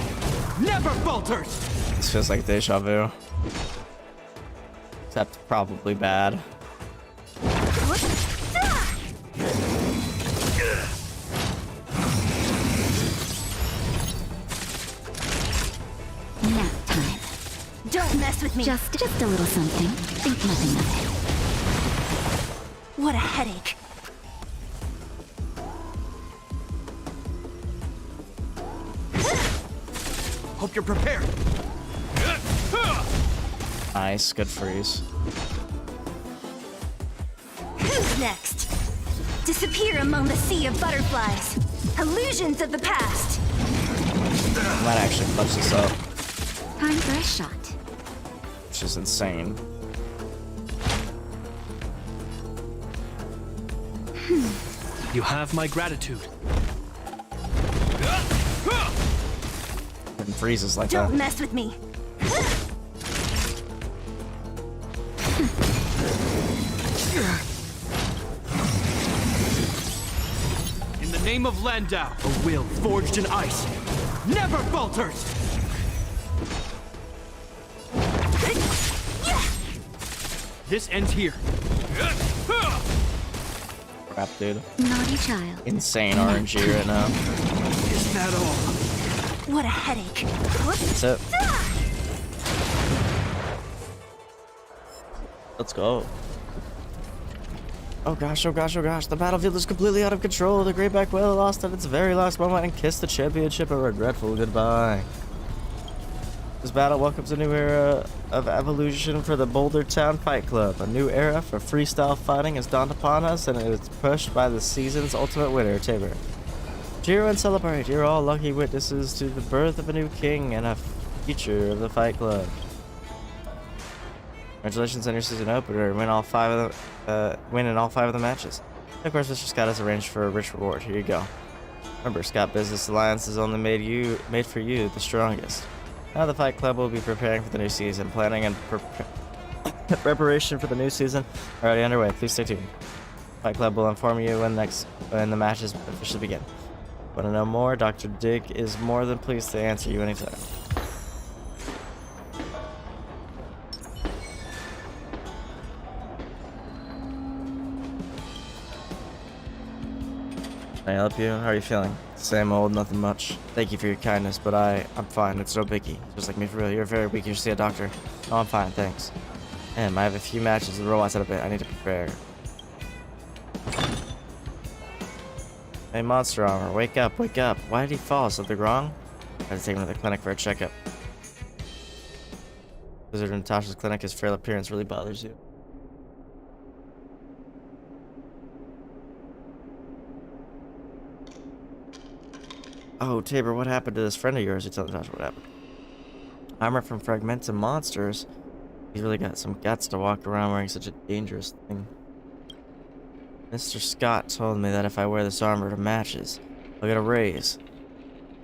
never falters! This feels like deja vu. Except probably bad. Nap time. Don't mess with me. Just a little something. Think nothing of it. What a headache. Hope you're prepared. Nice, good freeze. Who's next? Disappear among the sea of butterflies. Illusions of the past. I might actually clutch this up, Time for a shot. which is insane. You have my gratitude. It freezes like Don't that. mess with me. name of Landau, a will forged in ice never falters! This ends here. Crap, dude. Naughty child. Insane RNG right now. Is that all? What a headache. That's it. Let's go. Oh gosh, oh gosh, oh gosh. The battlefield is completely out of control. The Greyback Whale lost at its very last moment and kissed the championship a regretful goodbye. This battle welcomes a new era of evolution for the Boulder Town Fight Club. A new era for freestyle fighting has dawned upon us, and it is pushed by the season's ultimate winner, Tabor. Cheer and celebrate. You're all lucky witnesses to the birth of a new king and a future of the Fight Club. Congratulations on your season opener. Win in all 5 of the matches. And of course, Mr. Scott has arranged for a rich reward. Here you go. Remember, Scott Business Alliance has only made for you the strongest. Now the Fight Club will be preparing for the new season. Planning and preparation for the new season already underway. Please stay tuned. Fight Club will inform you when the matches officially begin. Want to know more? Dr. Dig is more than pleased to answer you anytime. Can I help you? How are you feeling? Same old, nothing much. Thank you for your kindness, but I'm fine. It's no biggie. Just like me for real. You're very weak. You should see a doctor. No, I'm fine. Thanks. I have a few matches with robots in a bit. I need to prepare. Hey, Monster Armor. Wake up. Wake up. Why did he fall? Something wrong? I had to take him to the clinic for a checkup. Visitor Natasha's clinic, his frail appearance really bothers you. Oh, Tabor, what happened to this friend of yours? You tell Natasha what happened. Armor from Fragmented Monsters. He's really got some guts to walk around wearing such a dangerous thing. Mr. Scott told me that if I wear this armor to matches, I'll get a raise.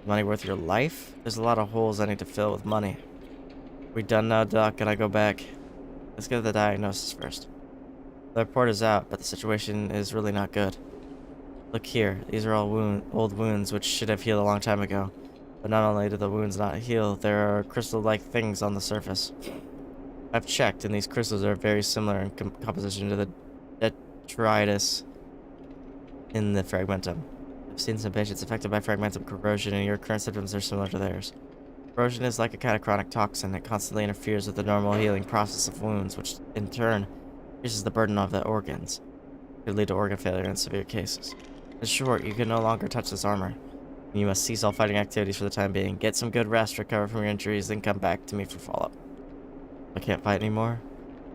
Money worth your life? There's a lot of holes I need to fill with money. We done now, Doc? Can I go back? Let's get the diagnosis first. The report is out, but the situation is really not good. Look here, these are all old wounds which should have healed a long time ago. But not only do the wounds not heal, there are crystal-like things on the surface. I've checked, and these crystals are very similar in composition to the detritus in the fragmentum. I've seen some patients affected by fragmentum corrosion, and your current symptoms are similar to theirs. Corrosion is like a kind of chronic toxin. It constantly interferes with the normal healing process of wounds, which in turn increases the burden of the organs. It could lead to organ failure in severe cases. In short, you can no longer touch this armor. You must cease all fighting activities for the time being. Get some good rest, recover from your injuries, then come back to me for follow-up. I can't fight anymore?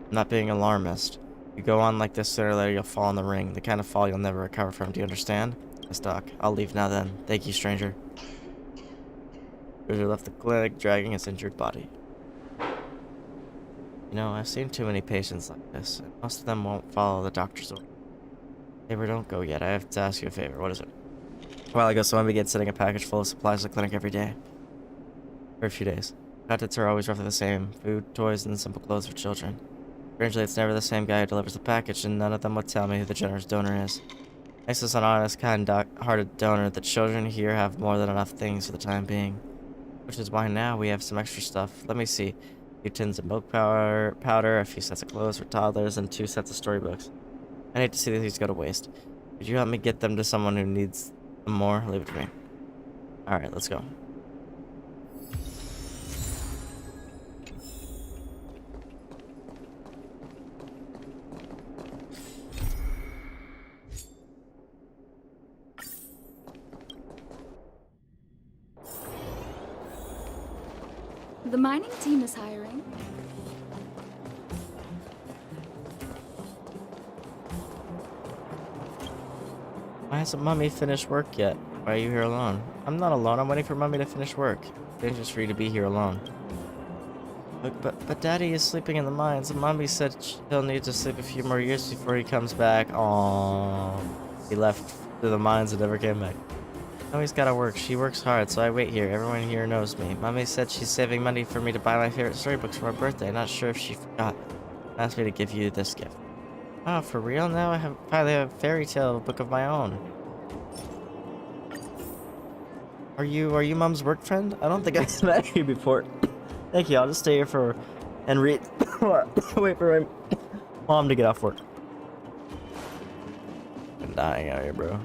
I'm not being alarmist. You go on like this, sooner or later you'll fall in the ring. The kind of fall you'll never recover from. Do you understand? Yes, Doc. I'll leave now then. Thank you, stranger. Stranger left the clinic, dragging his injured body. You know, I've seen too many patients like this, and most of them won't follow the doctor's order. Tabor, don't go yet. I have to ask you a favor. What is it? A while ago, someone began sending a package full of supplies to the clinic every day. For a few days. Contents are always roughly the same. Food, toys, and simple clothes for children. Strangely, it's never the same guy who delivers the package, and none of them would tell me who the generous donor is. Thanks to an honest, kind-hearted donor, the children here have more than enough things for the time being. Which is why now we have some extra stuff. Let me see. A few tins of milk powder, a few sets of clothes for toddlers, and 2 sets of storybooks. I hate to see these go to waste. Could you help me get them to someone who needs them more? Leave it to me. Alright, let's go. The mining team is hiring. Why hasn't Mummy finished work yet? Why are you here alone? I'm not alone. I'm waiting for Mummy to finish work. It's dangerous for you to be here alone. But Daddy is sleeping in the mines, and Mummy said he'll need to sleep a few more years before he comes back. Aww. He left to the mines and never came back. Mummy's gotta work. She works hard, so I wait here. Everyone here knows me. Mummy said she's saving money for me to buy my favorite storybooks for my birthday. Not sure if she forgot. Asked me to give you this gift. Oh, for real now? I finally have a fairy tale book of my own. Are you mom's work friend? I don't think I've met you before. Thank you. I'll just stay here for and read. Wait for my mom to get off work. I'm dying out here, bro.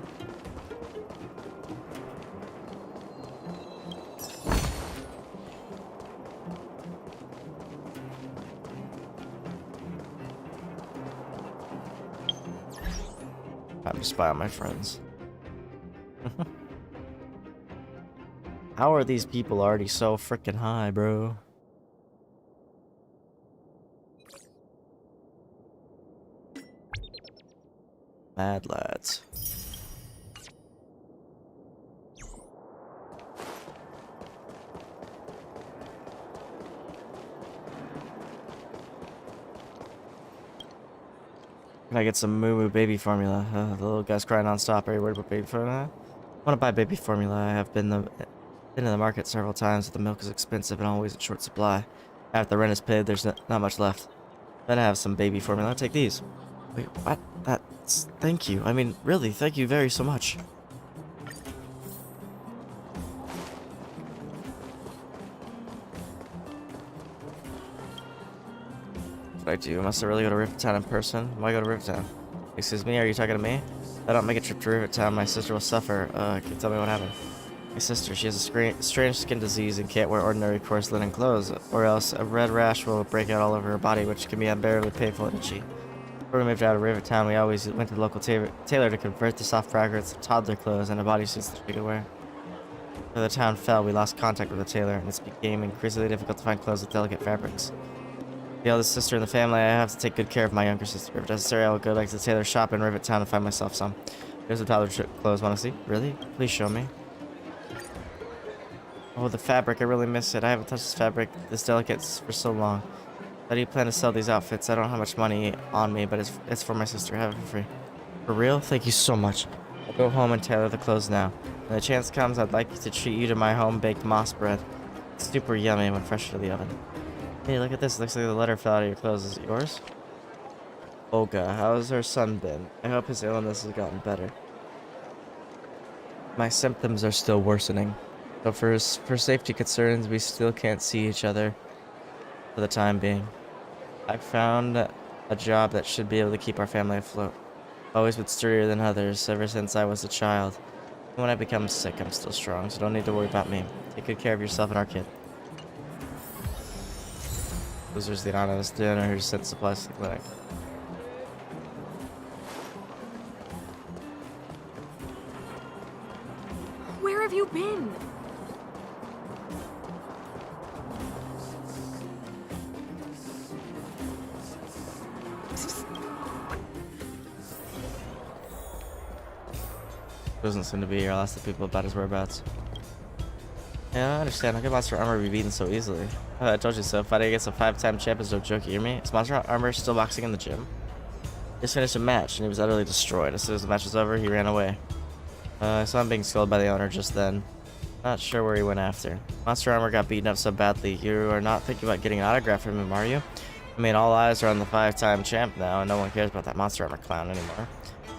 Time to spy on my friends. How are these people already so freaking high, bro? Mad lads. Can I get some Moo Moo baby formula? The little guy's crying non-stop. Are you worried about baby formula? I want to buy baby formula. I have been to the market several times, but the milk is expensive and always in short supply. After the rent is paid, there's not much left. Then I have some baby formula. Take these. Wait, what? That's... Thank you. I mean, really, thank you very so much. What I do? Must I really go to Rivertown in person? Why go to Rivertown? Excuse me, are you talking to me? If I don't make a trip to Rivertown, my sister will suffer. Can you tell me what happened? My sister, she has a strange skin disease and can't wear ordinary coarse linen clothes, or else a red rash will break out all over her body, which can be unbearably painful and itchy. Before we moved out of Rivertown, we always went to the local tailor to convert the soft fragrances to toddler clothes and bodysuits that we could wear. After the town fell, we lost contact with the tailor, and it became increasingly difficult to find clothes with delicate fabrics. The eldest sister in the family, I have to take good care of my younger sister. If necessary, I will go back to the tailor shop in Rivertown and find myself some. Here's some toddler clothes. Want to see? Really? Please show me. Oh, the fabric. I really miss it. I haven't touched this fabric this delicate for so long. How do you plan to sell these outfits? I don't have much money on me, but it's for my sister. Have it for free. For real? Thank you so much. I'll go home and tailor the clothes now. When the chance comes, I'd like to treat you to my home-baked moss bread. It's super yummy when fresh out of the oven. Hey, look at this. Looks like the letter fell out of your clothes. Is it yours? Olga, how has her son been? I hope his illness has gotten better. My symptoms are still worsening. So for safety concerns, we still can't see each other for the time being. I found a job that should be able to keep our family afloat. Always been sturdier than others ever since I was a child. And when I become sick, I'm still strong, so don't need to worry about me. Take good care of yourself and our kid. Loser's the anonymous donor who sent supplies to the clinic. Where have you been? Doesn't seem to be here. I'll ask the people about his whereabouts. Yeah, I understand. How can Monster Armor be beaten so easily? I told you so. Fighting against a 5-time champ is no joke, you hear me? Is Monster Armor still boxing in the gym? He just finished a match, and he was utterly destroyed. As soon as the match was over, he ran away. I saw him being scolded by the owner just then. Not sure where he went after. Monster Armor got beaten up so badly. You are not thinking about getting an autograph from him, are you? I mean, all eyes are on the 5-time champ now, and no one cares about that Monster Armor clown anymore.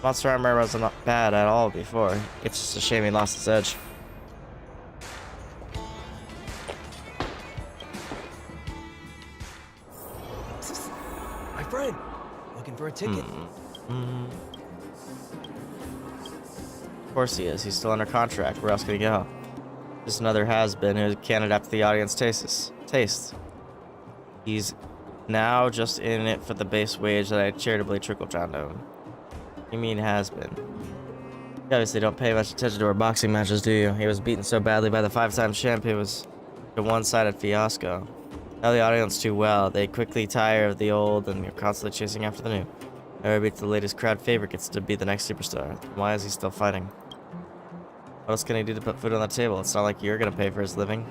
Monster Armor wasn't bad at all before. It's just a shame he lost his edge. My friend, looking for a ticket? Of course he is. He's still under contract. Where else could he go? Just another has-been who can't adapt to the audience tastes. He's now just in it for the base wage that I charitably trickled down to him. You mean has-been? You obviously don't pay much attention to our boxing matches, do you? He was beaten so badly by the 5-time champ, it was a one-sided fiasco. Now the audience too well. They quickly tire of the old and are constantly chasing after the new. Whoever beats the latest crowd favorite gets to be the next superstar. Why is he still fighting? What else can he do to put food on the table? It's not like you're gonna pay for his living.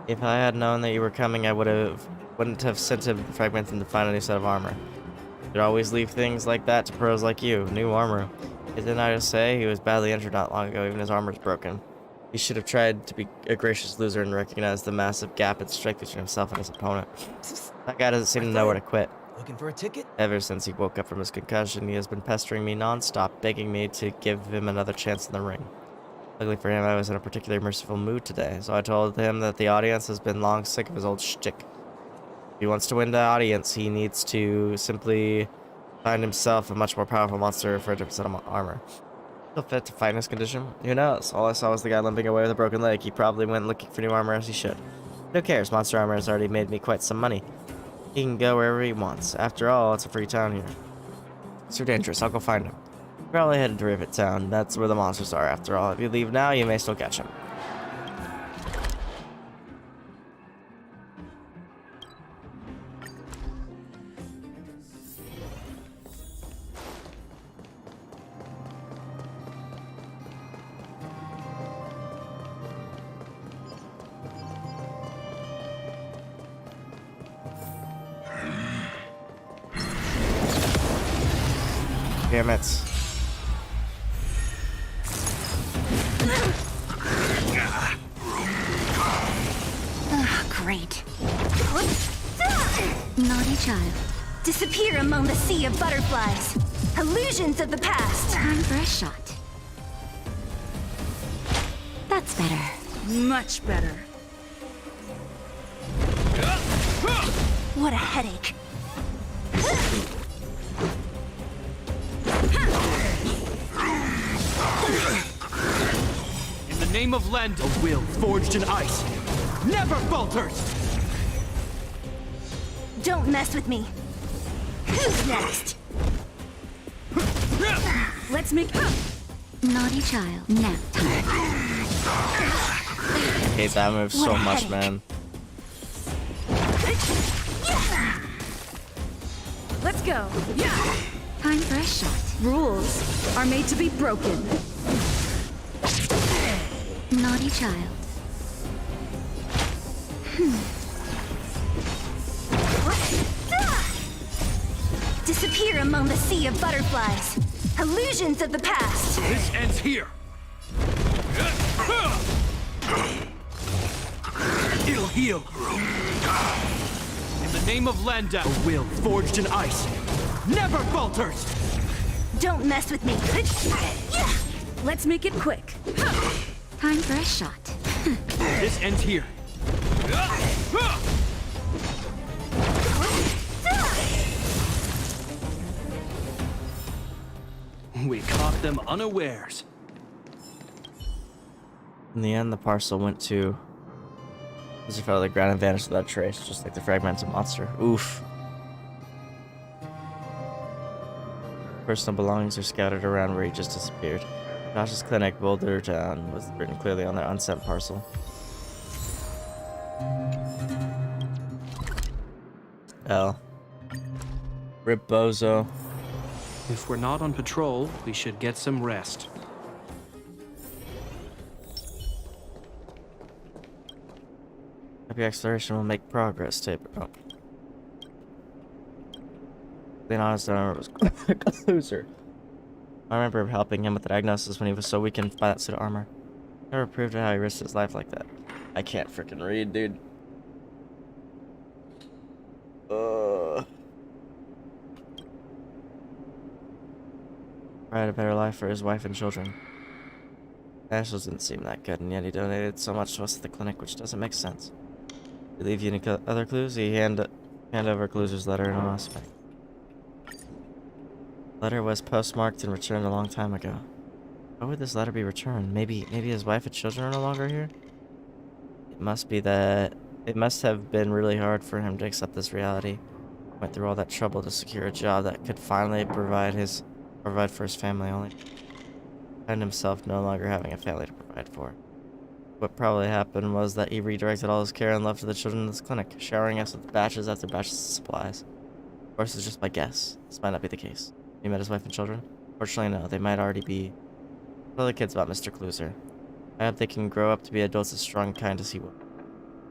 If I had known that you were coming, I wouldn't have sent him fragmented to find a new set of armor. You'd always leave things like that to pros like you. New armor. Didn't I just say he was badly injured not long ago? Even his armor's broken. He should have tried to be a gracious loser and recognize the massive gap in strength between himself and his opponent. That guy doesn't seem to know where to quit. Looking for a ticket? Ever since he woke up from his concussion, he has been pestering me non-stop, begging me to give him another chance in the ring. Luckily for him, I was in a particularly merciful mood today, so I told him that the audience has been long sick of his old shtick. If he wants to win the audience, he needs to simply find himself a much more powerful monster for 100% armor. Still fit to fight in his condition? Who knows? All I saw was the guy limping away with a broken leg. He probably went looking for new armor as he should. Who cares? Monster armor has already made me quite some money. He can go wherever he wants. After all, it's a free town here. It's too dangerous. I'll go find him. Probably headed to Rivet Town. That's where the monsters are, after all. If you leave now, you may still catch him. Damn it. Great. Naughty child. Disappear among the sea of butterflies. Illusions of the past. Time for a shot. That's better. Much better. What a headache. In the name of Lend, a will forged in ice never falters! Don't mess with me. Who's next? Let's make... Naughty child. Nap time. I hate that move so much, man. Let's go. Yeah. Time for a shot. Rules are made to be broken. Naughty child. Disappear among the sea of butterflies. Illusions of the past. This ends here. It'll heal. In the name of Lenda, a will forged in ice never falters! Don't mess with me. Let's make it quick. Time for a shot. This ends here. We caught them unawares. In the end, the parcel went to... As if out of the ground and vanished without trace, just like the fragmented monster. Oof. Personal belongings are scattered around where he just disappeared. Josh's clinic, Boulder Town, was written clearly on their unsent parcel. L. Rip Bozo. If we're not on patrol, we should get some rest. Happy exploration will make progress, Tabor. Oh. Being honest, I remember it was a loser. I remember helping him with the diagnosis when he was so weakened by that suit of armor. Never proved how he risked his life like that. I can't freaking read, dude. Had a better life for his wife and children. Ashley didn't seem that good, and yet he donated so much to us at the clinic, which doesn't make sense. Did he leave you any other clues? He hand over Cluzer's letter in a mass bag. The letter was postmarked and returned a long time ago. Why would this letter be returned? Maybe his wife and children are no longer here? It must have been really hard for him to accept this reality. Went through all that trouble to secure a job that could finally provide for his family only. Find himself no longer having a family to provide for. What probably happened was that he redirected all his care and love to the children in this clinic, showering us with batches after batches of supplies. Of course, it's just my guess. This might not be the case. He met his wife and children? Fortunately, no. They might already be. Tell the kids about Mr. Cluser. I hope they can grow up to be adults as strong and kind as he will.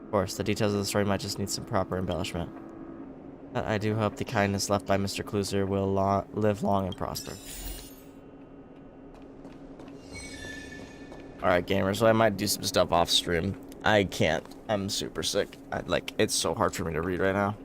Of course, the details of the story might just need some proper embellishment. But I do hope the kindness left by Mr. Cluser will live long and prosper. Alright, gamers, so I might do some stuff off stream. I can't. I'm super sick. It's so hard for me to read right now.